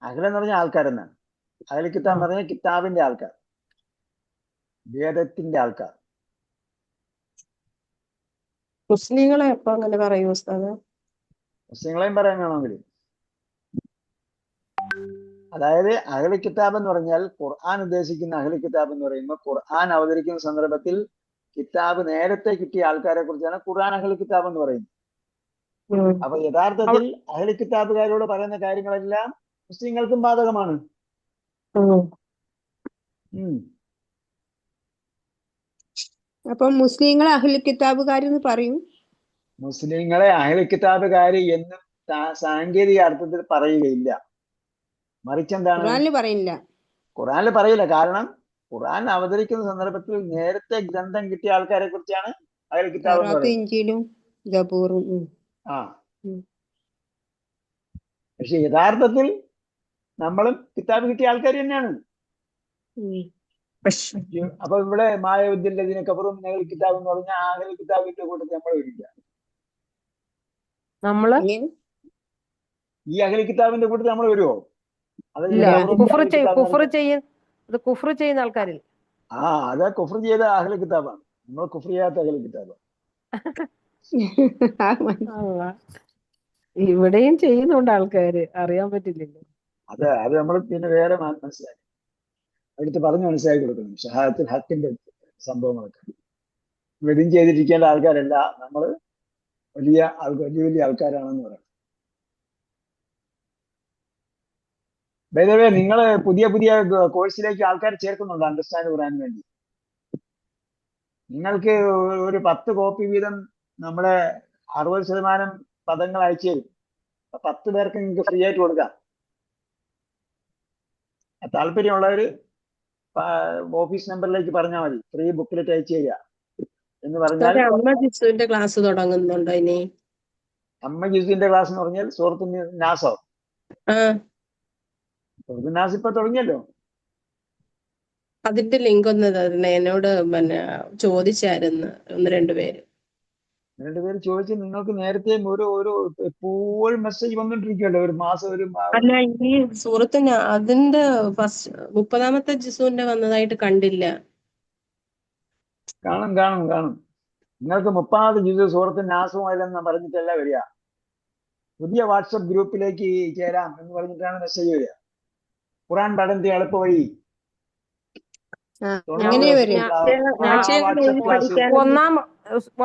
അഹ്ൽ എന്ന് പറഞ്ഞ ആൾക്കാരെന്നാണ്. അഹ്ലുൽ കിതാബ് എന്ന് പറഞ്ഞാൽ കിതാബിന്റെ ആൾക്കാർ, വേദത്തിന്റെ ആൾക്കാർ. മുസ്ലിങ്ങളെ അപ്പൊ അങ്ങനെ പറയൂ ഉസ്താദ്? മുസ്ലിങ്ങളെയും പറയാൻ വേണമെങ്കിൽ, അതായത് അഹ്ലുൽ കിതാബ് എന്ന് പറഞ്ഞാൽ ഖുർആൻ ഉദ്ദേശിക്കുന്ന അഹ്ലുൽ കിതാബ് എന്ന് പറയുമ്പോൾ ഖുർആൻ അവതരിക്കുന്ന സന്ദർഭത്തിൽ കിതാബ് നേരത്തെ കിട്ടിയ ആൾക്കാരെ കുറിച്ചാണ് ഖുർആൻ അഹ്ലുൽ കിതാബ് എന്ന് പറയുന്നത്. അപ്പൊ യഥാർത്ഥത്തിൽ അഹ്ലുൽ കിതാബുകാരോട് പറയുന്ന കാര്യങ്ങളെല്ലാം മുസ്ലിങ്ങൾക്കും ബാധകമാണ്. അപ്പൊ മുസ്ലിങ്ങളെ അഹ്ലുൽ കിതാബുകാരെന്ന് പറയും. മുസ്ലിങ്ങളെ അഹ്ലുൽ കിതാബുകാര് എന്ന് സാങ്കേതിക അർത്ഥത്തിൽ പറയുകയില്ല. മറിച്ച് എന്താണ്? ഖുർആനിൽ പറയില്ല. ഖുർആനിൽ പറയില്ല. കാരണം ഖുർആൻ അവതരിക്കുന്ന സന്ദർഭത്തിൽ നേരത്തെ ഗ്രന്ഥം കിട്ടിയ ആൾക്കാരെ കുറിച്ചാണ് അഹ്ലുൽ കിതാബ് എന്ന് പറയുന്നത്. ഇഞ്ചീലും സബൂറും. പക്ഷെ യഥാർത്ഥത്തിൽ നമ്മളും കിതാബ് കിട്ടിയ ആൾക്കാർ തന്നെയാണ്. അപ്പൊ ഇവിടെ മായവുദ്ദീൻ കബറും അഹ്ലുൽ കിതാബ് എന്ന് പറഞ്ഞാൽ അഹ്ലുൽ കിതാബിന്റെ കൂട്ടത്തിൽ നമ്മൾ വരില്ല. ഈ അഹ്ലുൽ കിതാബിന്റെ കൂട്ടത്തിൽ നമ്മൾ വരുമോ? കുഫ്ർ ചെയ്യുന്ന ആൾക്കാരിൽ അത് കുഫ്ർ ചെയ്ത അഹ്ലുൽ കിതാബാണ്. നമ്മൾ കുഫ്ർ ചെയ്യാത്ത അഹ്ലുൽ കിതാബാണ്. ഇവിടെയും ചെയ്യുന്നുണ്ട് ആൾക്കാര്, അറിയാൻ പറ്റില്ലല്ലോ. അത് നമ്മൾ പിന്നെ വേറെ മനസ്സിലാക്കി അടുത്ത് പറഞ്ഞ് മനസ്സിലാക്കി കൊടുക്കണം. ഷഹാദത്തുൽ ഹക്കിന്റെ സംഭവങ്ങളൊക്കെ വെറും ചെയ്തിരിക്കേണ്ട ആൾക്കാരല്ല, നമ്മൾ വലിയ വലിയ ആൾക്കാരാണെന്ന് പറയാം. ബൈദവേ, നിങ്ങൾ പുതിയ കോഴ്സിലേക്ക് ആൾക്കാർ ചേർക്കുന്നുണ്ട് അണ്ടർസ്റ്റാൻഡ് ഖുർആൻ വേണ്ടി. നിങ്ങൾക്ക് ഒരു 10 കോപ്പി വീതം നമ്മുടെ 60% പദങ്ങൾ അയച്ചു തരും. 10 പേർക്ക് നിങ്ങൾക്ക് ഫ്രീ ആയിട്ട് കൊടുക്കാം. താല്പര്യമുള്ളവർ ഓഫീസ് നമ്പറിലേക്ക് പറഞ്ഞാൽ മതി, ഫ്രീ ബുക്ക്ലെറ്റ് അയച്ചു തരിക എന്ന് പറഞ്ഞാൽ. അമ്മ ജിസുവിന്റെ ക്ലാസ് തുടങ്ങുന്നുണ്ടോ ഇനി? അമ്മ ജിസുവിന്റെ ക്ലാസ് എന്ന് പറഞ്ഞാൽ സൂറത്തുൽ നാസോ? സൂറത്തുൽ നാസ് ഇപ്പൊ തുടങ്ങിയല്ലോ. അതിന്റെ ലിങ്ക് ഒന്ന് തരണേ, എന്നോട് പിന്നെ ചോദിച്ചായിരുന്നു 1-2 പേര്. രണ്ടുപേര് ചോദിച്ചു. നിങ്ങൾക്ക് നേരത്തെ ഒരു എപ്പോഴും മെസ്സേജ് വന്നോണ്ടിരിക്കുമല്ലോ, ഒരു മാസം അല്ല, ഈ സൂറത്തിന് അതിന്റെ ഫസ്റ്റ് 30-ാമത്തെ ജിസുവിന്റെ വന്നതായിട്ട് കണ്ടില്ല. കാണും കാണും കാണും. നിങ്ങൾക്ക് 30-ാമത് ജിസു സൂറത്ത് നാസുമായില്ലെന്ന് പറഞ്ഞിട്ടല്ല വരിക. പുതിയ വാട്സപ്പ് ഗ്രൂപ്പിലേക്ക് ചേരാം എന്ന് പറഞ്ഞിട്ടാണ് മെസ്സേജ് വരിക. ഖുറാൻ പഠനത്തെ എളുപ്പ വഴി ആ, 90 അങ്ങനെ ദിവസം വരും. ആ ആശയങ്ങൾ വാട്സപ്പ് എഴുതി ക്ലാസ്. പഠിക്കാനും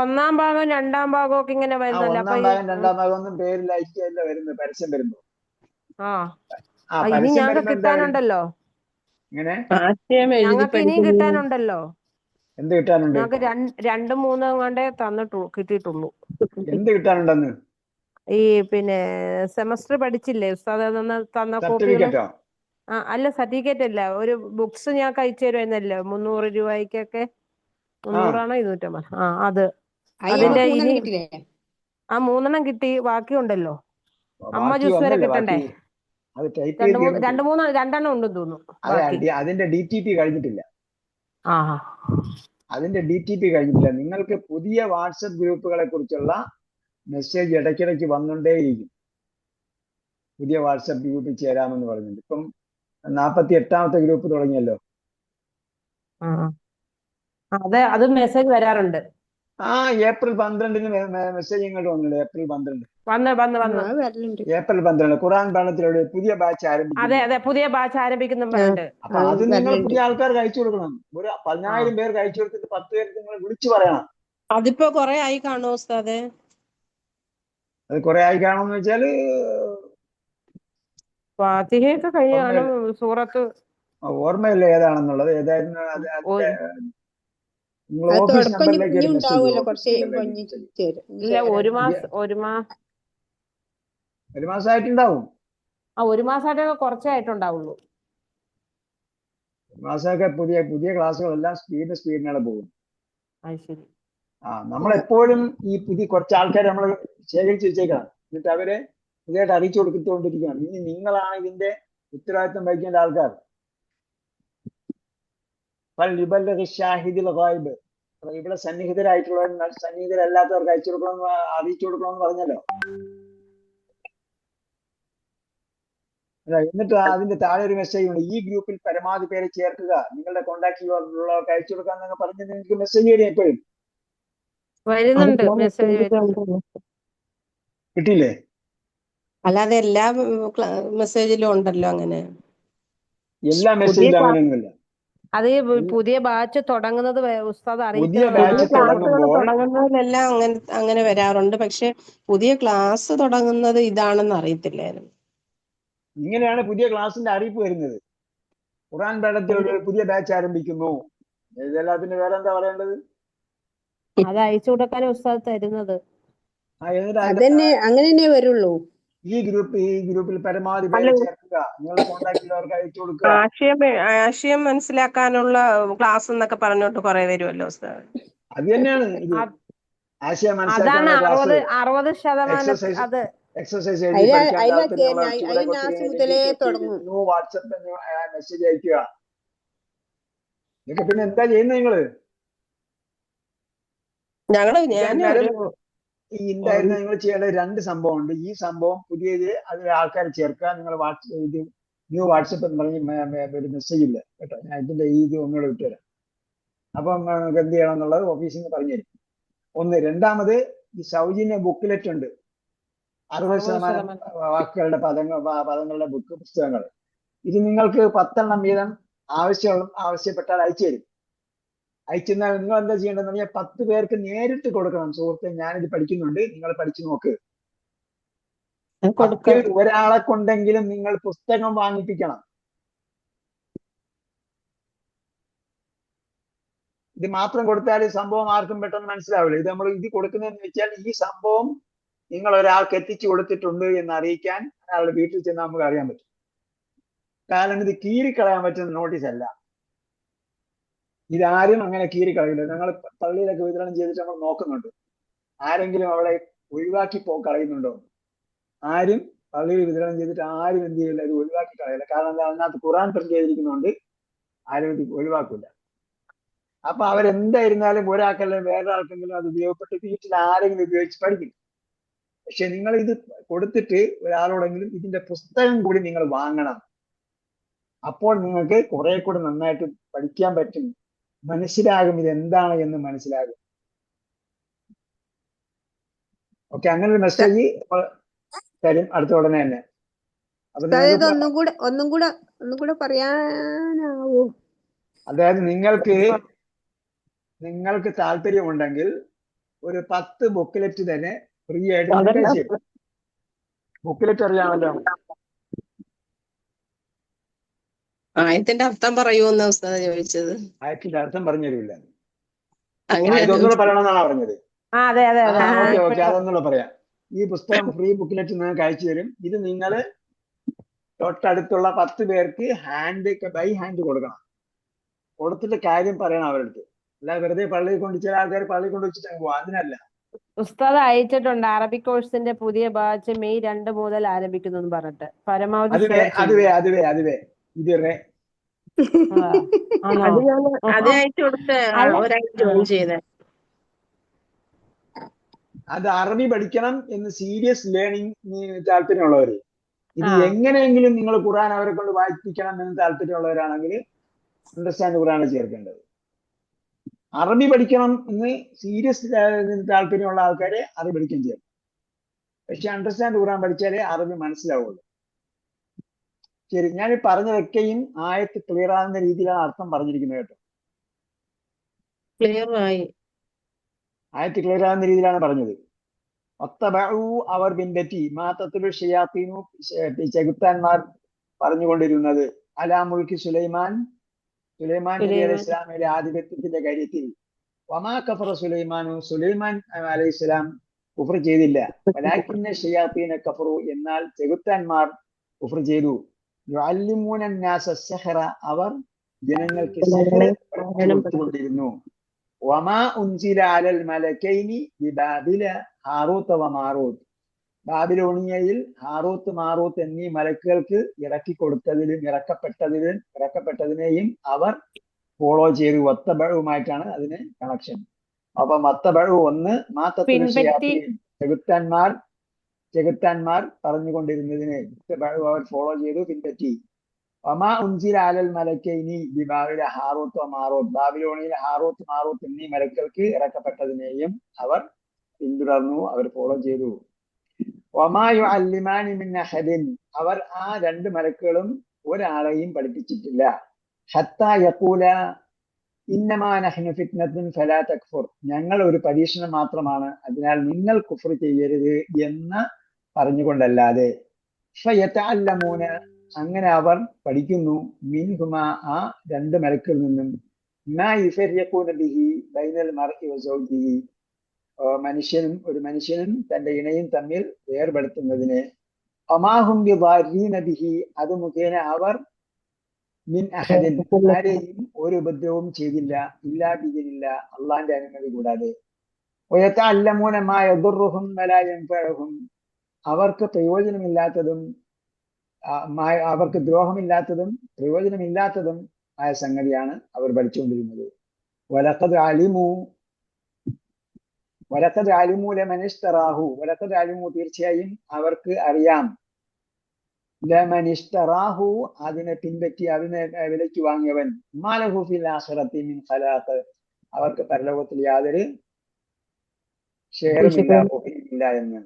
ഒന്നാം ഭാഗം രണ്ടാം ഭാഗം ഒക്കെ ഇങ്ങനെ ആ വരുന്നല്ലോ. അപ്പൊ ഒന്നാം ഭാഗം രണ്ടാം ഭാഗം ഒന്നും പേരിൽ അയക്കുകയല്ല വരുന്നത്, പരസ്യം വരുമ്പോ. ഇനി പരസ്യം ഞങ്ങൾക്ക് വരുമ്പോ എന്താ വരും? കിട്ടാനുണ്ടല്ലോ, ഇങ്ങനെ ആശയം എഴുതി ഞങ്ങൾക്ക് ഇനിയും പഠിക്കുന്നു. കിട്ടാനുണ്ടല്ലോ. എന്ത് കിട്ടാനുണ്ട്? ഞങ്ങൾക്ക് രണ്ടും മൂന്നും കണ്ടേ കിട്ടിയിട്ടുള്ളൂ. എന്ത് കിട്ടാനുണ്ടെന്ന്? ഈ പിന്നെ സെമസ്റ്റർ പഠിച്ചില്ലേ ഉസ്താദ് തന്ന കോപ്പികള്. സർട്ടിഫിക്കറ്റോ? അല്ല, സർട്ടിഫിക്കറ്റ് അല്ല, ഒരു ബുക്സ് ഞാൻ കഴിച്ചു തരുമെന്നല്ലോ, 300 രൂപയ്ക്കൊക്കെ. 300 250? അത് അതിന്റെ ഇനി കിട്ടില്ലേ? 3 കിട്ടി, ബാക്കിയുണ്ടല്ലോ. അമ്മ ബാക്കി ജ്യൂസ് വരെ ഒന്നല്ലേ കിട്ടണ്ടേ? ബാക്കി? അത് ടൈപ്പ് ചെയ്ത് തീർന്നിട്ടില്ല. 2-3 ഉണ്ടെന്ന് തോന്നുന്നു ബാക്കി. അതിന്റെ DTP കഴിഞ്ഞിട്ടില്ല. ആ അതിന്റെ DTP കഴിഞ്ഞിട്ടില്ല. നിങ്ങൾക്ക് പുതിയ വാട്സപ്പ് ഗ്രൂപ്പുകളെ കുറിച്ചുള്ള മെസ്സേജ് ഇടയ്ക്കിടയ്ക്ക് വന്നുകൊണ്ടേയിരിക്കും. പുതിയ വാട്സപ്പ് ഗ്രൂപ്പിൽ ചേരാമെന്ന് പറഞ്ഞിട്ട് ഇപ്പം 48-ാമത്തെ ഗ്രൂപ്പ് തുടങ്ങിയല്ലോ. അത് മെസ്സേജ് വരാറുണ്ട്. ഏപ്രിൽ 12-ന് മെസ്സേജ് ഇങ്ങോട്ട് വന്നില്ല. ഏപ്രിൽ 12 വന്ന് വരലുണ്ട്. ഏപ്രിൽ 12 ഖുറാൻ പഠനത്തിലൂടെ പുതിയ ബാച്ച് അതെ ആരംഭിക്കുന്നു. അതെ, പുതിയ ബാച്ച് ആരംഭിക്കുന്നുണ്ട്. അപ്പൊ അത് നിങ്ങൾ പുതിയ ആൾക്കാർക്ക് അയച്ചു കൊടുക്കണം. ഒരു 10,000 പേർക്ക് അയച്ചു കൊടുത്തിട്ട് 10 പേർക്ക് നിങ്ങൾ വിളിച്ചു പറയണം. അതിപ്പോ കൊറേ ആയി കാണോ ഉസ്താദെ? അത് കുറെ ആയി കാണുമെന്ന് വെച്ചാല് ഫാത്തിഹയൊക്കെ കഴിഞ്ഞാണ് സൂറത്ത്. ഓർമ്മയില്ല ഏതാണെന്നുള്ളത്. ഏതായിരുന്നു നിങ്ങൾ അത് ഓഫീസ് തുടക്കം നമ്പറിലേക്ക് ഇനി ഒരു മെസ്സേജ് ഉണ്ടാവുമല്ലോ, കുറച്ച് കഴിയുമ്പോ ഇനി ചേരും. ഇല്ല, ഒരു മാസമായിട്ടുണ്ടാവും. 1 മാസമായിട്ടൊക്കെ കുറച്ചേ ആയിട്ടുണ്ടാവുള്ളൂ. ഒരു മാസമൊക്കെ പുതിയ ക്ലാസ്സുകളെല്ലാം സ്പീഡിനാണ് പോകും. അത് ശരി. നമ്മളെപ്പോഴും ഈ കുറച്ച് ആൾക്കാരെ നമ്മൾ ശേഖരിച്ച് വെച്ചേക്കണം. എന്നിട്ട് അവരെ ഇതായിട്ട് അറിയിച്ചു കൊടുത്തുകൊണ്ടിരിക്കുകയാണ്. ഇനി നിങ്ങളാണ് ഇതിന്റെ ഉത്തരവാദിത്വം വഹിക്കേണ്ട ആൾക്കാർ. ഇവിടെ സന്നിഹിതരായിട്ടുള്ളവർ സന്നിഹിതരല്ലാത്തവർക്ക് അയച്ചു കൊടുക്കണമെന്ന് അറിയിച്ചു കൊടുക്കണമെന്ന് പറഞ്ഞല്ലോ. എന്നിട്ട് അതിന്റെ താഴെ ഒരു മെസ്സേജ് ഉണ്ട്, ഈ ഗ്രൂപ്പിൽ പരമാവധി പേരെ ചേർക്കുക, നിങ്ങളുടെ കോൺടാക്റ്റിലുള്ളവർക്ക് അയച്ചു കൊടുക്കാന്നൊക്കെ പറഞ്ഞ് നിങ്ങൾക്ക് മെസ്സേജ് വരും. എപ്പോഴും വരുന്നുണ്ട് മെസ്സേജ്. കിട്ടിയില്ലേ? അല്ലാതെ എല്ലാ മെസ്സേജിലും ഉണ്ടല്ലോ അങ്ങനെ. എല്ലാ മെസ്സേജിലും അങ്ങനെയൊന്നുമില്ല. അത് പുതിയ ബാച്ച് തുടങ്ങുന്നത് ഉസ്താദ് പുതിയ ബാച്ച് ക്ലാസ്സുകൾ തുടങ്ങുന്നതിലെല്ലാം അങ്ങനെ വരാറുണ്ട്. പക്ഷെ പുതിയ ക്ലാസ് തുടങ്ങുന്നത് ഇതാണെന്ന് അറിയത്തില്ലായിരുന്നു. ഇങ്ങനെയാണ് പുതിയ ക്ലാസിന്റെ അറിയിപ്പ് വരുന്നത്. ഖുറാൻ പഠനത്തിലുള്ള ഒരു പുതിയ ബാച്ച് ആരംഭിക്കുന്നു. ഇതെല്ലാത്തിന് വേറെ എന്താ പറയേണ്ടത്? അത് അയച്ചു കൊടുക്കാൻ ഉസ്താദ് തരുന്നത്. അതന്നെ, അങ്ങനെ തന്നെ വരുള്ളൂ. ഈ ഗ്രൂപ്പിൽ പരമാവധി പേരെ ചേർക്കുക, നിങ്ങളുടെ കോൺടാക്റ്റിലുള്ളവർക്ക് അയച്ചു കൊടുക്കുക. ആശയം മനസ്സിലാക്കാനുള്ള ക്ലാസ് എന്നൊക്കെ പറഞ്ഞോട്ട് കുറെ വരുമല്ലോ ഉസ്താദ്. അത് തന്നെയാണ് ഇത്. ആശയം അതാണ് മനസ്സിലാക്കാനുള്ള 60% എക്സസൈസ് എഴുതി പഠിക്കാൻ ന്യൂ വാട്സപ്പ് മെസ്സേജ് അയക്കുക. ഇതൊക്കെ പിന്നെ എന്താ ചെയ്യുന്നത് നിങ്ങള്? എന്തായിരുന്നു നിങ്ങൾ ചെയ്യേണ്ട 2 സംഭവം ഉണ്ട്. ഈ സംഭവം പുതിയത്, അതിൽ ആൾക്കാരെ ചേർക്കുക. നിങ്ങൾ ന്യൂ വാട്സപ്പ് എന്ന് പറഞ്ഞ് ഒരു മെസ്സേജ് ഇല്ല കേട്ടോ. ഞാൻ ഇതിന്റെ ഒന്നുകൂടെ വിട്ടുതരാം. അപ്പം നമുക്ക് എന്ത് ചെയ്യണം എന്നുള്ളത് ഓഫീസിൽ നിന്ന് പറഞ്ഞു തരും. ഒന്ന്. രണ്ടാമത്, ഈ സൗജന്യ ബുക്ക്ലെറ്റ് ഉണ്ട്. 60% വാക്കുകളുടെ പദങ്ങളുടെ പുസ്തകങ്ങൾ. ഇത് നിങ്ങൾക്ക് 10 വീതം ആവശ്യപ്പെട്ടാൽ അയച്ചു തരും. അയച്ചെന്നാൽ നിങ്ങൾ എന്താ ചെയ്യേണ്ടതെന്ന് പറഞ്ഞാൽ 10 പേർക്ക് നേരിട്ട് കൊടുക്കണം. സുഹൃത്തെ, ഞാനിത് പഠിക്കുന്നുണ്ട്, നിങ്ങൾ പഠിച്ചു നോക്ക്. 10 ഒരാളെ കൊണ്ടെങ്കിലും നിങ്ങൾ പുസ്തകം വാങ്ങിപ്പിക്കണം. ഇത് മാത്രം കൊടുത്താൽ സംഭവം ആർക്കും പെട്ടെന്ന് മനസ്സിലാവില്ല. ഇത് കൊടുക്കുന്നതെന്ന് വെച്ചാൽ ഈ സംഭവം നിങ്ങൾ ഒരാൾക്ക് എത്തിച്ചു കൊടുത്തിട്ടുണ്ട് എന്ന് അറിയിക്കാൻ അയാളുടെ വീട്ടിൽ ചെന്ന് നമുക്ക് അറിയാൻ പറ്റും. കാരണം ഇത് കീറിക്കളയാൻ പറ്റുന്ന നോട്ടീസ് അല്ല. ഇതാരും അങ്ങനെ കീറിക്കളയില്ല. ഞങ്ങൾ പള്ളിയിലൊക്കെ വിതരണം ചെയ്തിട്ട് നമ്മൾ നോക്കുന്നുണ്ട്, ആരെങ്കിലും അവിടെ ഒഴിവാക്കി കളയുന്നുണ്ടോ. ആരും പള്ളിയിൽ വിതരണം ചെയ്തിട്ട് ആരും എന്ത് ചെയ്യില്ല, ഇത് ഒഴിവാക്കി കളയില്ല. കാരണം എന്താ, അതിനകത്ത് ഖുറാൻ പ്രിന്റ് ചെയ്തിരിക്കുന്നതുകൊണ്ട് ആരും ഇത് ഒഴിവാക്കില്ല. അപ്പൊ അവരെന്തായിരുന്നാലും ഒരാൾക്കല്ലെങ്കിൽ വേറൊരാൾക്കെങ്കിലും അത് ഉപയോഗപ്പെട്ട് വീട്ടിൽ ആരെങ്കിലും ഉപയോഗിച്ച് പഠിക്കും. പക്ഷെ നിങ്ങൾ ഇത് കൊടുത്തിട്ട് ഒരാളോടെങ്കിലും ഇതിന്റെ പുസ്തകം കൂടി നിങ്ങൾ വാങ്ങണം. അപ്പോൾ നിങ്ങൾക്ക് കുറെ കൂടി നന്നായിട്ട് പഠിക്കാൻ പറ്റും, മനസ്സിലാകും ഇത് എന്താണ് എന്ന് മനസ്സിലാകും. ഓക്കെ, അങ്ങനെ ഒരു മെസ്സേജ് തരും അടുത്ത ഉടനെ തന്നെ. അപ്പൊ അതായത് നിങ്ങൾക്ക് ഒന്നും കൂടെ പറയാനാവോ? അതായത് നിങ്ങൾക്ക് താല്പര്യമുണ്ടെങ്കിൽ ഒരു 10 ബുക്ക്ലെറ്റ് തന്നെ ഫ്രീ ആയിട്ട് നിങ്ങൾക്ക് അതല്ല, അയച്ചു തരും. ബുക്ക്ലെറ്റ് അറിയാമല്ലോ. ആയത്തിന്റെ അർത്ഥം പറയുമെന്ന ഉസ്താദ് ചോദിച്ചത്. ആയത്തിന്റെ അർത്ഥം പറഞ്ഞു തരില്ല. അങ്ങനെ ഇതൊന്നുകൂടെ പറയണമെന്നാണ് പറഞ്ഞത്. അതെ അതെ അതെ. ഓക്കെ, അതൊന്നുകൂടെ പറയാം. ഈ പുസ്തകം ഫ്രീ ബുക്ക്ലെറ്റ് നിങ്ങൾക്ക് അയച്ചു തരും. ഇത് നിങ്ങൾ തൊട്ടടുത്തുള്ള 10 പേർക്ക് ബൈ ഹാൻഡ് കൊടുക്കണം. കൊടുത്തിട്ട് കാര്യം പറയണം അവരുടെ അടുത്ത്. അല്ല വെറുതെ പള്ളിയിൽ കൊണ്ട് ചില ആൾക്കാർ പള്ളിയിൽ കൊണ്ട് വെച്ചിട്ട് പോകും, അതിനല്ല. ഉസ്താദ് അയച്ചിട്ടുണ്ട് അറബിക് കോഴ്സിന്റെ പുതിയ ബാച്ച് മെയ് 2 മുതൽ ആരംഭിക്കുന്നു എന്ന് പറഞ്ഞിട്ട്. പരമാവധി അതുവേ ഇത് അത് ഞാൻ അത് അയച്ചു കൊടുത്ത് ഒരാഴ്ച ജോയിൻ ചെയ്തേ. അത് അറബി പഠിക്കണം എന്ന് സീരിയസ് ലേണിംഗ് താല്പര്യമുള്ളവര്, ഇത് എങ്ങനെയെങ്കിലും നിങ്ങൾ ഖുർആൻ അവരെ കൊണ്ട് വായിപ്പിക്കണം എന്ന് താല്പര്യമുള്ളവരാണെങ്കിൽ അണ്ടർസ്റ്റാൻഡ് ഖുർആനിൽ ചേർക്കേണ്ടത്. അറബി പഠിക്കണം എന്ന് സീരിയസ് താല്പര്യമുള്ള ആൾക്കാരെ അറബി പഠിക്കാൻ ചേർക്കും. പക്ഷെ അണ്ടർസ്റ്റാൻഡ് ഖുർആൻ പഠിച്ചാലേ അറബി മനസ്സിലാവുള്ളൂ. ശരി, ഞാൻ ഈ പറഞ്ഞതൊക്കെയും ആയത്ത് ക്ലിയർ ആകുന്ന രീതിയിലാണ് അർത്ഥം പറഞ്ഞിരിക്കുന്നത് കേട്ടോ. ആയത്ത് ക്ലിയർ ആകുന്ന രീതിയിലാണ് പറഞ്ഞത്. അവർ പിൻപറ്റി മാത്തത്തുൽ ഷയാത്തീനു, ചെകുത്താന്മാർ പറഞ്ഞുകൊണ്ടിരുന്നത് അലാ മുൽക്കി സുലൈമാൻ നബി അലൈഹി ഇസ്ലാമിന്റെ ആധിപത്യത്തിന്റെ കാര്യത്തിൽ. വമാ കഫറ സുലൈമാൻ അലൈഹി ഇസ്ലാം കുഫർ ചെയ്തില്ല. വലാകിന്ന ഷയാത്തീന കഫറു, എന്നാൽ ചെകുത്താന്മാർ കുഫർ ചെയ്തു. യുഅല്ലിമൂന നാസ സഹറ, അവർ ജനങ്ങൾക്ക് സിഹ്ർ പഠിപ്പിച്ചുകൊണ്ടിരുന്നു. വമാ ഉൻസില അലൽ മലക്കൈനി ബിബാബില ഹാറൂത്ത വമാറൂത്ത്, ബാബിലോണിയയിൽ ഹാറൂത്ത് മാറൂത്ത് എന്നീ മലക്കുകൾക്ക് ഇറക്കപ്പെട്ടതിനെയും അവർ ഫോളോ ചെയ്തു. വത്തബഴുമായിട്ടാണ് അതിന് കണക്ഷൻ. അപ്പൊ വത്തബഴു ഒന്ന് ചെകുത്താന്മാർ പറഞ്ഞുകൊണ്ടിരുന്നതിനെ അവർ ഫോളോ ചെയ്തു, പിൻപറ്റി. വമാ ഉൻസില അലൽ മലക്കൈനി ബിബാബില ഹാറൂത്ത് വമാറൂത്ത്, ബാബിലോണിയിൽ ഹാറൂത്ത് മാറൂത്ത് എന്നീ മലക്കൾക്ക് ഇറക്കപ്പെട്ടതിനെയും അവർ പിന്തുടർന്നു, അവർ ഫോളോ ചെയ്തു. വമാ യുഅല്ലിമാനി മിൻ അഹദിൻ, അവർ ആ 2 മലക്കുകളും ഒരാളെയും പഠിപ്പിച്ചിട്ടില്ല. ഹത്താ യഖൂല ഇന്നമാ നഹ്നു ഫിത്നത്തുൻ ഫലാ തക്ഫുർ, ഞങ്ങൾ ഒരു പരീക്ഷണം മാത്രമാണ്, അതിനാൽ നിങ്ങൾ കുഫർ ചെയ്യരുത് എന്ന് പറഞ്ഞുകൊണ്ടല്ലാതെ. ഫയതഅല്ലമൂന, അങ്ങനെ അവർ പഠിക്കുന്നു, മിൻഹുമാ, ആ 2 മലക്കുകളിൽ നിന്നും, മാ യുഫർരിഖൂന ബിഹി ബൈനൽ മർഇ വസൗജിഹി, ഒരു മനുഷ്യനും തന്റെ ഇണയും തമ്മിൽ വേർപെടുത്തുന്നതിനെ. അമാഹും ബിദാരീന ബിഹി, അത് മുഖേന അവർ മിൻ അഹദിൻ, ആരെയും ഒരു ഉപദ്രവവും ചെയ്തില്ല, ഇല്ലാ ബിഇذനില്ല, അള്ളാന്റെ അനുമതി കൂടാതെ. വയതഅല്ലമൂന മാ യദുർറുഹും വലാ യൻഫഉഹും, അവർക്ക് പ്രയോജനമില്ലാത്തതും അവർക്ക് ദ്രോഹമില്ലാത്തതും പ്രയോജനമില്ലാത്തതും ആയ സംഗതിയാണ് അവർ പഠിച്ചുകൊണ്ടിരുന്നത്. വലഖദ് അലിമു ലമൻ ഇശ്തറാഹു, വലഖദ് അലിമു, തീർച്ചയായും അവർക്ക് അറിയാം, ലമൻ ഇശ്തറാഹു, അതിനെ പിൻപറ്റി അതിനെ വിലയ്ക്ക് വാങ്ങിയവൻ, മാ ലഹു ഫിൽ ആഖിറതി മിൻ ഖലാഖ്, അവർക്ക് പരലോകത്തിൽ യാതൊരു ഷെയറുമില്ല എന്ന്.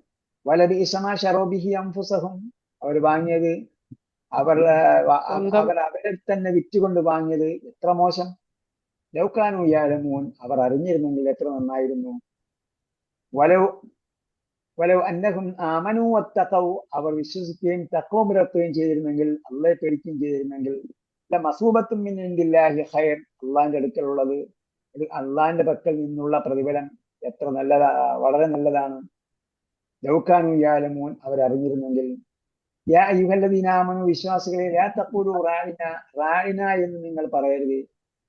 വലബിഇസ മാ ശറൂ ബിഹി അൻഫുസഹും, അവർ വാങ്ങിയത് അവരെ തന്നെ വിറ്റുകൊണ്ട് വാങ്ങിയത് എത്ര മോശം. ലൗ കാനൂ യഅലമൂൻ, അവർ അറിഞ്ഞിരുന്നെങ്കിൽ എത്ര നന്നായിരുന്നു. വലൗ അന്നഹും ആമനൂ വത്തഖൗ, അവർ വിശ്വസിക്കുകയും തഖ്വ പുലർത്തുകയും ചെയ്തിരുന്നെങ്കിൽ, അള്ളാഹെ പേടിക്കുകയും ചെയ്തിരുന്നെങ്കിൽ, ലമസൂബത്തും മിൻ ഇൻദില്ലാഹി ഖൈർ, അള്ളാഹിന്റെ അടുക്കലുള്ളത്, അള്ളാഹിന്റെ പക്കൽ നിന്നുള്ള പ്രതിഫലം എത്ര നല്ലതാ, വളരെ നല്ലതാണ്. ലൗ കാനൂ യഅലമൂൻ, അവർ അറിഞ്ഞിരുന്നെങ്കിൽ. യാ അയ്യുഹല്ലദീന ആമനൂ, വിശ്വാസികളെ, ലാ തഖൂലു റാഇന എന്ന് നിങ്ങൾ പറയരുത്.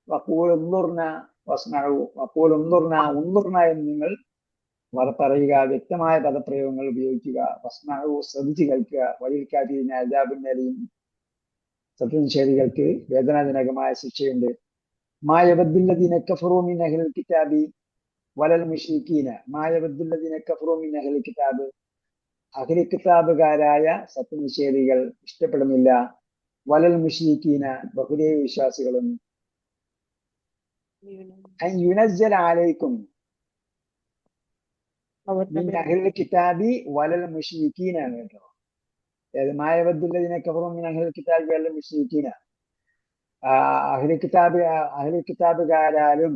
വഖൂലു ഉൻദുർന വസ്മഉ, വഖൂലു ഉൻദുർന എന്ന് നിങ്ങൾ പറയുക, വ്യക്തമായ പദപ്രയോഗങ്ങൾ ഉപയോഗിക്കുക. വസ്മഉ, ശ്രദ്ധിച്ചു കേൾക്കുക. വലിൽ കാഫിരീന അദാബുൻ അലീം, സത്യനിഷേധികൾക്ക് വേദനാജനകമായ ശിക്ഷയുണ്ട്. മാ യവദ്ദുല്ലദീന കഫറൂ മിൻ അഹ്ലിൽ കിതാബി വലൽ മുശ്രിക്കീന. മാ യവദ്ദുല്ലദീന കഫറൂ മിൻ അഹ്ലിൽ കിതാബ്. അഹ്ലി കിതാബുകാരായ സത്യനിഷേധികൾ ഇഷ്ടപ്പെടുന്നില്ല. വലൽ മുശ്രിക്കീന, ബഹുദൈവ വിശ്വാസികളും. അൻ യുനസ്സല അലൈക്കും മിൻ അഹ്ലിൽ കിതാബി വലൽ മുശ്രിക്കീന ആണ് കേട്ടോ. അതായത് മാ യവദ്ദുല്ലദീന കഫറൂ മിൻ അഹ്ലിൽ കിതാബി വലൽ മുശ്രിക്കീന. അഹ്ലി കിതാബുകാരാലും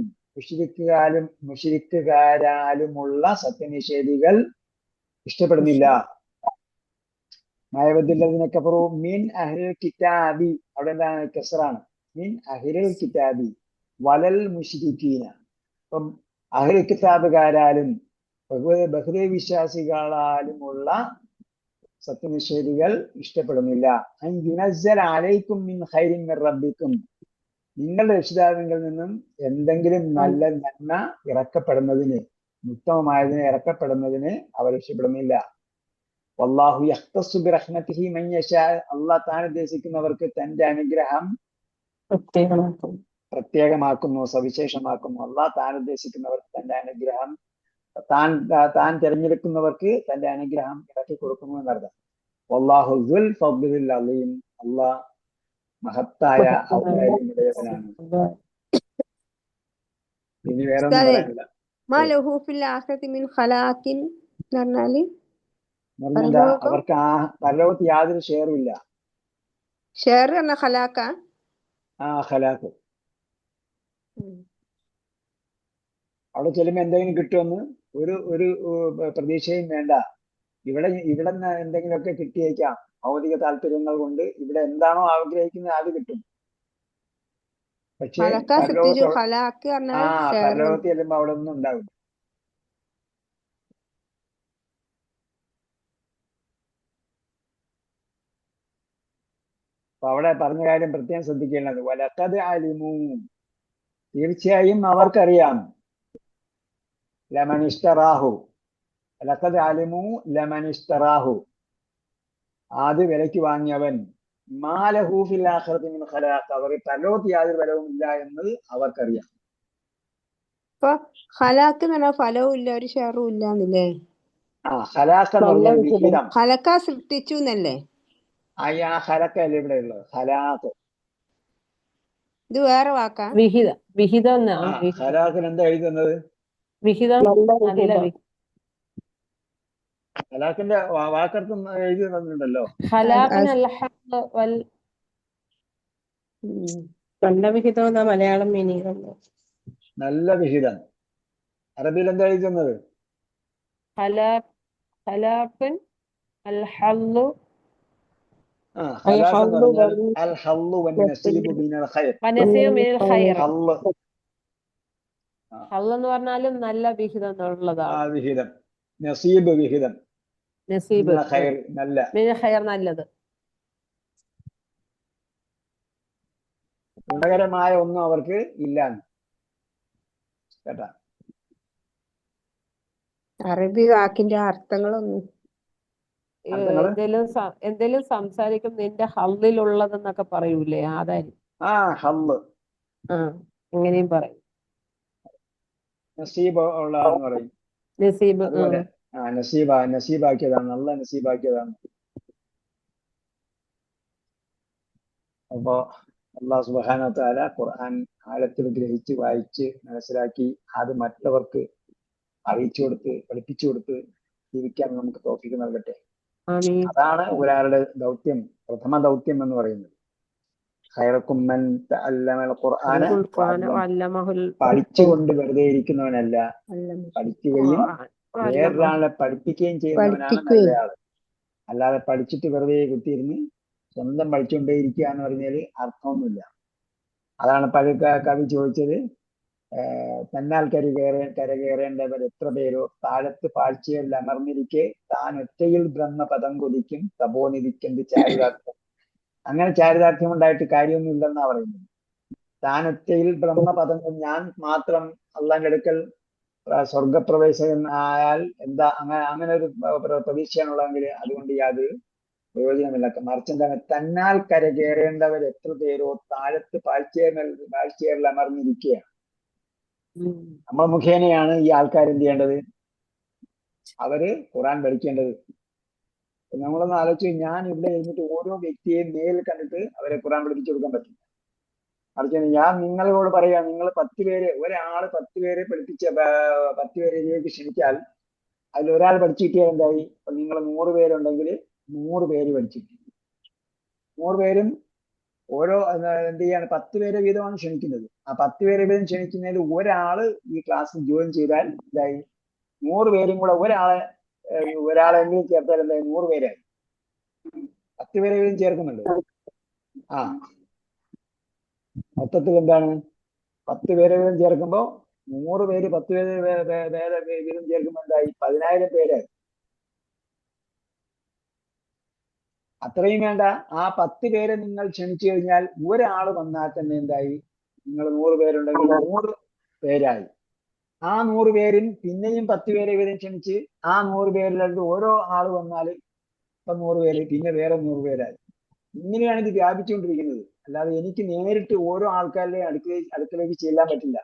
മുശ്രിക്കുകാരാലുമുള്ള സത്യനിഷേധികൾ ഇഷ്ടപ്പെടുന്നില്ല. മാ യവദ്ദുല്ലദീന കഫറൂ മിൻ അഹ്ലിൽ കിതാബി, അവിടെ എന്താണ്? കസ്റാണ്. മിൻ അഹ്ലിൽ കിതാബി വലൽ മുശ്രിക്കീന. അപ്പം അഹ്ലി കിതാബുകാരാലും ബഹുദൈവ വിശ്വാസികളാലുമുള്ള സത്യനിഷേധികൾ ഇഷ്ടപ്പെടുന്നില്ല. അൻ യുനസ്സല അലൈക്കും മിൻ ഖൈരിൻ മിർ റബ്ബിക്കും, നിങ്ങളുടെ രക്ഷിതാവിൽ നിന്നും എന്തെങ്കിലും നല്ല നന്മ ഇറക്കപ്പെടുന്നതിന്, ഉത്തമമായതിനെ ഇറക്കപ്പെടുന്നതിന് അവർ ഇഷ്ടപ്പെടുന്നില്ല. വല്ലാഹു യഖ്തസ്സു ബിറഹ്മതിഹി മൻ യശാ, അല്ലാഹ് താൻ ഉദ്ദേശിക്കുന്നവർക്ക് തന്റെ അനുഗ്രഹം പ്രത്യേകമാക്കുന്നു, സവിശേഷമാക്കുന്നു. അല്ലാഹ് താൻ ഉദ്ദേശിക്കുന്നവർക്ക് തന്റെ അനുഗ്രഹം, താൻ തിരഞ്ഞെടുക്കുന്നവർക്ക് തന്റെ അനുഗ്രഹം ഇറക്കി കൊടുക്കുന്നു എന്നർത്ഥം. വല്ലാഹു ദുൽ ഫദ്ലിൽ അലീം, അല്ലാഹ് മഹത്തായ ഔദാര്യമുള്ളവനാണ്. ഇനി വേറെ ഒന്നും പറയാനില്ല. മാ ലഹു ഫിൽ ആഖിറതി മിൻ ഖലാഖിൻ എന്ന് പറഞ്ഞാല് പറഞ്ഞെന്താ? അവർക്ക് ആ പരലോകത്ത് യാതൊരു ഷെയറും ഇല്ല. ഷെയർ പറഞ്ഞ ഖലാഖ. ഖലാഖ് അവിടെ ചെല്ലുമ്പോൾ എന്തെങ്കിലും കിട്ടുമെന്ന് ഒരു പ്രതീക്ഷയും വേണ്ട. ഇവിടെ എന്തെങ്കിലുമൊക്കെ കിട്ടിയേക്കാം. ഭൗതിക താല്പര്യങ്ങൾ കൊണ്ട് ഇവിടെ എന്താണോ ആഗ്രഹിക്കുന്നത് അത് കിട്ടും. പക്ഷേ പരലോകത്ത് ചെല്ലുമ്പോ അവിടെ ഒന്നും ഉണ്ടാവില്ല. അപ്പൊ അവിടെ പറഞ്ഞ കാര്യം പ്രത്യേകം ശ്രദ്ധിക്കേണ്ടത്, വലഖദ് അലിമൂ, തീർച്ചയായും അവർക്കറിയാം. ലമൻ ഇഷ്തറാഹു, ലഖദ് അലിമൂ ലമൻ ഇഷ്തറാഹു, അത് വിലയ്ക്ക് വാങ്ങിയവൻ, മാ ലഹു ഫിൽ ആഖിറതി മിൻ ഖലാഖ്, അവർ പരലോകത്ത് യാതൊരു ഫലവും ഇല്ല എന്നത് അവർക്കറിയാം. ഇപ്പൊ ഖലാഖ് എന്ന് പറഞ്ഞാൽ ഫലവും ഇല്ല, ഒരു ഷെയറും ഇല്ലാന്നില്ലേ? ഖലാഖ് എന്ന് പറഞ്ഞാൽ വിഹിതം. ഖലഖ സൃഷ്ടിച്ചു എന്നല്ലേ? ഖലഖ അല്ലേ ഇവിടെ ഉള്ളത്? ഖലാഖ് ഇത് വേറെ വാക്കാ? വിഹിതം. ഖലാഖിന് എന്താ എഴുതുന്നത്? വിഹിതം. ഖലാഖിന്റെ വാക്കർത്ഥം എഴുതി തന്നിട്ടുണ്ടല്ലോ. നല്ല വിഹിതം എന്നാ മലയാളം മീനിങ്. നല്ല വിഹിതം. അറബിയിൽ എന്താ എഴുതുന്നത്? എന്ന് പറഞ്ഞാലും നല്ല വിഹിതം എന്നുള്ളതാണ്. വിഹിതം, നസീബ്, വിഹിതം, നസീബ്, നല്ലത്. ഗുണകരമായ ഒന്നും അവർക്ക് ഇല്ലാന്ന് കേട്ടാ. അറബി വാക്കിന്റെ അർത്ഥങ്ങളൊന്നും എന്തേലും സംസാരിക്കും നിന്റെ ഹള്ളിലുള്ളതെന്നൊക്കെ പറയൂലേ, അതായിരിക്കും. എങ്ങനെയും പറയും. നസീബ് ഉള്ളതെന്ന് പറയും. നസീബ്. അതുപോലെ നസീബാക്കിയതാണ്, നല്ല നസീബാക്കിയതാണ്. അപ്പോ അല്ലാഹു സുബ്ഹാനഹു വ തആല ഖുർആൻ ആഴത്തിൽ ഗ്രഹിച്ച് വായിച്ച് മനസ്സിലാക്കി അത് മറ്റുള്ളവർക്ക് അറിയിച്ചു കൊടുത്ത് പഠിപ്പിച്ചു കൊടുത്ത് ജീവിക്കാൻ നമുക്ക് തൗഫീഖ് നൽകട്ടെ. അതാണ് ഒരാളുടെ ദൗത്യം, പ്രഥമ ദൗത്യം എന്ന് പറയുന്നത്. ഖൈറുക്കും മൻ തഅല്ലമൽ ഖുർആന, പഠിച്ചുകൊണ്ട് വെറുതെ ഇരിക്കുന്നവനല്ല, പഠിക്കുകയും വേറൊരാളെ പഠിപ്പിക്കുകയും ചെയ്യുന്നവനാണ് നല്ലയാള്. അല്ലാതെ പഠിച്ചിട്ട് വെറുതെ കുത്തിയിരുന്ന് സ്വന്തം പഠിച്ചുകൊണ്ടേ ഇരിക്കുക എന്ന് പറഞ്ഞാല് അർത്ഥമൊന്നുമില്ല. അതാണ് പല കവി ചോദിച്ചത്, തന്നാൽ കരകയറേണ്ടവർ എത്ര പേരോ, താഴത്ത് പാഴ്ചയിൽ അമർന്നിരിക്കെ താൻ ഒറ്റയിൽ ബ്രഹ്മപദം കൊതിക്കും തപോനിധിക്കെന്ത് ചാരിതാർത്ഥ്യം. അങ്ങനെ ചാരിതാർത്ഥ്യം ഉണ്ടായിട്ട് കാര്യമൊന്നും ഇല്ലെന്നാ പറയുന്നത്. താൻ ഒറ്റയിൽ ബ്രഹ്മപദം, ഞാൻ മാത്രം അള്ളാന്റെ അടുക്കൽ സ്വർഗപ്രവേശകൻ ആയാൽ എന്താ, അങ്ങനെ ഒരു പ്രതീക്ഷയാണുള്ളതെങ്കിൽ അതുകൊണ്ട് യാതൊരു പ്രയോജനമില്ല. മറിച്ച് എന്താണ്, തന്നാൽ കരകയറേണ്ടവർ എത്ര പേരോ താഴത്ത് പാഴ്ചേറിൽ അമർന്നിരിക്കുകയാണ്. നമ്മൾ മുഖേനയാണ് ഈ ആൾക്കാർ എന്ത് ചെയ്യേണ്ടത്? അവര് ഖുർആൻ പഠിക്കേണ്ടത്. നമ്മളൊന്ന് ആലോചിച്ച്, ഞാൻ ഇവിടെ ഇരുന്നിട്ട് ഓരോ വ്യക്തിയെയും നേരിൽ കണ്ടിട്ട് അവരെ ഖുർആൻ പഠിപ്പിച്ചു കൊടുക്കാൻ പറ്റില്ല. മറിച്ച് ഞാൻ നിങ്ങളോട് പറയാം, നിങ്ങൾ 10 പേര്, ഒരാള് 10 പേരെ പഠിപ്പിച്ച 10 പേരിലേക്ക് ക്ഷണിച്ചാൽ അതിൽ ഒരാൾ പഠിച്ചു കിട്ടിയാൽ എന്തായി? അപ്പൊ നിങ്ങൾ 100 പേരുണ്ടെങ്കിൽ 100 പേര് പഠിച്ചു കിട്ടി. 100 പേരും ഓരോ എന്ത് ചെയ്യാണ്? 10 പേരെ വീതമാണ് ക്ഷണിക്കുന്നത്. ആ 10 പേരെ വീതം ക്ഷണിക്കുന്നതിൽ ഒരാള് ഈ ക്ലാസ്സിൽ ജോയിൻ ചെയ്താൽ എന്തായി? 100 പേരും കൂടെ ഒരാളെങ്കിലും ചേർത്താൽ എന്തായി? 100 പേരായി. 10 പേരെ വീതം ചേർക്കുന്നുണ്ട്. ആ മൊത്തത്തിൽ എന്താണ്? 10 പേരെ വീതം ചേർക്കുമ്പോൾ 100 പേര് 10 പേരെ വീതം ചേർക്കുമ്പോൾ എന്തായി? 10,000 പേരായി. അത്രയും വേണ്ട, ആ 10 പേരെ നിങ്ങൾ ക്ഷണിച്ചു കഴിഞ്ഞാൽ ഒരാള് വന്നാൽ തന്നെ എന്തായി? നിങ്ങൾ 100 പേരുണ്ടെങ്കിൽ 100 പേരായി. ആ 100 പേരും പിന്നെയും 10 പേരെ വീതം ക്ഷണിച്ച് ആ 100 പേരിലേക്ക് ഓരോ ആള് വന്നാൽ ഇപ്പൊ 100 പേര്, പിന്നെ വേറെ 100 പേരായി. ഇങ്ങനെയാണ് ഇത് വ്യാപിച്ചുകൊണ്ടിരിക്കുന്നത്. അല്ലാതെ എനിക്ക് നേരിട്ട് ഓരോ ആൾക്കാരുടെയും അടുക്കലേക്ക് ചെല്ലാൻ പറ്റില്ല.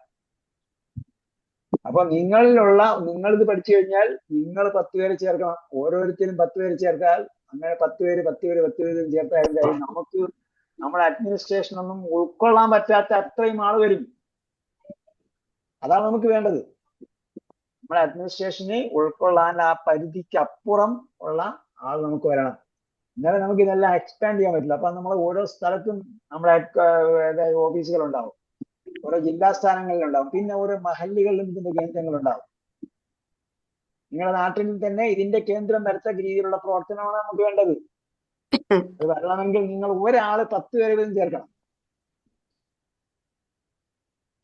അപ്പൊ നിങ്ങളിത് പഠിച്ചു കഴിഞ്ഞാൽ നിങ്ങൾ 10 പേരെ ചേർക്കണം. ഓരോരുത്തരും 10 പേരെ ചേർത്താൽ അങ്ങനെ 10 പേര് ചേർത്താൽ എന്തായി? നമുക്ക് നമ്മുടെ അഡ്മിനിസ്ട്രേഷൻ ഒന്നും ഉൾക്കൊള്ളാൻ പറ്റാത്ത അത്രയും ആള് വരും. അതാണ് നമുക്ക് വേണ്ടത്. നമ്മുടെ അഡ്മിനിസ്ട്രേഷനെ ഉൾക്കൊള്ളാൻ ആ പരിധിക്ക് അപ്പുറം ഉള്ള ആൾ നമുക്ക് വരണം. എന്നാലും നമുക്ക് ഇതെല്ലാം എക്സ്പാൻഡ് ചെയ്യാൻ പറ്റില്ല. അപ്പൊ നമ്മൾ ഓരോ സ്ഥലത്തും നമ്മുടെ ഓഫീസുകളുണ്ടാവും, ഓരോ ജില്ലാ സ്ഥാനങ്ങളിലുണ്ടാവും, പിന്നെ ഓരോ മഹല്ലുകളിലും ഇതിന്റെ കേന്ദ്രങ്ങളുണ്ടാവും. നിങ്ങളുടെ നാട്ടിൽ തന്നെ ഇതിന്റെ കേന്ദ്രം വരത്തക്ക രീതിയിലുള്ള പ്രവർത്തനമാണ് നമുക്ക് വേണ്ടത്. അത് വരണമെങ്കിൽ നിങ്ങൾ ഒരാള് 10 പേരെ വീതം ചേർക്കണം.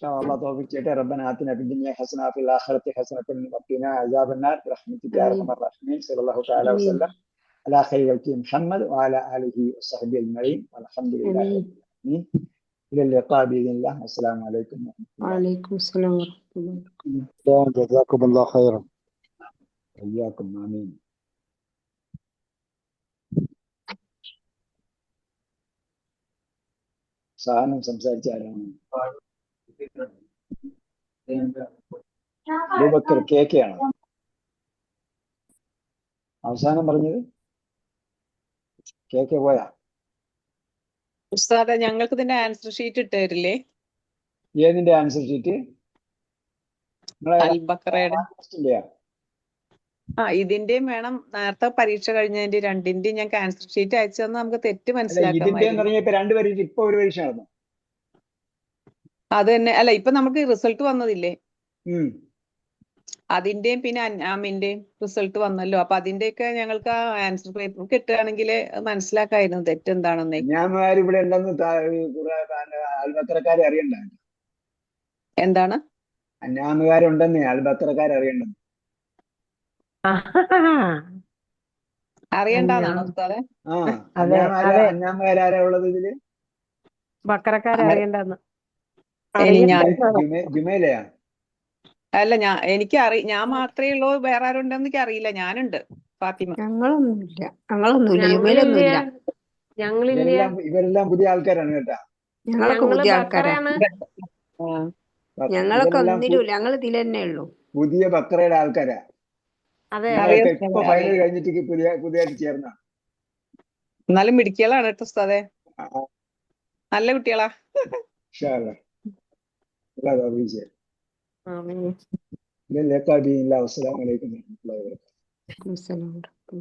الله توفيق ചെയ്യട്ടെ. ربنا آتنا في الدنيا حسنة وفي الآخرة حسنة وقنا عذاب النار برحمتك يا أرحم الراحمين. صلى الله تعالى وسلم على خير خلق محمد وعلى آله وصحبه أجمعين والحمد لله رب العالمين. إلى اللقاء بإذن الله. السلام عليكم ورحمة الله. وعليكم السلام ورحمة الله. جزاكم الله خيرا. إياكم آمين. സാധനം സംസാരിച്ചാരാണ്? അബൂബക്കർ കേക്കെയാണ് അവസാനം പറഞ്ഞത്. കേക്കെ പോയാ? ഉസ്താദെ, ഞങ്ങൾക്ക് ഇതിന്റെ ആൻസർ ഷീറ്റ് ഇട്ട് തരില്ലേ? ഏതിന്റെ ആൻസർ ഷീറ്റ്? അൽബക്കറയുടെ. ഇതിന്റെയും വേണം. നേരത്തെ പരീക്ഷ കഴിഞ്ഞതിന്റെ രണ്ടിന്റെയും ഞങ്ങൾക്ക് ആൻസർ ഷീറ്റ് അയച്ചു തന്നാൽ നമുക്ക് തെറ്റ് മനസ്സിലാക്കാം. ഇപ്പൊ 2 പരീക്ഷ, ഇപ്പൊ ഒരു പരീക്ഷ നടന്നു. അത് തന്നെ അല്ല, ഇപ്പൊ നമുക്ക് റിസൾട്ട് വന്നതില്ലേ? അതിന്റെയും പിന്നെ അന്നാമിന്റെയും റിസൾട്ട് വന്നല്ലോ. അപ്പൊ അതിന്റെയൊക്കെ ഞങ്ങൾക്ക് ആ ആൻസർ പേപ്പർ കിട്ടുകയാണെങ്കിൽ മനസ്സിലാക്കായിരുന്നു തെറ്റെന്താണെന്നേ. ഇവിടെ ഉണ്ടെന്ന് അൽബക്കറക്കാരെ അറിയണ്ട. എന്താണ്? അന്നാമുകാരുണ്ടെന്നേ അൽബക്കറക്കാരെ അറിയണ്ടെന്ന്. അറിയണ്ടാന്നാണോ ഉസ്താദെ? അന്നാമുകാരാരാ ഉള്ളത് ഇതില്? ബക്കറക്കാരെ അറിയണ്ടെന്ന്. ജുമേലയാ? അല്ല ഞാൻ മാത്രമേ ഉള്ളൂ, വേറെ ആരും ഉണ്ടെന്ന് എനിക്ക് അറിയില്ല. ഞാനുണ്ട് ഫാത്തിമ. ഞങ്ങളൊന്നുമില്ല ഇവരെല്ലാം പുതിയ ആൾക്കാരാണ് കേട്ടാ. ഞങ്ങളൊക്കെ പുതിയ ആൾക്കാരാണ്. ഞങ്ങളൊക്കെ ഒന്നിലുമില്ല, ഞങ്ങൾ ഇതിൽ തന്നെ ഉള്ളൂ. പുതിയ ബക്കറയുടെ ആൾക്കാരാ. ഇപ്പൊ ഫൈനൽ കഴിഞ്ഞിട്ട് പുതിയതായിട്ട് ചേർന്ന. എന്നാലും മിടുക്കികളാണ് കേട്ടോ ഉസ്താദേ, നല്ല കുട്ടികളാ. لله قابلين الله. والسلام عليكم ورحمة الله وبركاته. السلام عليكم.